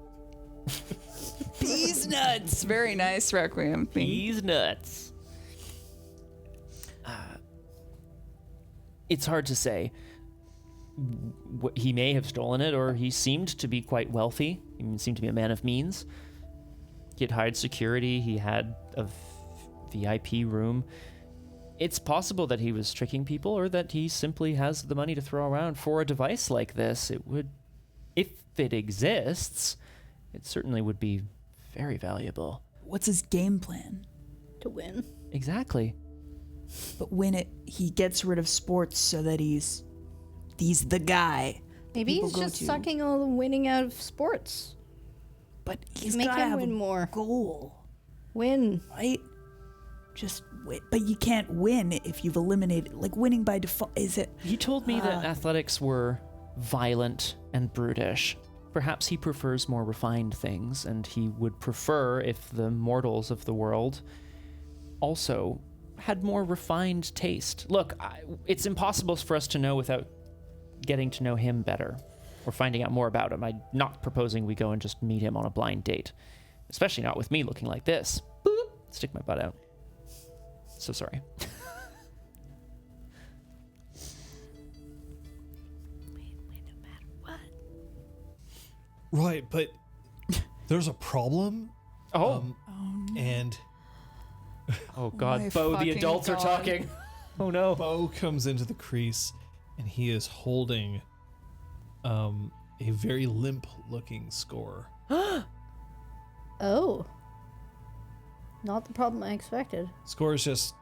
Peas nuts. Very nice, Requiem. These nuts. It's hard to say. He may have stolen it, or he seemed to be quite wealthy. He seemed to be a man of means. He had hired security. He had a VIP room. It's possible that he was tricking people, or that he simply has the money to throw around for a device like this. It would, if it exists, it certainly would be very valuable. What's his game plan? To win. Exactly. But when he gets rid of sports so that he's the guy. Maybe people he's go just to. sucking all the winning out of sports. But he's Make gotta him have win a more. goal, Win. right? Just win. But you can't win if you've eliminated. Like winning by default. Is it? He told me that athletics were violent and brutish. Perhaps he prefers more refined things, and he would prefer if the mortals of the world also had more refined taste. Look, it's impossible for us to know without getting to know him better or finding out more about him. I'm not proposing we go and just meet him on a blind date, especially not with me looking like this. Boop. Stick my butt out. So sorry. Right, but there's a problem. Oh. And Oh God, my Bo, the fucking adults are God. talking. Oh no. Bo comes into the crease, and he is holding a very limp-looking score. Oh. Not the problem I expected. Score is just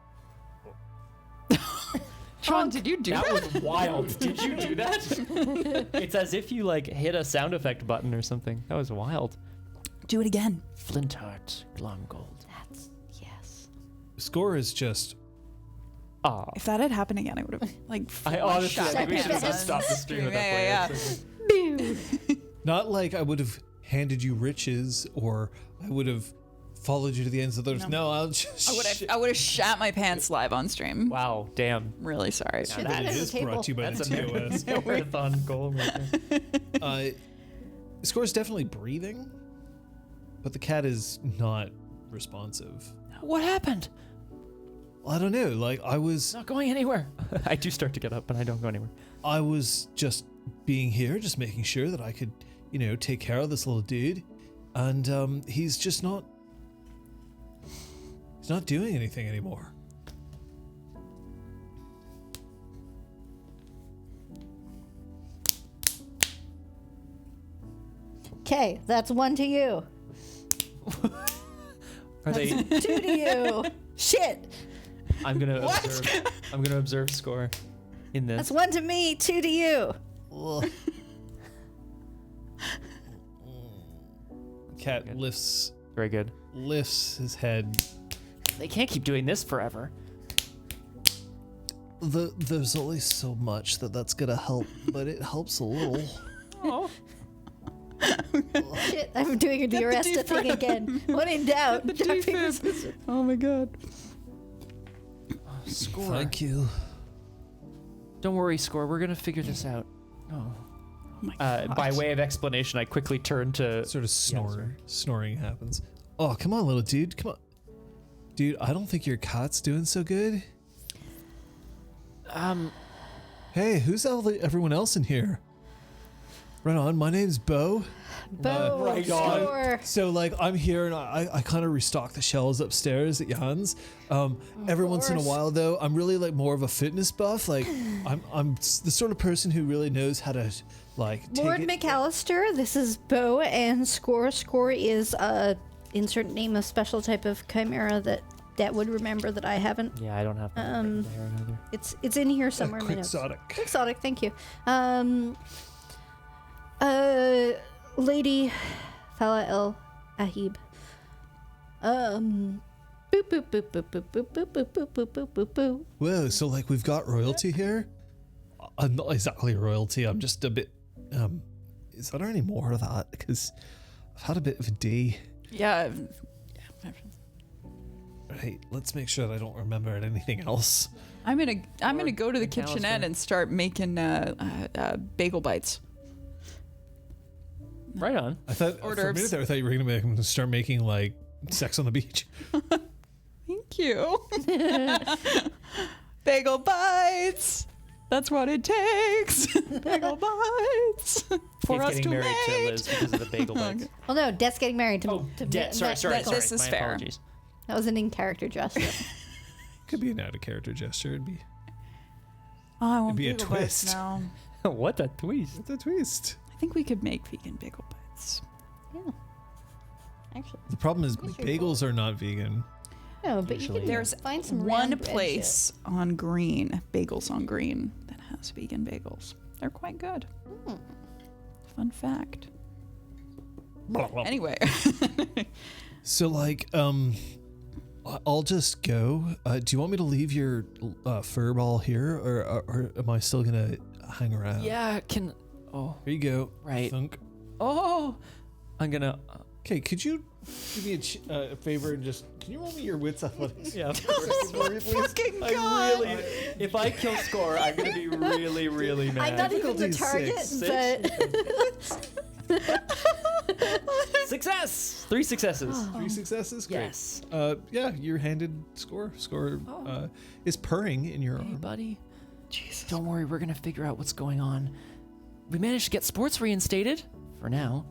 Sean, did you do that? That was wild. Did you do that? It's as if you like hit a sound effect button or something. That was wild. Do it again. Flintheart, Glomgold. That's yes. score is just Ah. If that had happened again, I would have like. I honestly, shot I think we my should have pants. stopped the stream at that Yeah, point. yeah. not like I would have handed you riches or I would have followed you to the ends of the earth. No, I'll just. I would have shat my pants live on stream. Wow, damn. Really sorry. Should that leave it It at is the table. brought to you by That's the a TOS. marathon goal right there. Score is definitely breathing, but the cat is not responsive. What happened? I don't know. Like It's not going anywhere. I do start to get up, but I don't go anywhere. I was just being here, just making sure that I could, take care of this little dude, and he's just not. He's not doing anything anymore. Okay, that's 1 to you. Are they? 2 to you. Shit. I'm gonna observe. I'm gonna observe score in this. That's 1 to me, 2 to you. Cat lifts Very good. his head. They can't keep doing this forever. There's only so much that's gonna help, but it helps a little. Oh. Shit, I'm doing the Arresta thing again. When in doubt, rock, paper, scissors. Oh my god. Score. Thank you. Don't worry, score. We're gonna figure this out. Oh. Oh my god. By way of explanation, I quickly turn to. Sort of sorry. snoring happens. Oh, come on, little dude. Come on. Dude, I don't think your cat's doing so good. Hey, who's everyone else in here? Right on, my name's Bo. Bo, Right on. score. So, I'm here and I kind of restock the shelves upstairs at Jan's. Every once in a course. while, though, I'm really, more of a fitness buff. I'm the sort of person who really knows how to, Lord take it. McAllister, this is Bo, and Score. Score is insert name of special type of chimera that would remember that I haven't. Yeah, I don't have. That written there either. It's in here somewhere. in my notes. Quixotic. Exotic, thank you. Lady Fala El Ahib. Boop boop boop boop boop boop boop boop boop boop boop boop boop. Whoa, so we've got royalty here? I'm not exactly royalty, I'm just a bit, is there any more of that? Because I've had a bit of a day. Yeah. Right, let's make sure that I don't remember anything else. I'm gonna go to the McAllister. kitchenette and start making bagel bites. Right on. I thought, Hors for a minute d'oeuvres. there, I thought you were going to start making, sex on the beach. Thank you. Bagel bites. That's what it takes. Bagel bites for us Dave's to getting married to mate. Liz because of the bagel bites. Well, no, Death's getting married to. Oh, to sorry. This is My fair. apologies. That was an in-character gesture. Could be an out-of-character gesture. It'd be Oh, I want It'd be a bagel bites twist. now. What a twist. it's a twist. I think we could make vegan bagel bites. Yeah. Actually, The problem is Pretty bagels are not vegan. no, but you Usually. can There's find some one random bread place on Green, Bagels on Green, that has vegan bagels. They're quite good. shit. Fun fact. Anyway. So like, I'll just go. Do you want me to leave your fur ball here, or am I still gonna hang around? Yeah, oh, Here you go. right. Thunk. Oh, I'm gonna, Okay, could you do me a favor and just can you roll me your wits athletics? yeah. Fucking I God. really, if I kill score, I'm gonna be really, really mad. I'm not even the Difficulty target, six. but Success! 3 successes. 3 successes. Great. Yes. Yeah, you're handed score. Score is purring in your Hey, arm. buddy. Jesus. Don't worry, we're gonna figure out what's going on. We managed to get sports reinstated for now.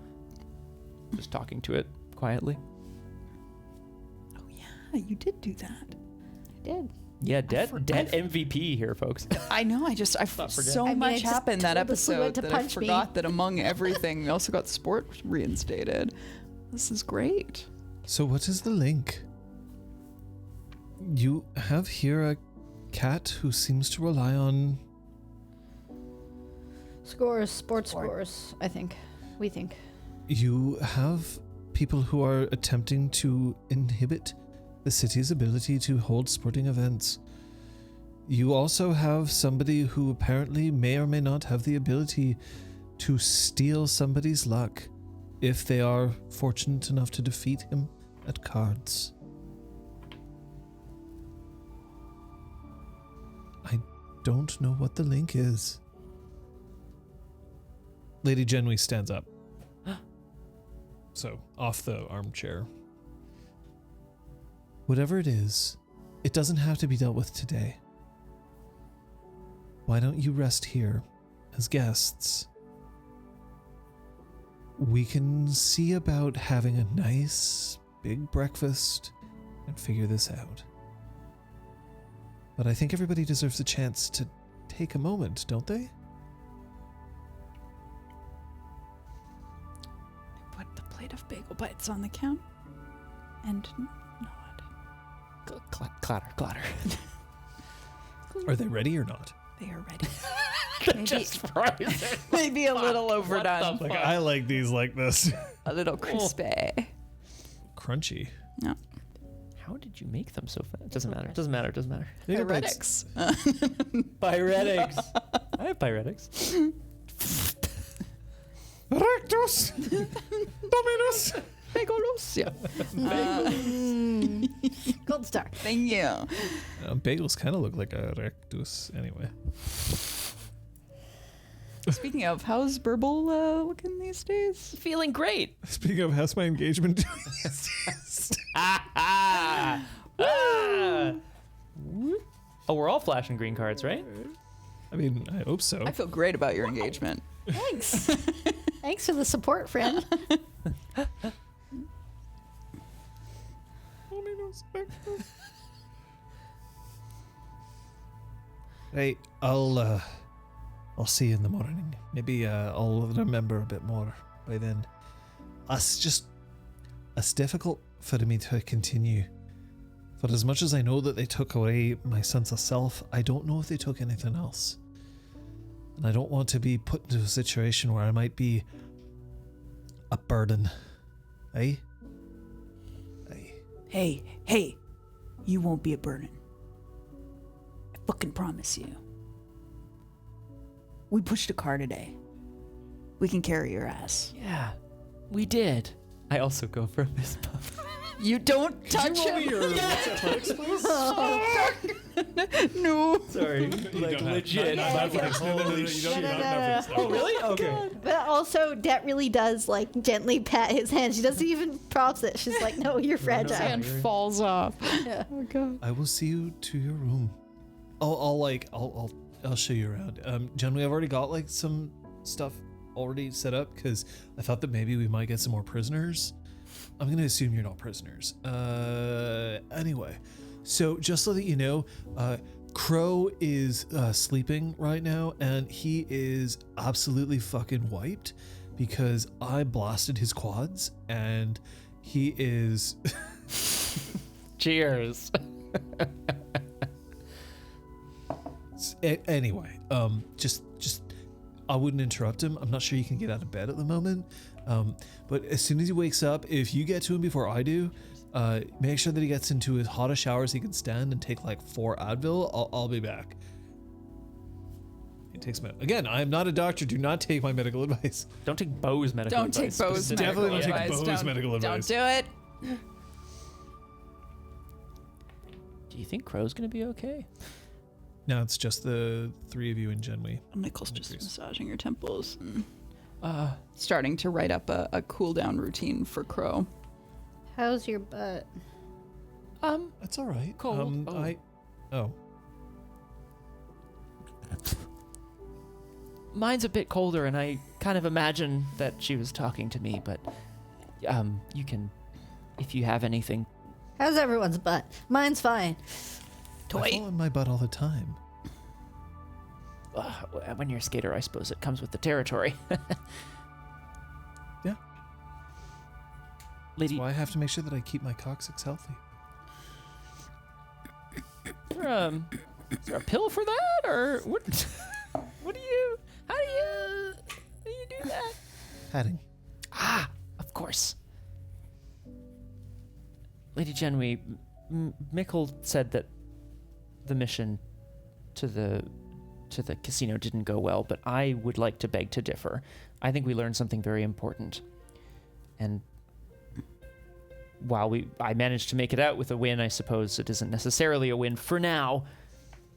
Just talking to it quietly. Oh, yeah, you did do that. I did. Yeah, dead MVP here, folks. I know. forget. So I mean, I much just happened that told the fluid episode to that I punch me. forgot that among everything, we also got sport reinstated. This is great. So what is the link? You have here a cat who seems to rely on. Sports scores, I think. We think. You have people who are attempting to inhibit the city's ability to hold sporting events. You also have somebody who apparently may or may not have the ability to steal somebody's luck if they are fortunate enough to defeat him at cards. I don't know what the link is. Lady Genwy stands up. So, off the armchair. Whatever it is, it doesn't have to be dealt with today. Why don't you rest here as guests? We can see about having a nice big breakfast and figure this out. But I think everybody deserves a chance to take a moment, don't they? Put the plate of bagel bites on the counter and nod. Clatter. Are they ready or not? They are ready. Just frozen. Maybe a little overdone. Fuck. I like these like this. A little crispy. Crunchy. No. How did you make them so fast? Doesn't matter. Doesn't matter. Heretics. Pyretics. I have pyretics. Rectus! Dominus! Bagelus. Yeah. Gold star. Thank you. Bagels kind of look like a rectus anyway. Speaking of, how's Burble looking these days? Feeling great. Speaking of, how's my engagement doing these days? Oh, we're all flashing green cards, right? I mean, I hope so. I feel great about your engagement. Thanks. Thanks for the support, friend. Hey, I'll see you in the morning. Maybe I'll remember a bit more by then. It's difficult for me to continue. For as much as I know that they took away my sense of self, I don't know if they took anything else. And I don't want to be put into a situation where I might be a burden. Eh? Hey, you won't be a burden. I fucking promise you. We pushed a car today. We can carry your ass. Yeah, we did. I also go for a fist bump. You don't touch him. athletics, please? No. Sorry, like legit. Holy shit. No. Oh, really? Okay. But also, Det really does like gently pat his hand. She doesn't even props it. She's like, "No, you're fragile." Hand falls off. Yeah. Oh god. I will see you to your room. I'll I'll show you around. Generally, I've already got like some stuff already set up because I thought that maybe we might get some more prisoners. I'm gonna assume you're not prisoners. Anyway, so just so that you know, Crow is sleeping right now, and he is absolutely fucking wiped because I blasted his quads, and he is. Cheers. Anyway, just I wouldn't interrupt him. I'm not sure you can get out of bed at the moment. But as soon as he wakes up, if you get to him before I do, make sure that he gets into as hot a shower as he can stand and take like 4 Advil. I'll be back. He takes again. I am not a doctor. Do not take my medical advice. Don't take Bo's medical Don't advice. take Bo's medical Definitely don't advice. take Bo's medical advice. Don't do it. Do you think Crow's gonna be okay? No, it's just the 3 of you and Genwi. Nichols just massaging your temples and Uh, starting to write up a cool down routine for Crow. How's your butt? That's all right. Cold. Mine's a bit colder, and I kind of imagine that she was talking to me, but you can, if you have anything. How's everyone's butt? Mine's fine. I fall on my butt all the time. When you're a skater, I suppose it comes with the territory. Yeah. Lady, That's why I have to make sure that I keep my coccyx healthy. is there a pill for that, or what? How do you do that? Padding. Ah, of course. Lady Genwi, Mikkel said that the mission to the casino didn't go well, but I would like to beg to differ. I think we learned something very important. And while I managed to make it out with a win, I suppose it isn't necessarily a win for now,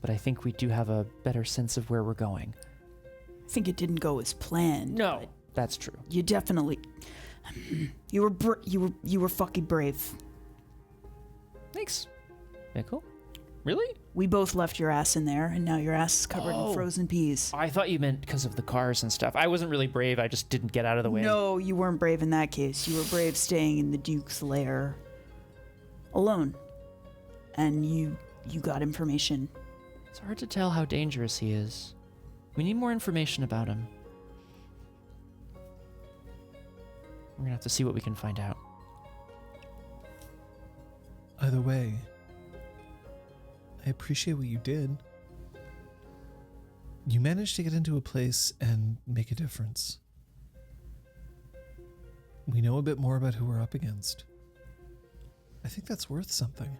but I think we do have a better sense of where we're going. I think it didn't go as planned. No, that's true. You definitely. You were fucking brave. Thanks, Mikkel. Really? We both left your ass in there, and now your ass is covered Oh. in frozen peas. I thought you meant because of the cars and stuff. I wasn't really brave. I just didn't get out of the way. No, you weren't brave in that case. You were brave staying in the Duke's lair alone. And you got information. It's hard to tell how dangerous he is. We need more information about him. We're gonna have to see what we can find out. Either way, I appreciate what you did. You managed to get into a place and make a difference. We know a bit more about who we're up against. I think that's worth something.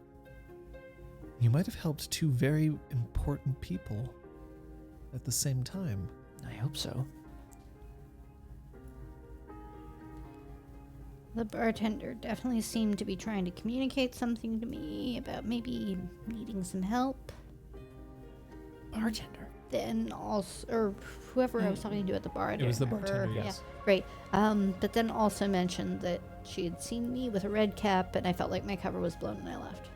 You might have helped 2 very important people at the same time. I hope so. The bartender definitely seemed to be trying to communicate something to me about maybe needing some help. Bartender. Then also, or whoever I was talking to at the bar. I It was the don't remember. bartender, yes. Yeah, great. But then also mentioned that she had seen me with a red cap, and I felt like my cover was blown when I left.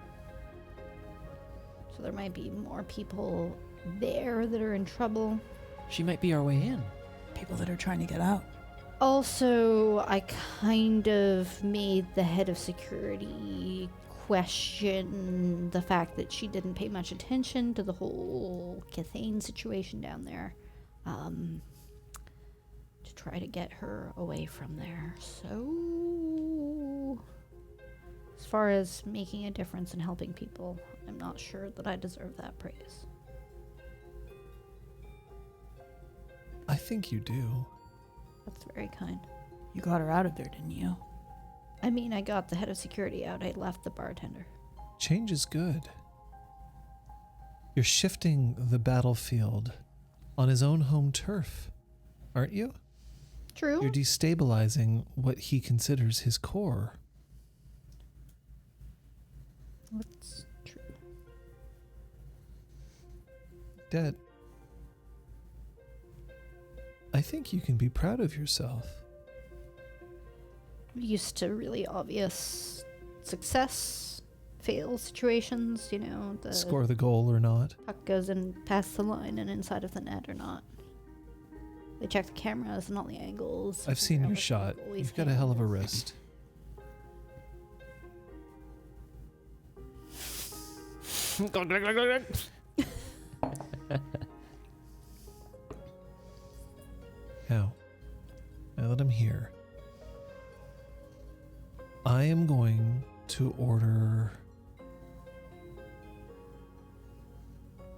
So there might be more people there that are in trouble. She might be our way in. People that are trying to get out. Also, I kind of made the head of security question the fact that she didn't pay much attention to the whole Cathane situation down there, to try to get her away from there. So, as far as making a difference and helping people, I'm not sure that I deserve that praise. I think you do. That's very kind. You got her out of there, didn't you? I mean, I got the head of security out. I left the bartender. Change is good. You're shifting the battlefield on his own home turf, aren't you? True. You're destabilizing what he considers his core. That's true. Dad, I think you can be proud of yourself. Used to really obvious success, fail situations, the Score the goal or not. puck goes in past the line and inside of the net or not. They check the cameras and all the angles. I've seen figure out your what the shot. goalie's You've got a hell of a hand wrist. Now that I'm here, I am going to order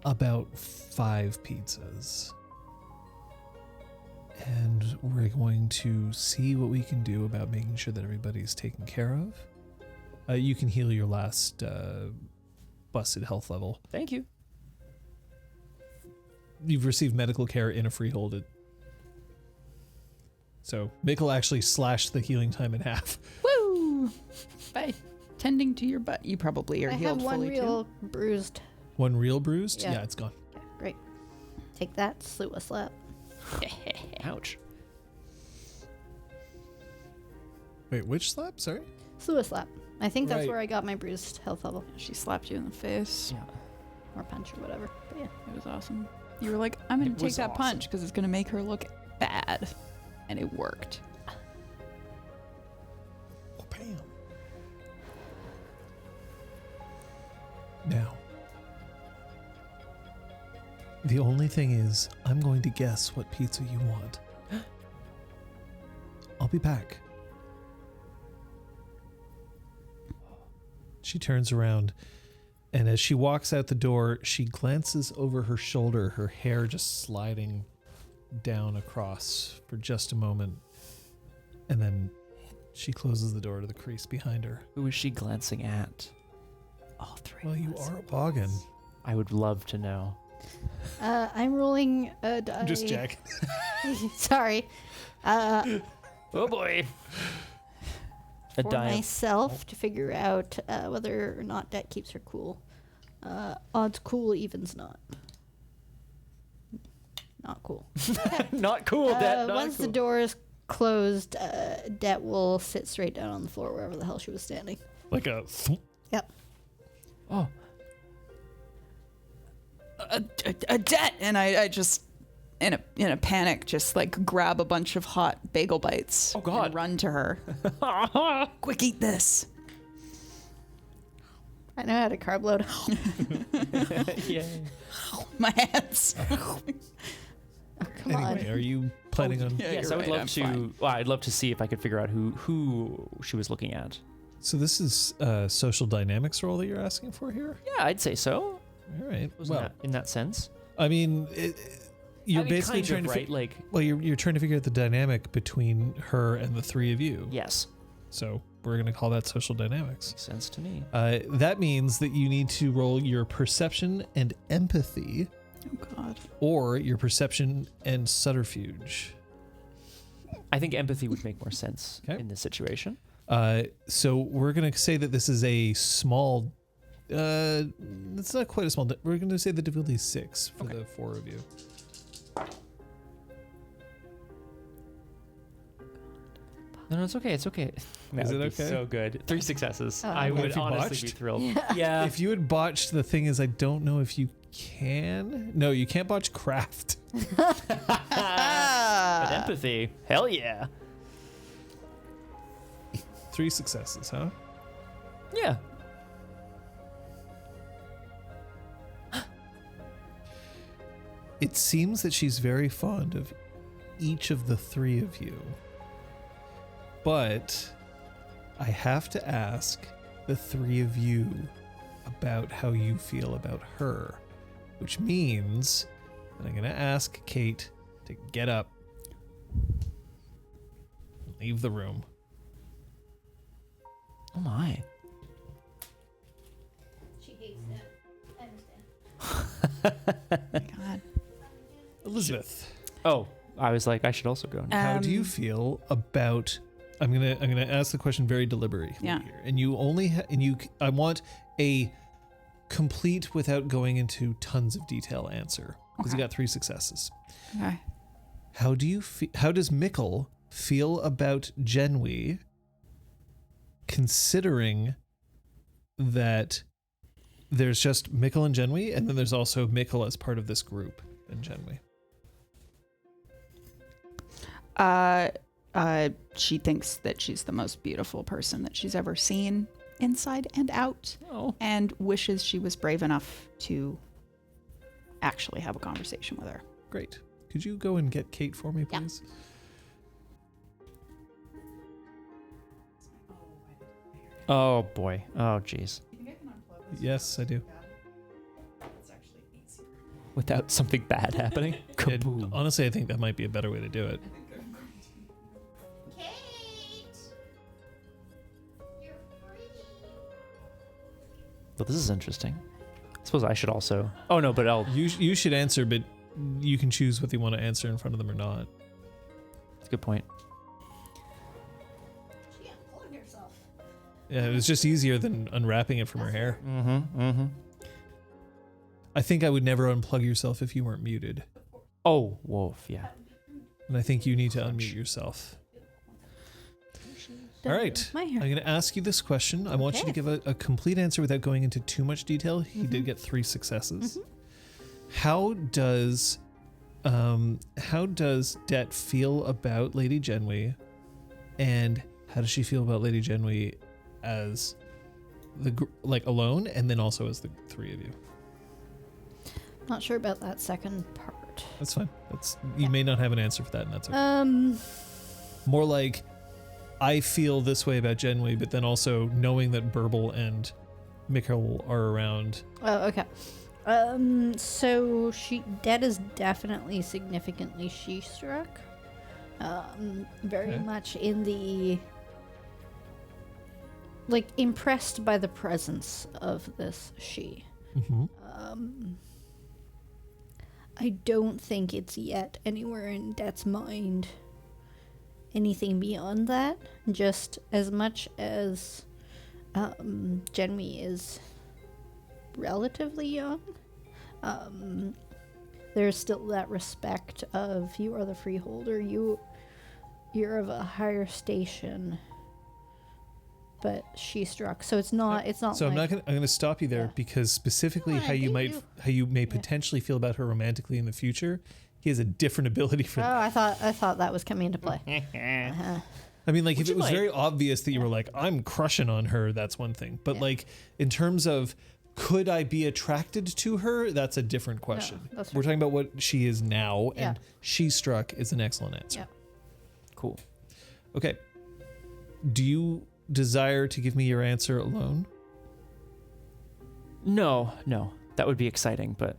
about 5 pizzas. And we're going to see what we can do about making sure that everybody's taken care of. You can heal your last busted health level. Thank you. You've received medical care in a freehold. So Mick actually slashed the healing time in half. Woo! By tending to your butt, you probably are I healed have one fully real too. bruised. One real bruised? Yeah. Yeah, it's gone. Okay, great. Take that, slew a slap. Ouch. Wait, which slap? Sorry? Slew a slap. I think that's Right. where I got my bruised health level. She slapped you in the face. Yeah. Or punch or whatever. But yeah. It was awesome. You were like, I'm going It to take was that awesome. punch because it's going to make her look bad. And it worked. Oh, bam. Now, the only thing is, I'm going to guess what pizza you want. I'll be back. She turns around, and as she walks out the door, she glances over her shoulder, her hair just sliding down across for just a moment, and then she closes the door to the crease behind her. Who is she glancing at? All 3. Well, you are a boggin. I would love to know. I'm rolling a die. Just Jack. Sorry. Oh boy. A For die. myself to figure out whether or not that keeps her cool. Odds cool, evens not. Not cool. Not cool. That not Once cool. the door is closed, Det will sit straight down on the floor wherever the hell she was standing. Like a... Yep. Oh. A debt! And I just, in a panic, just like grab a bunch of hot bagel bites. Oh, God. And run to her. Quick, eat this. I know how to carb load. Yay. My hands. Come Anyway, on. are you planning on... Yeah, Yes, you're I would right, love I'm to. fine. Well, I'd love to see if I could figure out who she was looking at. So this is a social dynamics role that you're asking for here? Yeah, I'd say so. All right. Wasn't Well, that, in that sense, I mean, you're I mean, basically kind trying of, to... right? Like, Well, you're trying to figure out the dynamic between her and the 3 of you. yes, So we're going to call that social dynamics. makes sense to me. That means that you need to roll your perception and empathy, Oh, God. or your perception and subterfuge. I think empathy would make more sense Okay. in this situation. So we're going to say that this is a small... it's not quite a small... We're going to say the difficulty is 6 for Okay. the 4 of you. No, it's okay. It's okay. That Is would it be okay? So good. 3 successes. Oh. I What would if you honestly botched? be thrilled. Yeah. If you had botched, the thing is, I don't know if you can. No, you can't botch craft. But empathy. Hell yeah. 3 successes, huh? Yeah. It seems that she's very fond of each of the 3 of you. But I have to ask the 3 of you about how you feel about her, which means that I'm going to ask Kate to get up, leave the room. Oh my. She hates that. I understand. God. Elizabeth, Oh, I was like, I should also go. now. how do you feel about? I'm gonna ask the question very deliberately Yeah. here, and you only I want a complete without going into tons of detail answer because you Okay. got 3 successes. Okay. How does Mikkel feel about Genwi, considering that there's just Mikkel and Genwi, and then there's also Mikkel as part of this group and Genwi. She thinks that she's the most beautiful person that she's ever seen inside and out, and wishes she was brave enough to actually have a conversation with her. Great. Could you go and get Kate for me, please? Oh boy. Oh jeez. Yes, I do. Without something bad happening. Yeah, Kaboom. honestly, I think that might be a better way to do it. Well, this is interesting. I suppose I should also. Oh no, but I'll. You should answer, but you can choose whether you want to answer in front of them or not. That's a good point. Yeah, it was just easier than unwrapping it from her hair. Mm-hmm. I think I would never unplug yourself if you weren't muted. Oh, wolf. Yeah. And I think you need to unmute yourself. All right. My I'm hair. going to ask you this question. I want you to give a complete answer without going into too much detail. He did get 3 successes. How does Det feel about Lady Genwi, and how does she feel about Lady Genwi as alone, and then also as the 3 of you? Not sure about that second part. That's fine. You may not have an answer for that, and that's okay. More like, I feel this way about Genwi, but then also knowing that Burble and Mikkel are around. Oh, okay. So Det is definitely significantly she-struck. Very much in the impressed by the presence of this she. Mm-hmm. I don't think it's yet anywhere in Det's mind anything beyond that. Just as much as Genwi is relatively young, there's still that respect of, you are the freeholder, you're of a higher station, but she struck. So it's not So I'm going to stop you there because specifically how you may potentially feel about her romantically in the future, he has a different ability for that. I thought that was coming into play. I mean, if it was very obvious that you were like, I'm crushing on her, that's one thing. But in terms of, could I be attracted to her? That's a different question. No, that's We're talking about what she is now, and Yeah. she struck is an excellent answer. Yeah. Cool. Okay. Do you desire to give me your answer alone? No, that would be exciting, but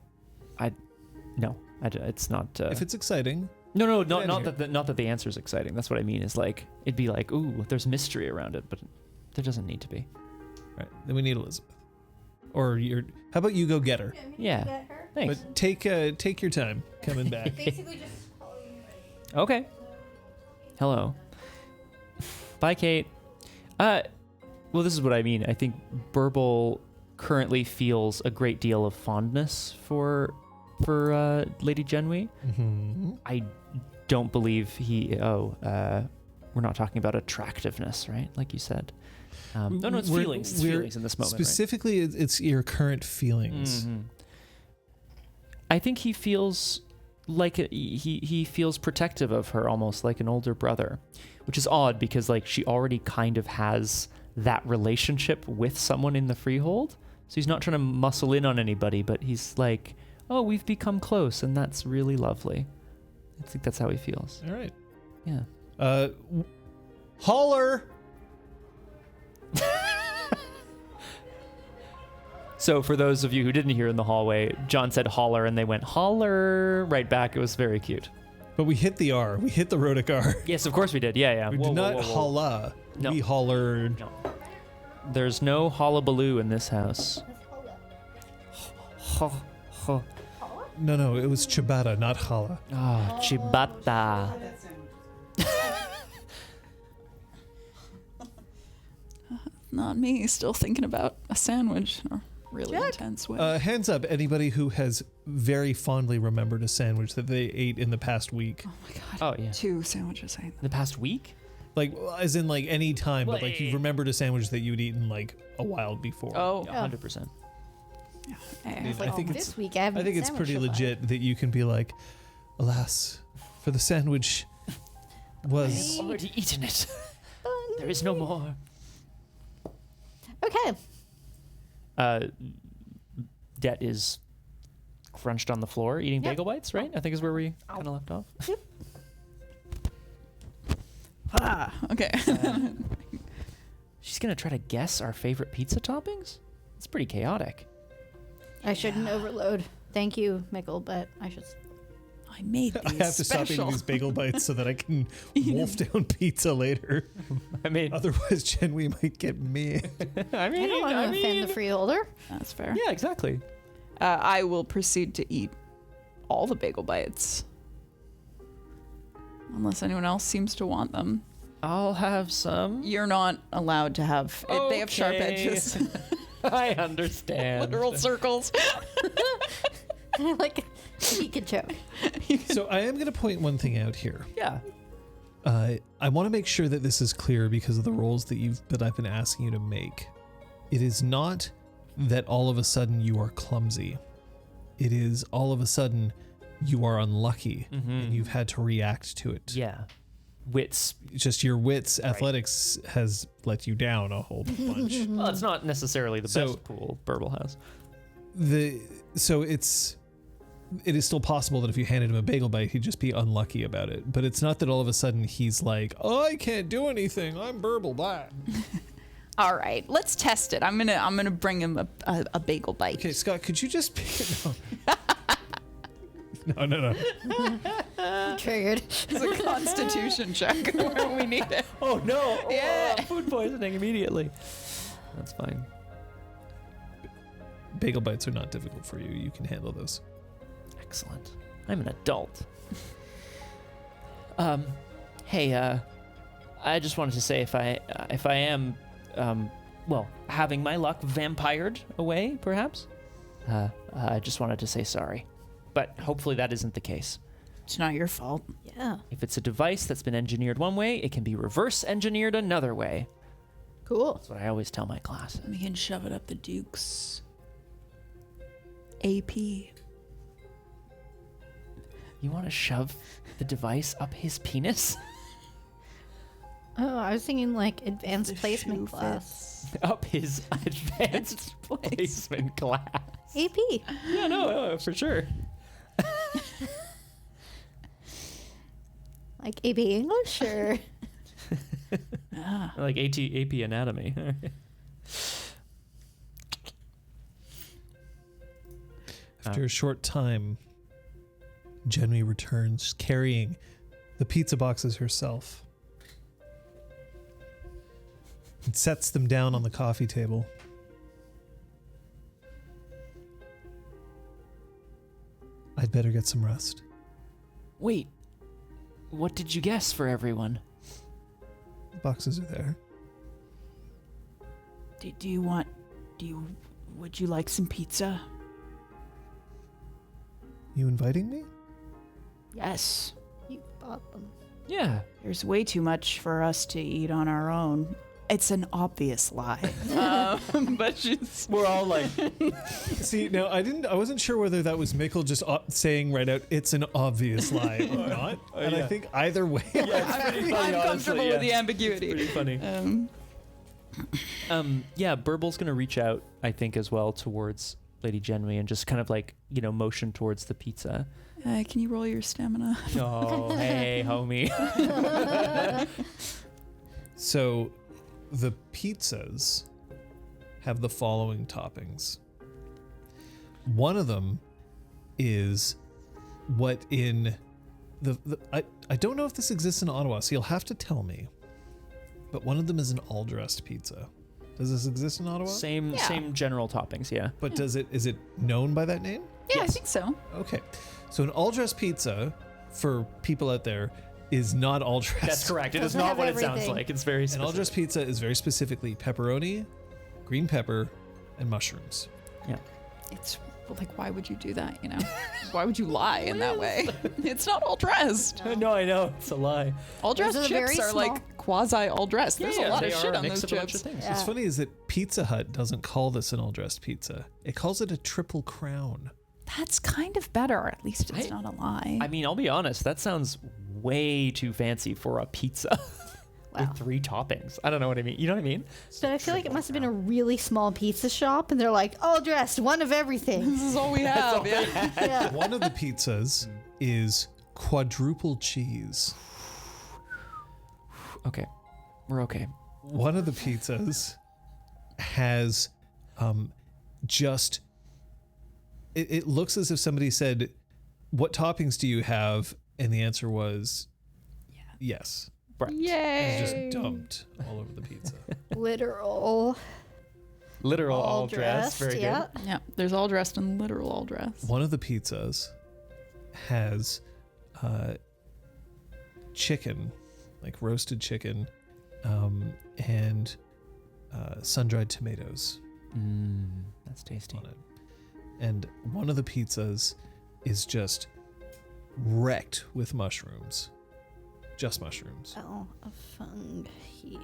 it's not. If it's exciting. No, Get not here. that the answer is exciting. That's what I mean. Is it'd be like, ooh, there's mystery around it, but there doesn't need to be. Right. Then we need Elizabeth. Or how about you go get her? Yeah. Thanks. But take your time coming back. Basically just Okay. Hello. Bye, Kate. Well, this is what I mean. I think Burble currently feels a great deal of fondness for Lady Genwi. Mm-hmm. I don't believe we're not talking about attractiveness, right? Like you said. No, it's feelings. It's feelings in this moment. Specifically, it's your current feelings. Mm-hmm. I think he feels like he feels protective of her, almost like an older brother, which is odd because she already kind of has that relationship with someone in the freehold. So he's not trying to muscle in on anybody, but he's like, oh, we've become close, and that's really lovely. I think that's how he feels. All right. Yeah. Holler. So for those of you who didn't hear in the hallway, John said holler, and they went holler right back. It was very cute. But we hit the R. We hit the rhotic R. Yes, of course we did. Yeah. We did not holla. No. We hollered. No. There's no hullabaloo in this house. No, it was ciabatta, not holla. Oh, ciabatta. Not me, still thinking about a sandwich in a really intense way. Hands up, anybody who has very fondly remembered a sandwich that they ate in the past week. Oh my god. Oh, yeah. 2 sandwiches. The past week? Like, as in, like, any time, but, like, you remembered a sandwich that you'd eaten, like, a while before. Oh, 100%. I Like, think this week I haven't I think been it's pretty sandwiched so far. legit that you can be like, alas, for the sandwich was... I've already eaten it. There is no more. Okay. Det is crunched on the floor eating Yep. bagel bites, right? I think is where we kind of left off. Okay. She's going to try to guess our favorite pizza toppings? It's pretty chaotic. I shouldn't overload. Thank you, Mickle, but I should. I made these I have to stop eating these bagel bites so that I can wolf down pizza later. I mean, Otherwise, Jen, we might get mad. I mean, I don't want to offend the freeholder. That's fair. Yeah, exactly. I will proceed to eat all the bagel bites. Unless anyone else seems to want them. I'll have some. You're not allowed to have it. They have sharp Okay. edges. I understand. Literal circles. Like he could choke. So I am going to point one thing out here. Yeah. I want to make sure that this is clear because of the roles that I've been asking you to make. It is not that all of a sudden you are clumsy. It is all of a sudden you are unlucky and you've had to react to it. Yeah. Wits. Just your wits, athletics has let you down a whole bunch. Well, it's not necessarily the So- best pool Burble has. So it is still possible that if you handed him a bagel bite, he'd just be unlucky about it. But it's not that all of a sudden he's like, oh, I can't do anything. I'm Burble. Blah. All right, let's test it. I'm gonna bring him a bagel bite. Okay, Scott, could you just No. Triggered. It's a constitution check where we need it. Oh, no. Yeah. Food poisoning immediately. That's fine. Bagel bites are not difficult for you. You can handle those. Excellent. I'm an adult. Hey, I just wanted to say if I am, having my luck vampired away, perhaps, I just wanted to say sorry. But hopefully that isn't the case. It's not your fault. Yeah. If it's a device that's been engineered one way, it can be reverse engineered another way. Cool. That's what I always tell my classes. We can shove it up the Duke's AP. You want to shove the device up his penis? Oh, I was thinking like advanced The placement shoe class. Up his advanced placement class. AP. Yeah, no, for sure. Like AP English or Like AP anatomy. After a short time, Jenny returns carrying the pizza boxes herself and sets them down on the coffee table. I'd better get some rest. Wait, what did you guess for everyone? The boxes are there. Would you like some pizza? You inviting me? Yes. you bought them. Yeah. There's way too much for us to eat on our own. It's an obvious lie. But she's... We're all like, See, now I wasn't sure whether that was Mikkel just saying right out, it's an obvious lie or not. And I think either way. I'm comfortable with the ambiguity. pretty funny. Burble's gonna reach out, I think, as well towards Lady Genwy and just kind of like, motion towards the pizza. Can you roll your stamina? Oh, hey, homie. So the pizzas have the following toppings. One of them is what in I don't know if this exists in Ottawa, so you'll have to tell me. But one of them is an all-dressed pizza. Does this exist in Ottawa? Same general toppings, yeah. But is it known by that name? Yeah, Yes. I think so. Okay. So an all-dressed pizza, for people out there, is not all-dressed. That's correct. It is Doesn't not have what it sounds everything. like. It's very An specific. all-dressed pizza is very specifically pepperoni, green pepper, and mushrooms. Yeah. It's like, why would you do that, Why would you lie in that way? It's not all dressed. No, I know. It's a lie. All Those dressed are chips very are small. like quasi all dressed. There's a lot of shit on those chips. What's funny is that Pizza Hut doesn't call this an all-dressed pizza. It calls it a triple crown. That's kind of better. At least it's not a lie. I mean, I'll be honest. That sounds way too fancy for a pizza. With 3 toppings. I don't know what I mean. You know what I mean? But I feel like it must have been a really small pizza shop, and they're like, all dressed, one of everything. This is all we have. Yeah. One of the pizzas is quadruple cheese. Okay. We're okay. One of the pizzas has just... It looks as if somebody said, what toppings do you have? And the answer was yes. Right. Yay! It's just dumped all over the pizza. Literal. Literal all dressed. Very yeah. good. Yeah, there's all dressed and literal all dressed. One of the pizzas has chicken, like roasted chicken, and sun-dried tomatoes That's tasty. on it. And one of the pizzas is just wrecked with mushrooms. Just mushrooms. Oh, a fungi. You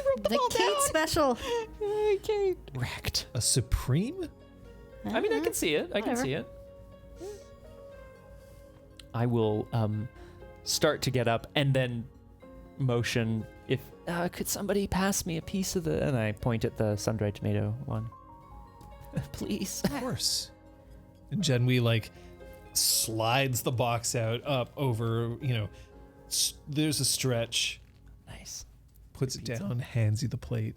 wrote them The all Kate down. special. Kate. Wrecked. A supreme? I mean, I can see it. I can Whatever. see it. I will start to get up and then motion if could somebody pass me a piece of the, and I point at the sun-dried tomato one. Please. Of course. And Genwi like slides the box out up over, there's a stretch, Nice. puts it down, hands you the plate.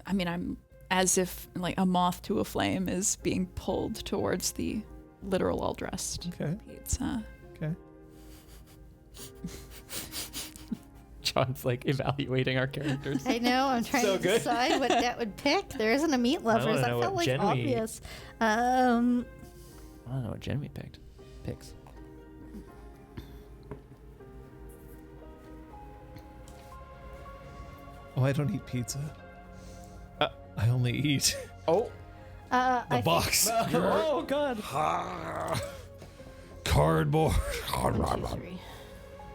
I mean, I'm as if like a moth to a flame is being pulled towards the literal all dressed Okay. pizza. Okay. John's like evaluating our characters. I know. I'm trying So to good. decide what that would pick. There isn't a meat lovers. wanna That know felt what like Jenny- obvious. I don't know what Jenny picks. Oh, I don't eat pizza. I only eat Oh. the I box. Oh God. Cardboard. think 3.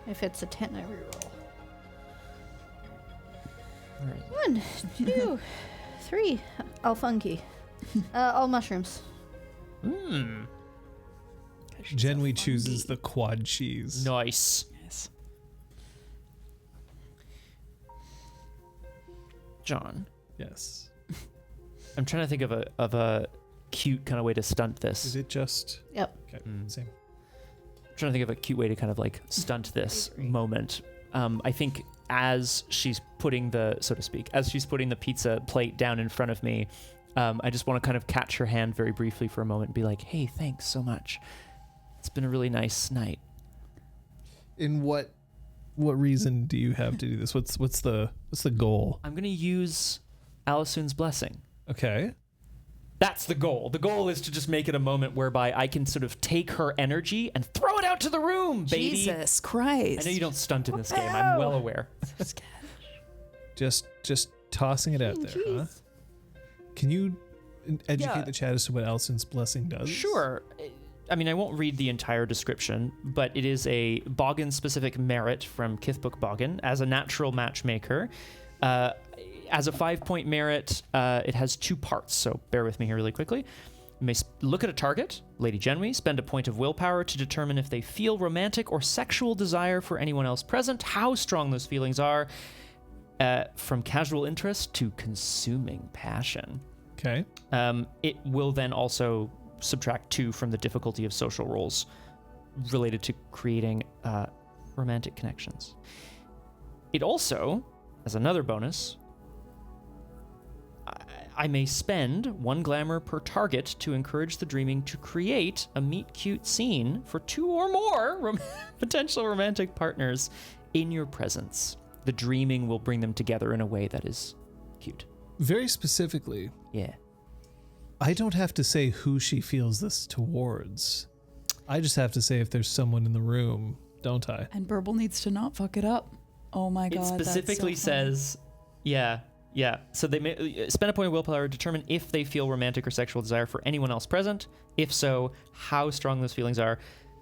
If it's a 10, I reroll. All right. 1, 2, 3. All funky. All mushrooms. Hmm. Genwi chooses the quad cheese. Nice. Yes. John, Yes. I'm trying to think of a cute kind of way to stunt this. Is it just... Yep. Okay, same. I'm trying to think of a cute way to kind of like stunt this moment. I think as she's putting the pizza plate down in front of me, I just want to kind of catch her hand very briefly for a moment and be like, hey, thanks so much. It's been a really nice night. In what reason do you have to do this? What's the goal? I'm going to use Alisun's blessing. Okay. That's the goal. The goal is to just make it a moment whereby I can sort of take her energy and throw it out to the room, baby. Jesus Christ. I know you don't stunt in this game. I'm well aware. Just tossing it out there, huh? Can you educate the chat as to what Allison's blessing does? Sure. I mean, I won't read the entire description, but it is a Boggin-specific merit from Kithbook Boggin as a natural matchmaker. As a 5-point merit, it has 2 parts, so bear with me here really quickly. You may look at a target, Lady Genwi, spend a point of willpower to determine if they feel romantic or sexual desire for anyone else present, how strong those feelings are, from casual interest to consuming passion. Okay. It will then also subtract 2 from the difficulty of social roles related to creating romantic connections. It also, as another bonus, I may spend 1 glamour per target to encourage the dreaming to create a meet-cute scene for 2 or more potential romantic partners in your presence. The dreaming will bring them together in a way that is cute. Very specifically, Yeah. I don't have to say who she feels this towards. I just have to say if there's someone in the room, don't I? And Burble needs to not fuck it up. Oh my god. It specifically that's so funny. says, yeah. So they may spend a point of willpower to determine if they feel romantic or sexual desire for anyone else present. If so, how strong those feelings are.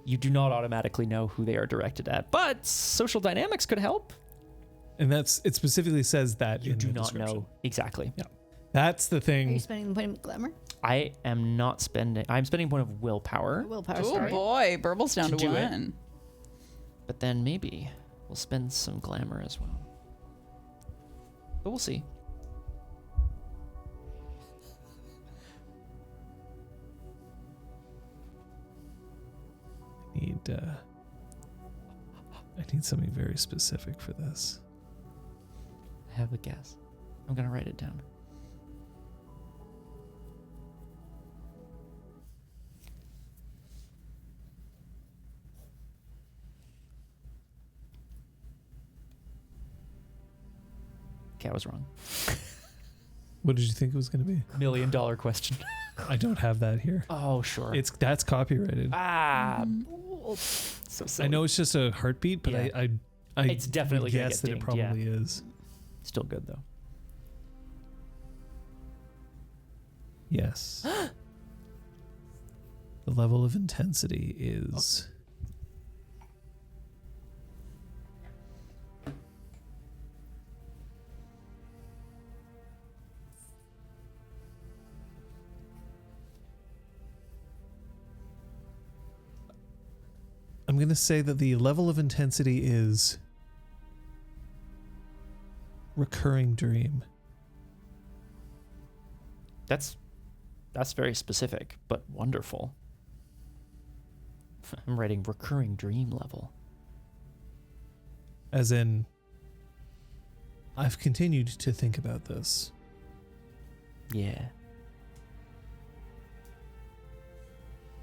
you do not automatically know who they are directed at. But social dynamics could help. And it specifically says that You in do the not description. know exactly. Yeah. That's the Are you thing. spending the point of glamour? I am not spending. I'm spending a point of willpower. Willpower. Oh Sorry. boy, Burble's down To to do it. 1. But then maybe we'll spend some glamour as well. But we'll see. I need something very specific for this. I have a guess. I'm gonna write it down. Okay, I was wrong. What did you think it was going to be? $1 million question. I don't have that here. Oh, sure. That's copyrighted. So silly. I know it's just a heartbeat, but Yeah. I It's definitely gonna guess get that it dinged, probably is. Still good though. Yes. The level of intensity is I'm going to say that the level of intensity is recurring dream. That's very specific, but wonderful. I'm writing recurring dream level. As in, I've continued to think about this. Yeah.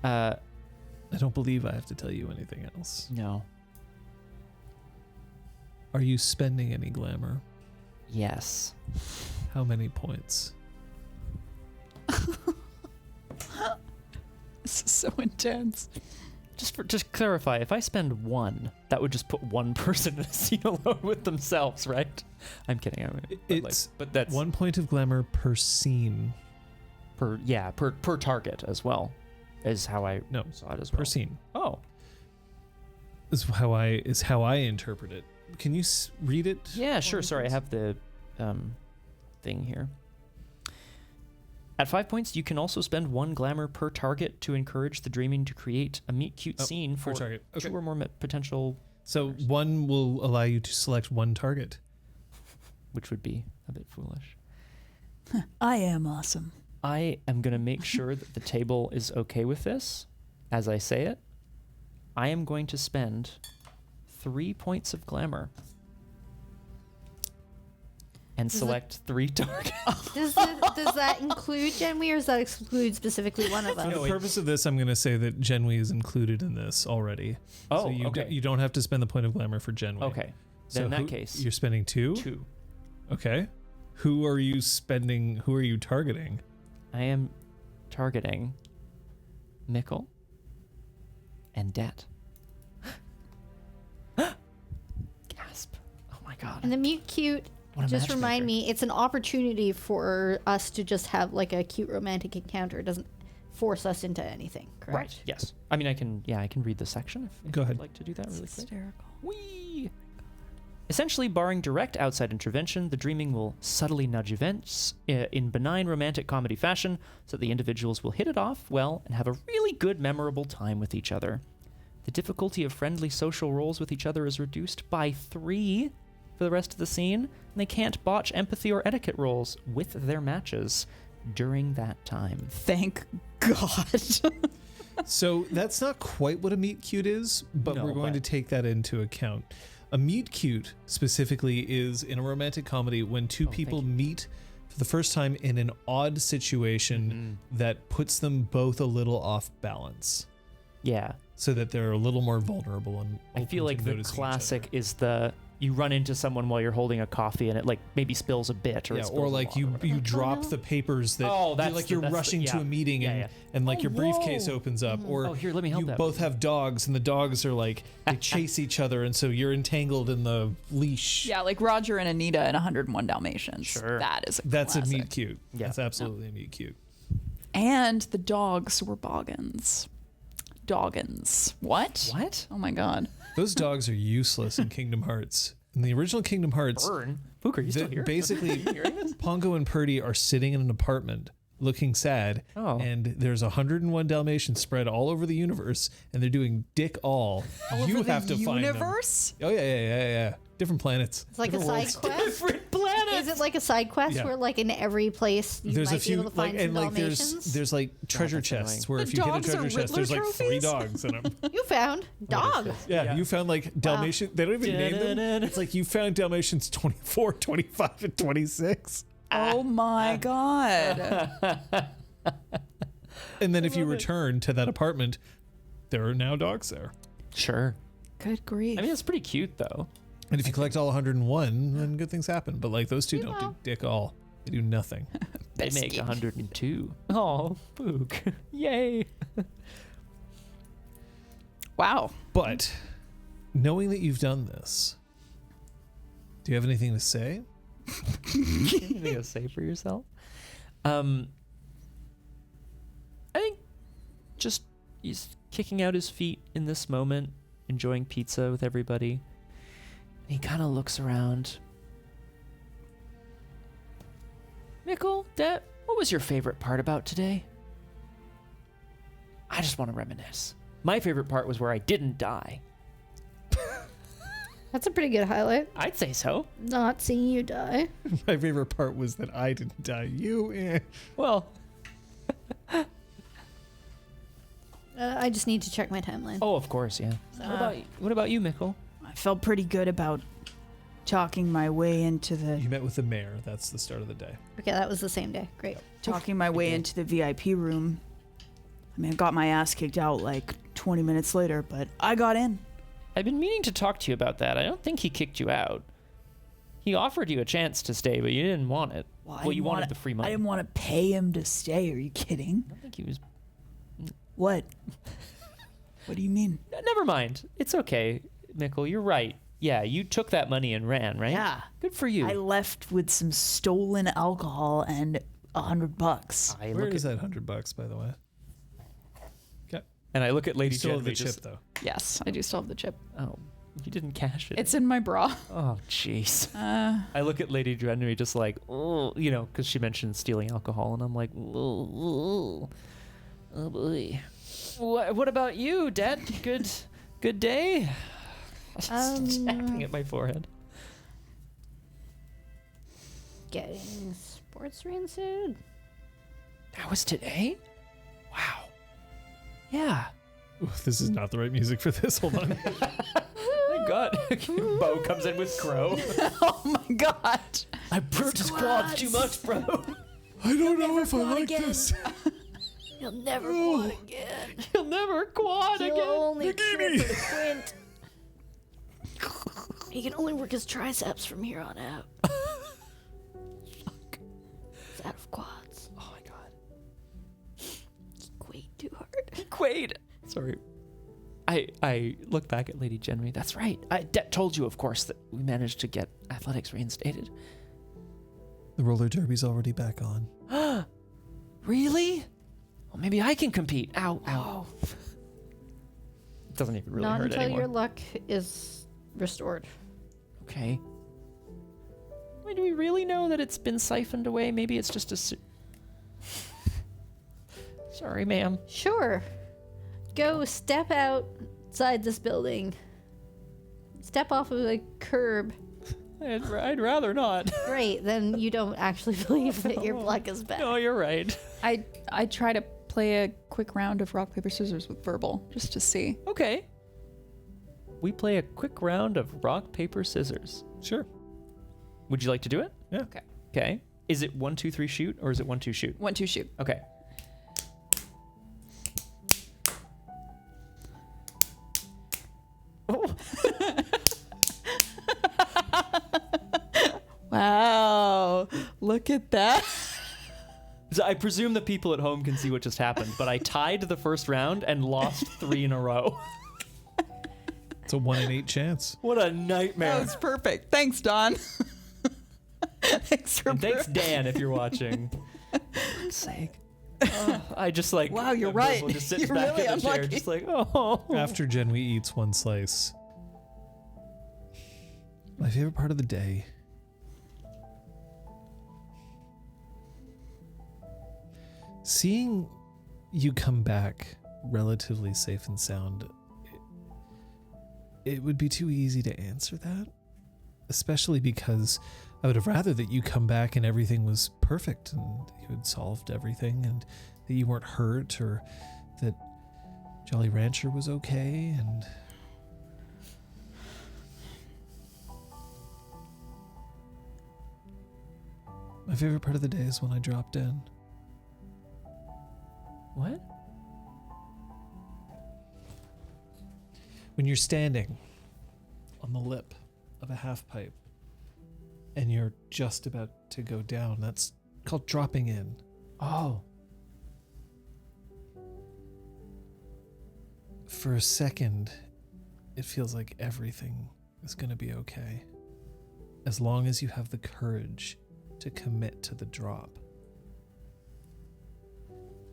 I don't believe I have to tell you anything else. No. Are you spending any glamour? Yes. How many points? This is so intense. Just clarify, if I spend 1, that would just put one person in a scene alone with themselves, right? I'm kidding. But that's 1 point of glamour per scene. per target as well. Is how I saw it as well. Per scene. Oh. Is how I interpret it. Can you read it? Yeah, sure. Sorry, I have the thing here. At 5 points, you can also spend 1 glamour per target to encourage the dreaming to create a meet cute scene for target. Okay. 2 or more potential. So 1 will allow you to select 1 target. Which would be a bit foolish. I am awesome. I am going to make sure that the table is okay with this as I say it. I am going to spend 3 points of glamour and select 3 targets. Does that include Genwi, or does that exclude specifically one of For us? the purpose of this, I'm going to say that Genwi is included in this already. Oh, so you okay. You don't have to spend the point of glamour for Genwi. Okay. So Then in that case, you're spending 2? 2. Okay. Who are you targeting? I am targeting Mickle and Debt. Gasp. Oh my god. And the mute cute, What a just remind matchmaker. me, it's an opportunity for us to just have like a cute romantic encounter. It doesn't force us into anything, correct? Right. Yes. I mean, I can read the section if Go ahead. you'd like to do that really quick. Hysterical. Whee! Essentially, barring direct outside intervention, the dreaming will subtly nudge events in benign romantic comedy fashion so that the individuals will hit it off well and have a really good, memorable time with each other. The difficulty of friendly social roles with each other is reduced by 3 for the rest of the scene, and they can't botch empathy or etiquette roles with their matches during that time. Thank God. So that's not quite what a meet cute is, but No, we're going to take that into account. A meet cute specifically is in a romantic comedy when 2 people meet for the first time in an odd situation that puts them both a little off balance, Yeah. so that they're a little more vulnerable and I feel open like to the noticing each classic other. is you run into someone while you're holding a coffee and it like maybe spills a bit or it Yeah, spills or a like lot you or whatever. you drop the papers that you're rushing to a meeting yeah. and like your briefcase whoa. opens up, or Oh, here, let me help you that both with you. have dogs and the dogs are like they chase each other and so you're entangled in the leash. Yeah, like Roger and Anita in 101 Dalmatians. Sure. That is a That's classic. a meet cute. Yeah. That's absolutely a meet cute. And the dogs were boggins. Doggins. What? What? Oh my god. Those dogs are useless in Kingdom Hearts. In the original Kingdom Hearts, Burn. Book, are you still here? basically, Pongo and Purdy are sitting in an apartment looking sad, Oh. and there's 101 Dalmatians spread all over the universe, and they're doing dick all. You have to find them. Universe? Oh, yeah. Different planets. It's like a Different side worlds. quest. Different planets. Is it like a side quest Yeah. where, like, in every place you There's might a few be able to find some Dalmatians? there's like treasure that's annoying. chests where The if you hit a dogs are treasure chest, Riddler there's like 3 trophies? dogs in them. You found dog. Yeah, you found like Dalmatian. They don't even name them. Dun-dun-dun. It's like you found Dalmatians 24, 25, and 26. Oh my god. And then if you return to that apartment, there are now dogs there. Sure. Good grief. I mean, it's pretty cute though. And if you collect all 101, then good things happen. But like those two don't do dick all. They do nothing. They make 102. Oh, Book. Yay. Wow. But knowing that you've done this, do you have anything to say? Anything to say for yourself? I think just he's kicking out his feet in this moment, enjoying pizza with everybody. And he kind of looks around. Mikkel, Dad, what was your favorite part about today? I just want to reminisce. My favorite part was where I didn't die. That's a pretty good highlight. I'd say so. Not seeing you die. My favorite part was that I didn't die. Well, I just need to check my timeline. oh, of course, yeah. What about you, Mikkel? I felt pretty good about talking my way into the You met with the mayor. That's the start of the day. Okay, that was the same day. Great. talking my way into the VIP room. I mean, I got my ass kicked out like 20 minutes later, but I got in. I've been meaning to talk to you about that. I don't think he kicked you out. He offered you a chance to stay, but you didn't want it. I You didn't wanted wanna- the free I money. didn't want to pay him to stay. Are you kidding? I don't think he was... What? What do you mean? Never mind. It's okay, Mikkel. You're right. Yeah, you took that money and ran, right? Yeah. Good for you. I left with some stolen alcohol and $100. Where is that $100, by the way? Okay. And I look at Lady You still have the Genry chip, just- though. Yes, I do still have the chip. Oh, you didn't cash it. It's in my bra. Oh, jeez. I look at Lady Genry just like, oh, you know, because she mentioned stealing alcohol, and I'm like, oh boy. What about you, Dad? Good day? Tapping at my forehead. Getting sports rancid. That was today? Wow. Yeah. Ooh, this is not the right music for this. Hold on. My God. Bo comes in with Crow. Oh my god. I proved his quads too much, bro. I don't know if I like this. You'll never quad again. He'll never quad He'll again. only trip for the quint. He can only work his triceps from here on out. He's out of quads. Oh my God. He quayed too hard. Quaid. Sorry. I look back at Lady Genry. That's right. Det told you, of course, that we managed to get athletics reinstated. The roller derby's already back on. Really? Well, maybe I can compete. Ow, ow. It doesn't even really Not hurt until anymore. your luck is restored. Okay. I mean, do we really know that it's been siphoned away? Maybe it's just a... Sorry, ma'am. Sure. Go step outside this building. Step off of a curb. I'd rather not. Great, then you don't actually believe that your luck is back. No, you're right. I try to play a quick round of rock, paper, scissors with Burble, just to see. Okay. We play a quick round of rock, paper, scissors. Sure. Would you like to do it? Yeah. Okay. Okay. Is it 1, 2, 3 shoot, or is it 1, 2 shoot? 1, 2, shoot. Okay. Oh. Wow. Look at that. So I presume the people at home can see what just happened, but I tied the first round and lost 3 in a row. It's a 1 in 8 chance. What a nightmare. That was perfect. Thanks, Don. Thanks for And thanks, Dan, if you're watching. For fuck's sake. I just like, Wow, you're Burble right. Just sits You're back really in the chair, unlucky. just like, oh. After Genwi eats one slice, my favorite part of the day seeing you come back relatively safe and sound. It would be too easy to answer that, especially because I would have rather that you come back and everything was perfect and you had solved everything and that you weren't hurt, or that Jolly Rancher was okay. And my favorite part of the day is when I dropped in. What? When you're standing on the lip of a half pipe and you're just about to go down, that's called dropping in. Oh. For a second, it feels like everything is going to be okay, as long as you have the courage to commit to the drop.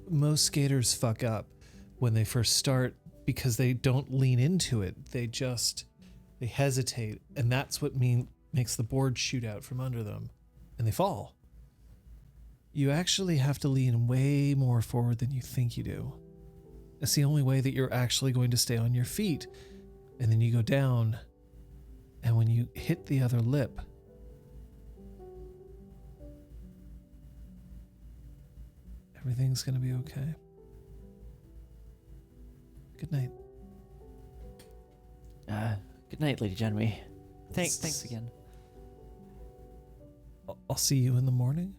Most skaters fuck up when they first start because they don't lean into it. They hesitate, and that's what makes the board shoot out from under them, and they fall. You actually have to lean way more forward than you think you do. It's the only way that you're actually going to stay on your feet. And then you go down, and when you hit the other lip, everything's going to be okay. Good night. Good night, Lady Genwi. Thanks again. I'll see you in the morning.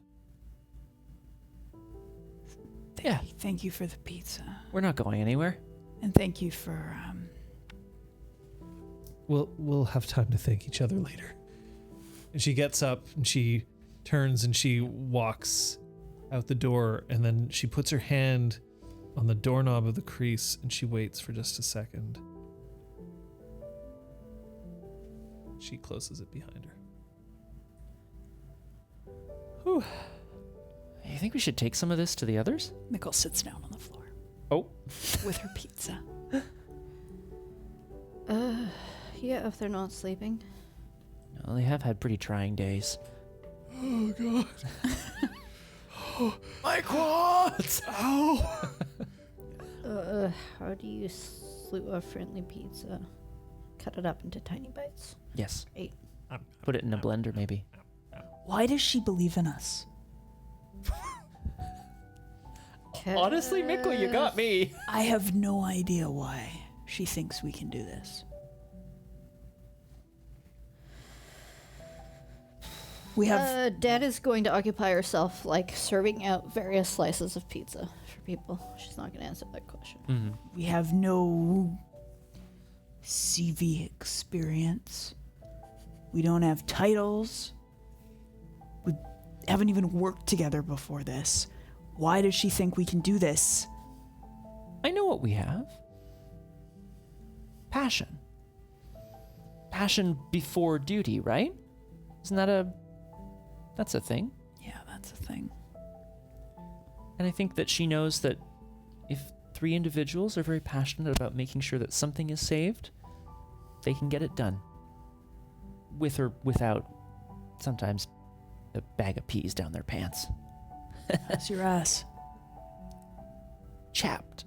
Yeah, Thank you for the pizza. we're not going anywhere. And thank you for, We'll have time to thank each other later. And she gets up and she turns and she walks out the door, and then she puts her hand on the doorknob of the crease and she waits for just a second. She closes it behind her. Whew. You think we should take some of this to the others? Mikkel sits down on the floor Oh. with her pizza. Yeah, if they're not sleeping. No, they have had pretty trying days. Oh, God. My quads! Ow! How do you slew a friendly pizza? Cut it up into tiny bites. Yes. Eight. Put it in a blender, maybe. Why does she believe in us? Honestly, Mikkel, you got me. I have no idea why she thinks we can do this. We have Dad is going to occupy herself, like, serving out various slices of pizza for people. She's not going to answer that question. Mm-hmm. we have no CV experience. We don't have titles. We haven't even worked together before this. Why does she think we can do this? I know what we have. Passion. Passion before duty, right? Isn't that that's a thing? Yeah, that's a thing. And I think that she knows that if 3 individuals are very passionate about making sure that something is saved, they can get it done. With or without, sometimes, a bag of peas down their pants. That's your ass. Chapped.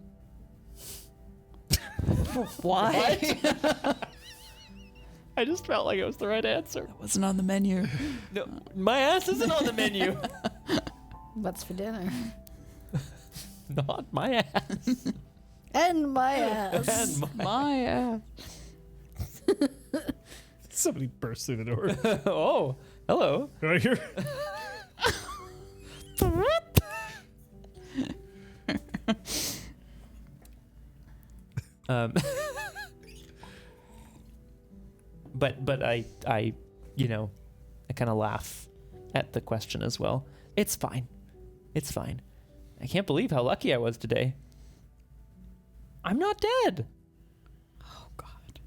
Why? I just felt like it was the right answer. That wasn't on the menu. No, my ass isn't on the menu. What's for dinner? Not my ass. And my ass. And My ass. Somebody burst through the door. Oh, hello. Right here. But I you know, I kind of laugh at the question as well. It's fine. It's fine. I can't believe how lucky I was today. I'm not dead. Oh, God.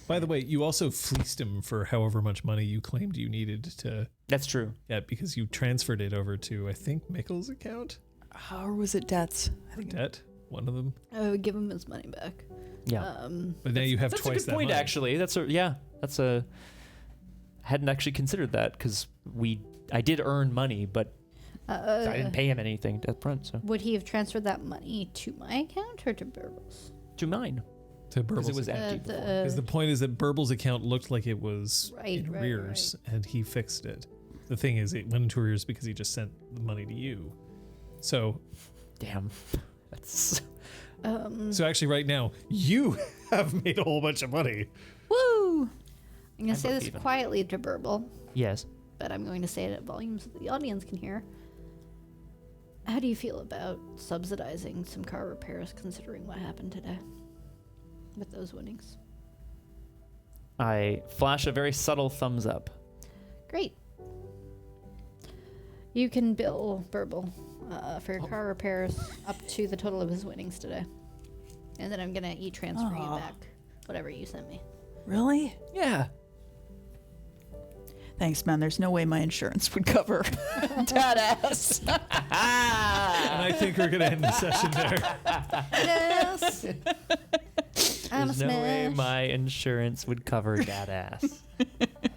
By the way, you also fleeced him for however much money you claimed you needed to That's true. get, because you transferred it over to, I think, Mikkel's account. Or was it debts? Debt, one of them. I would give him his money back. Yeah. But now you have That's twice a good that point, money. actually. I hadn't actually considered that because I did earn money, but I didn't pay him anything up front, so. Would he have transferred that money to my account or to Burble's? To mine. To Because Burble's it was empty before. Because the point is that Burble's account looked like it was Right, in right, arrears, and he fixed it. The thing is, it went into arrears because he just sent the money to you. So, Damn. That's. so actually, right now, you have made a whole bunch of money. Woo! I'm going I to say this believe it. quietly to Burble, Yes. but I'm going to say it at volumes that the audience can hear. How do you feel about subsidizing some car repairs considering what happened today with those winnings? I flash a very subtle thumbs up. Great. You can bill Burble for your car repairs up to the total of his winnings today. And then I'm going to e-transfer you back whatever you sent me. Really? Yeah. Thanks, man. There's no way my insurance would cover dad ass. And I think we're going to end the session there. Yes! I'm a There's no way smash. my insurance would cover that ass.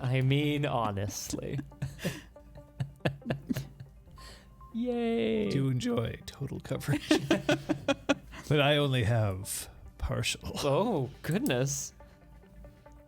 I mean, honestly. Yay. Do enjoy total coverage. But I only have partial. Oh, goodness.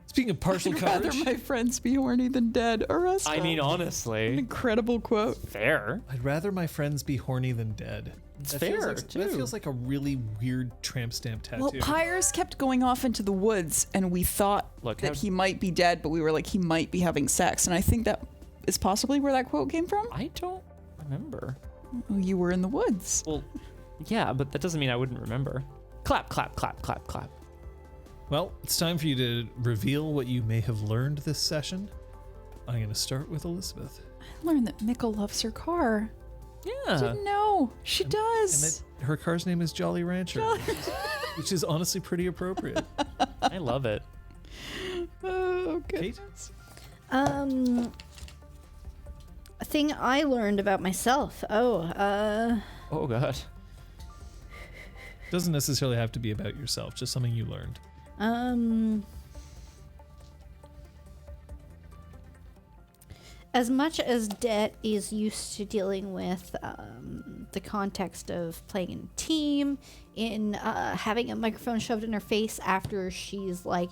Speaking of partial I'd rather coverage, my friends be horny than dead. Arrest I mean, An honestly. incredible quote. Fair. I'd rather my friends be horny than dead. It's That fair, feels like, too. That feels like a really weird tramp stamp tattoo. Well, Pyres kept going off into the woods, and we thought Look, that he might be dead, but we were like, he might be having sex. And I think that is possibly where that quote came from. I don't remember. Oh, you were in the woods. Well, yeah, but that doesn't mean I wouldn't remember. Clap, clap, clap, clap, clap. Well, it's time for you to reveal what you may have learned this session. I'm going to start with Elizabeth. I learned that Mikkel loves her car. Yeah. Didn't know. She And does. that her car's name is Jolly Rancher, which is honestly pretty appropriate. I love it. Oh, Kate? A thing I learned about myself. Oh, God. Doesn't necessarily have to be about yourself, just something you learned. As much as Det is used to dealing with the context of playing in a team, in having a microphone shoved in her face after she's like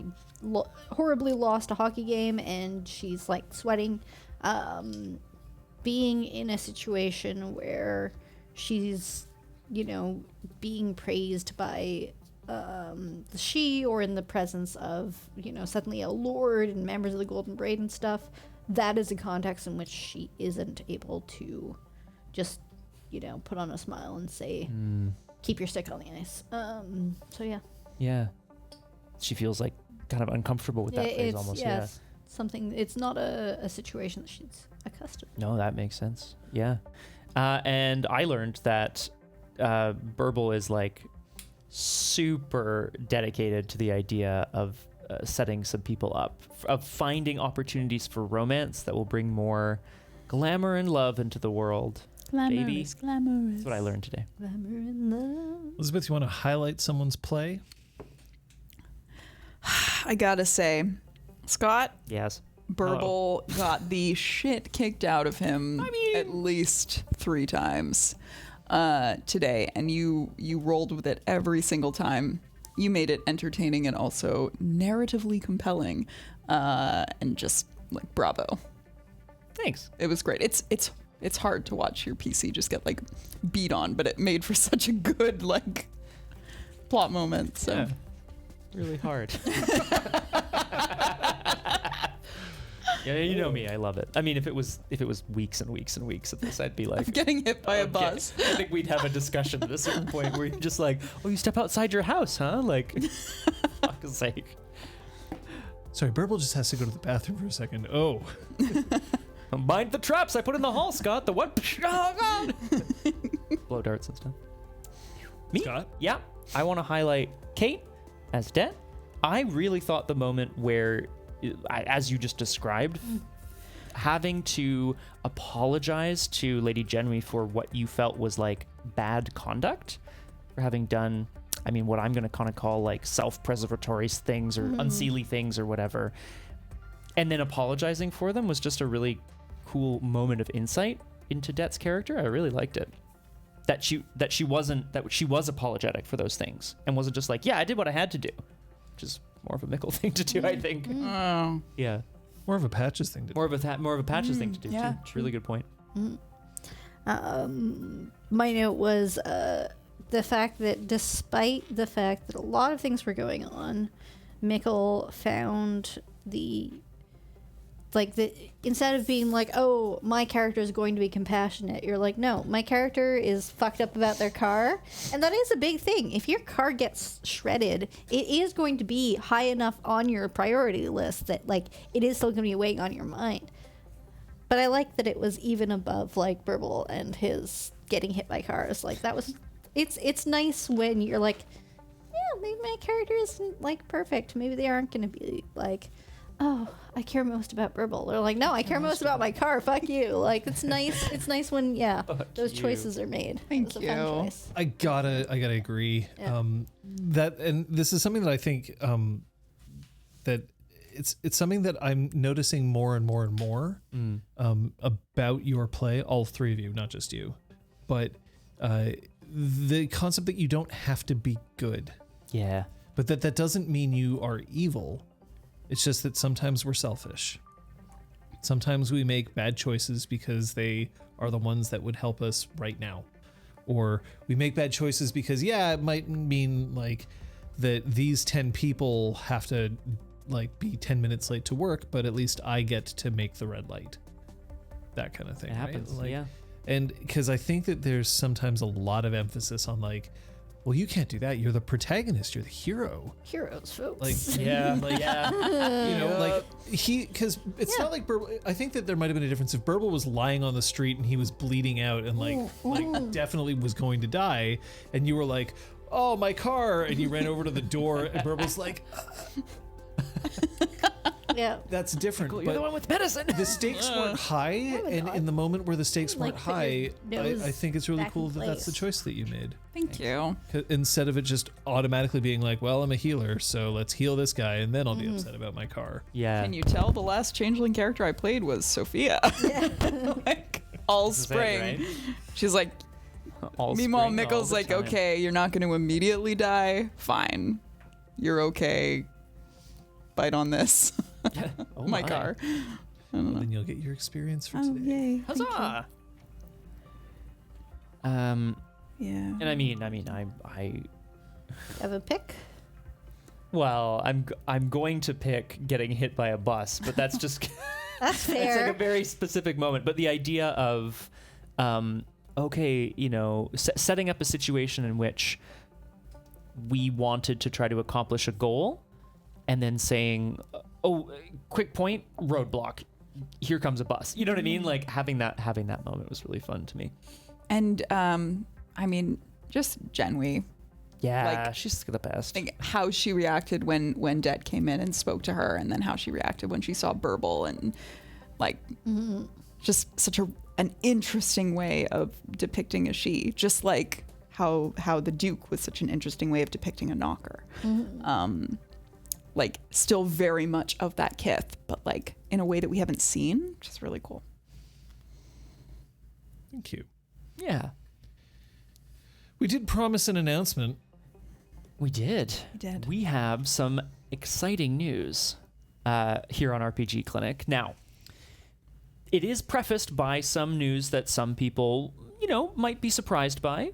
horribly lost a hockey game and she's like sweating, being in a situation where she's, you know, being praised by she or in the presence of, you know, suddenly a lord and members of the Golden Braid and stuff, that is a context in which she isn't able to just, you know, put on a smile and say, keep your stick on the ice. So yeah. Yeah. She feels like kind of uncomfortable with that phrase It's, almost. yeah, Yeah. it's something, it's not a situation that she's accustomed to. No, that makes sense. Yeah. And I learned that Burble is like super dedicated to the idea of setting some people up, of finding opportunities for romance that will bring more glamour and love into the world. Baby. Glamorous. That's what I learned today. Glamour and love. Elizabeth, you want to highlight someone's play? I gotta say, Scott Yes. Burble got the shit kicked out of him at least 3 times today, and you rolled with it every single time. You made it entertaining and also narratively compelling, and just like bravo. Thanks. It was great. It's hard to watch your PC just get like beat on, but it made for such a good like plot moment. So. Yeah. Really hard. Yeah, you know me. I love it. I mean, if it was weeks and weeks and weeks of this, I'd be like Getting hit by a okay. bus. I think we'd have a discussion at a certain point where you're just like, "Oh, you step outside your house, huh?" Like, fuck's sake. Sorry, Burble just has to go to the bathroom for a second. Oh. Mind the traps I put in the hall, Scott. The what? Blow darts and stuff. Me? Scott? Yeah. I want to highlight Kate as Det. I really thought the moment where, as you just described, having to apologize to Lady Genwy for what you felt was like bad conduct, for having done, I mean, what I'm going to kind of call like self-preservatory things or unseelie things or whatever. And then apologizing for them was just a really cool moment of insight into Det's character. I really liked it. That she was apologetic for those things and wasn't just like, yeah, I did what I had to do, which is more of a Mickle thing to do, I think. Oh. Yeah. More of a Patches thing to do. More of a Patches thing to do, yeah, too. Really good point. My note was the fact that despite the fact that a lot of things were going on, Mickle found instead of being like, oh, my character is going to be compassionate, you're like, no, my character is fucked up about their car. And that is a big thing. If your car gets shredded, it is going to be high enough on your priority list that, like, it is still going to be weighing on your mind. But I like that it was even above, like, Burble and his getting hit by cars. Like, that was... It's nice when you're like, yeah, maybe my character isn't, like, perfect. Maybe they aren't going to be, like... oh, I care most about Burble. They're like, no, I care most about my car. Fuck you. Like, it's nice. It's nice when, those choices are made. Thank It's a you. fun choice. I gotta agree. Yeah. That, and this is something that I think that it's something that I'm noticing more and more and more about your play, all three of you, not just you, but the concept that you don't have to be good, but that doesn't mean you are evil. It's just that sometimes we're selfish. Sometimes we make bad choices because they are the ones that would help us right now. Or we make bad choices because, it might mean like that these 10 people have to like be 10 minutes late to work, but at least I get to make the red light. That kind of thing. It happens, right? Like, yeah. And because I think that there's sometimes a lot of emphasis on like, well, you can't do that. You're the protagonist. You're the hero. Heroes, folks. Like, because it's not like Burble. I think that there might have been a difference if Burble was lying on the street and he was bleeding out and like definitely was going to die, and you were like, oh, my car, and you ran over to the door, and Burble's like, yeah. that's different. You're but the one with medicine. the stakes weren't high, and in the moment where the stakes weren't Like, put high, your nose I think it's really back cool in that that's the place. choice that you made. Thank you. Instead of it just automatically being like, well, I'm a healer, so let's heal this guy, and then I'll be upset about my car. Yeah. Can you tell the last Changeling character I played was Sophia? Like, all spring. Right? She's like, All meanwhile, spring, all Mickle's the like, time. okay, you're not going to immediately die. Fine. You're okay. Bite on this. Oh my car. Well, then you'll get your experience for today. Yay. Huzzah! Yeah. And I mean, I Have a pick? well, I'm going to pick getting hit by a bus, but that's just That's it's fair. like a very specific moment. But the idea of, okay, setting up a situation in which we wanted to try to accomplish a goal, and then saying, "Oh, quick point, roadblock. Here comes a bus." You know what I mean? Like having that moment was really fun to me. And I mean, just Genwy. Yeah, Like- she's the best. Like how she reacted when Det came in and spoke to her, and then how she reacted when she saw Burble, and like just such an interesting way of depicting a she, just like how the Duke was such an interesting way of depicting a knocker. Like still very much of that kith, but like in a way that we haven't seen, which is really cool. Thank you. Yeah, We did promise an announcement. we did. We did. We have some exciting news here on RPG Clinic. Now, it is prefaced by some news that some people, might be surprised by,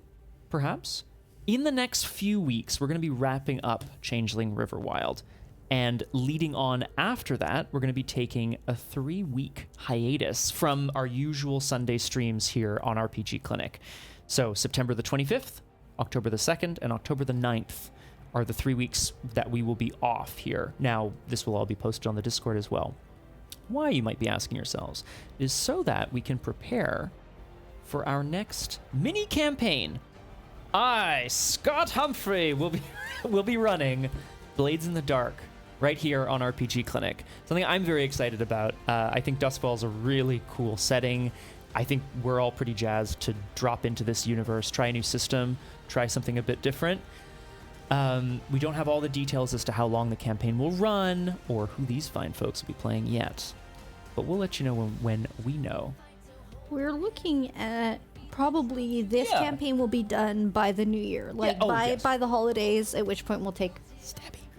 perhaps. In the next few weeks, we're going to be wrapping up Changeling Riverwild. And leading on after that, we're going to be taking a 3-week hiatus from our usual Sunday streams here on RPG Clinic. So September the 25th, October the 2nd, and October the 9th are the 3 weeks that we will be off here. Now, this will all be posted on the Discord as well. Why, you might be asking yourselves, is so that we can prepare for our next mini campaign. I, Scott Humphrey, will be running Blades in the Dark right here on RPG Clinic. Something I'm very excited about. I think Duskfall is a really cool setting. I think we're all pretty jazzed to drop into this universe, try a new system, try something a bit different. We don't have all the details as to how long the campaign will run or who these fine folks will be playing yet, but we'll let you know when we know. We're looking at probably this campaign will be done by the new year, like by the holidays, at which point we'll take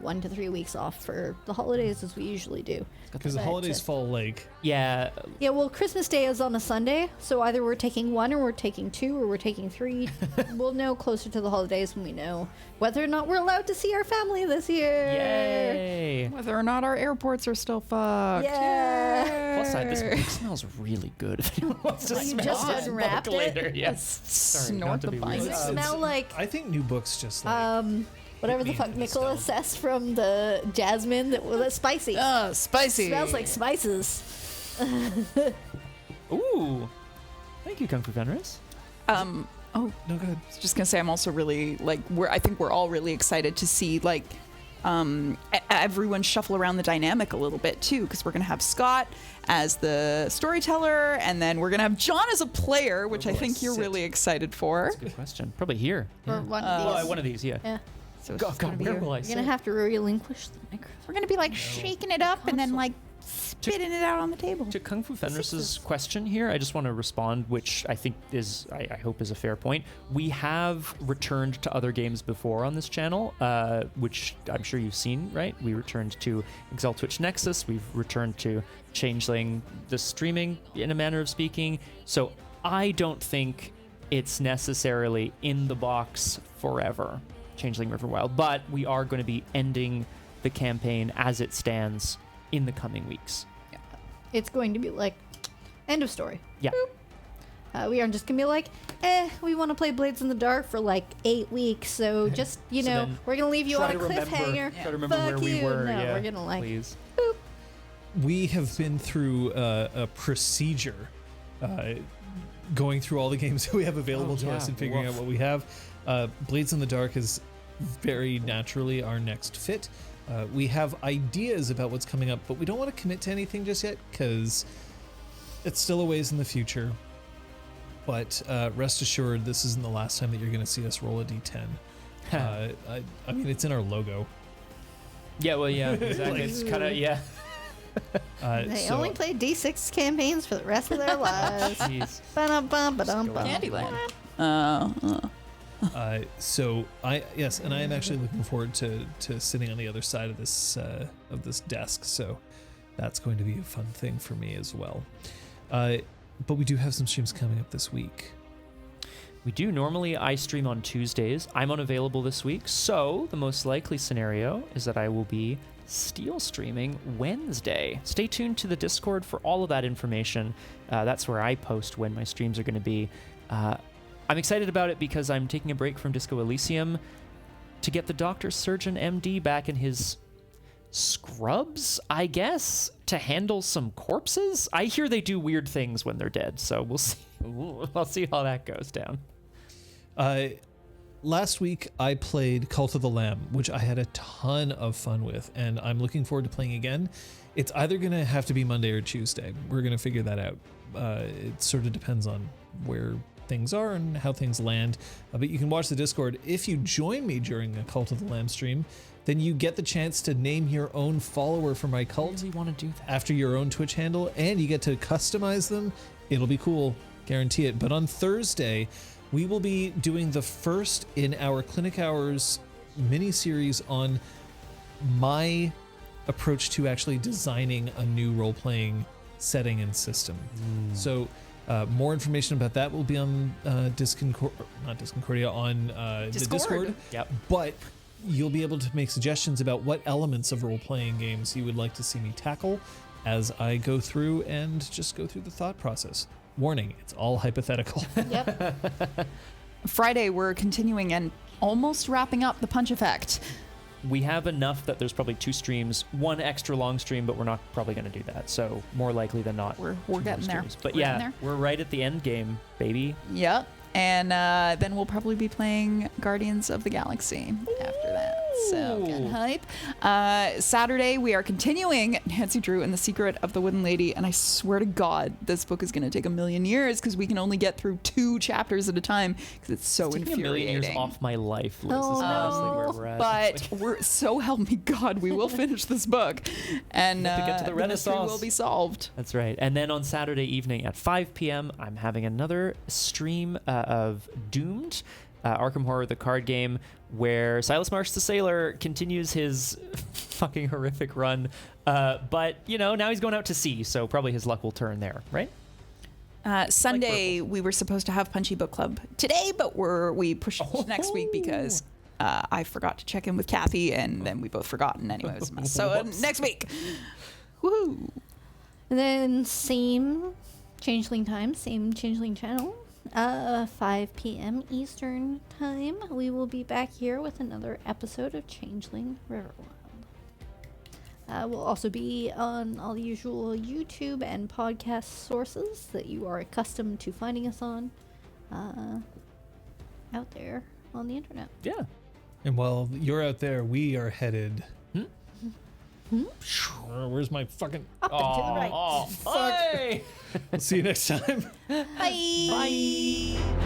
1 to 3 weeks off for the holidays, as we usually do. Because the holidays fall like... Yeah. Yeah, well, Christmas Day is on a Sunday, so either we're taking 1 or we're taking 2 or we're taking 3. We'll know closer to the holidays when we know whether or not we're allowed to see our family this year. Yay. Whether or not our airports are still fucked. Yeah. Plus side, this book smells really good. If anyone wants to You smell just this unwrapped book it? later. Yes. Sorry, Snort not to the be vines. rude. Does it smell like I think new books just like... whatever the fuck Nicola says from the Jasmine that's spicy? Spicy. Smells like spices. Ooh. Thank you, Kung Fu Fenris. Oh, No, go ahead. I was just gonna say I'm also really like I think we're all really excited to see like everyone shuffle around the dynamic a little bit too, because we're gonna have Scott as the storyteller, and then we're gonna have John as a player, which Where I will I think you're sit? really excited for. That's a good question. Probably here. Or Yeah. one of these. One of these, yeah. Yeah. So it's God, just gonna be where will I You're sit? gonna have to relinquish the microphone. we're gonna be like shaking it up and then like spitting it out on the table. To Kung Fu Fenris's question here, I just want to respond, which I think is, I hope is a fair point. We have returned to other games before on this channel, which I'm sure you've seen, right? We returned to Excel Twitch Nexus. We've returned to Changeling, the streaming, in a manner of speaking. So I don't think it's necessarily in the box forever, Changeling Riverwild, but we are going to be ending the campaign as it stands in the coming weeks. It's going to be like, end of story. Yeah. We aren't just gonna be like, we want to play Blades in the Dark for like 8 weeks, so just, So then we're gonna leave you Try on a to remember- cliffhanger. Try to remember Fuck where we you. were. No, yeah, we're gonna like, please. We have been through a procedure, going through all the games that we have available to us and figuring out what we have. Blades in the Dark is very naturally our next fit. We have ideas about what's coming up, but we don't want to commit to anything just yet because it's still a ways in the future. But rest assured, this isn't the last time that you're going to see us roll a d10. I mean, it's in our logo. Yeah, well, yeah, exactly. Like- It's kind of, yeah. they only play D6 campaigns for the rest of their lives. Jeez. Ba-dum-bum, ba-dum-bum. Candyland. So I am actually looking forward to sitting on the other side of this desk. So that's going to be a fun thing for me as well. But we do have some streams coming up this week. We do. Normally, I stream on Tuesdays. I'm unavailable this week, so the most likely scenario is that I will be Steel streaming Wednesday. Stay tuned to the Discord for all of that information. That's where I post when my streams are going to be. I'm excited about it because I'm taking a break from Disco Elysium to get the Dr. Surgeon MD back in his scrubs, I guess, to handle some corpses. I hear they do weird things when they're dead, so we'll see. I'll see how that goes down. Last week, I played Cult of the Lamb, which I had a ton of fun with, and I'm looking forward to playing again. It's either going to have to be Monday or Tuesday. We're going to figure that out. It sort of depends on where things are and how things land. But you can watch the Discord. If you join me during a Cult of the Lamb stream, then you get the chance to name your own follower for my cult. I really want to do that. After your own Twitch handle, and you get to customize them. It'll be cool. Guarantee it. But on Thursday, we will be doing the first in our Clinic Hours mini-series on my approach to actually designing a new role-playing setting and system. So more information about that will be on the Discord. Yep. But you'll be able to make suggestions about what elements of role-playing games you would like to see me tackle as I go through and just go through the thought process. Warning, it's all hypothetical. Yep. Friday, we're continuing and almost wrapping up the Punch Effect. We have enough that there's probably 2 streams, 1 extra long stream, but we're not probably going to do that. So more likely than not, We're 2 more getting there. streams. But We're yeah, getting there. we're right at the end game, baby. Yep. And then we'll probably be playing Guardians of the Galaxy after that. So get hype. Saturday, we are continuing Nancy Drew and the Secret of the Wooden Lady. And I swear to God, this book is going to take 1,000,000 years because we can only get through 2 chapters at a time because it's so Taking infuriating. 1,000,000 years off my life, Liz, Oh, is honestly no. where we're at. But we're so help me God, we will finish this book, and have to get to the mystery Renaissance. will be solved. That's right. And then on Saturday evening at 5 p.m., I'm having another stream of Doomed, Arkham Horror, the card game, where Silas Marsh the Sailor continues his fucking horrific run. But, now he's going out to sea, so probably his luck will turn there, right? Sunday, we were supposed to have Punchy Book Club today, but we pushed it to next week because I forgot to check in with Kathy, and then we both forgot, and anyway, it was a mess. So next week. Woohoo! And then same Changeling time, same Changeling channel. 5 p.m. Eastern time. We will be back here with another episode of Changeling Riverwild. We'll also be on all the usual YouTube and podcast sources that you are accustomed to finding us on out there on the internet. Yeah. And while you're out there, we are headed. Where's my fucking? Up and to the right. Oh, Fuck. hey! I'll see you next time. Bye. Bye.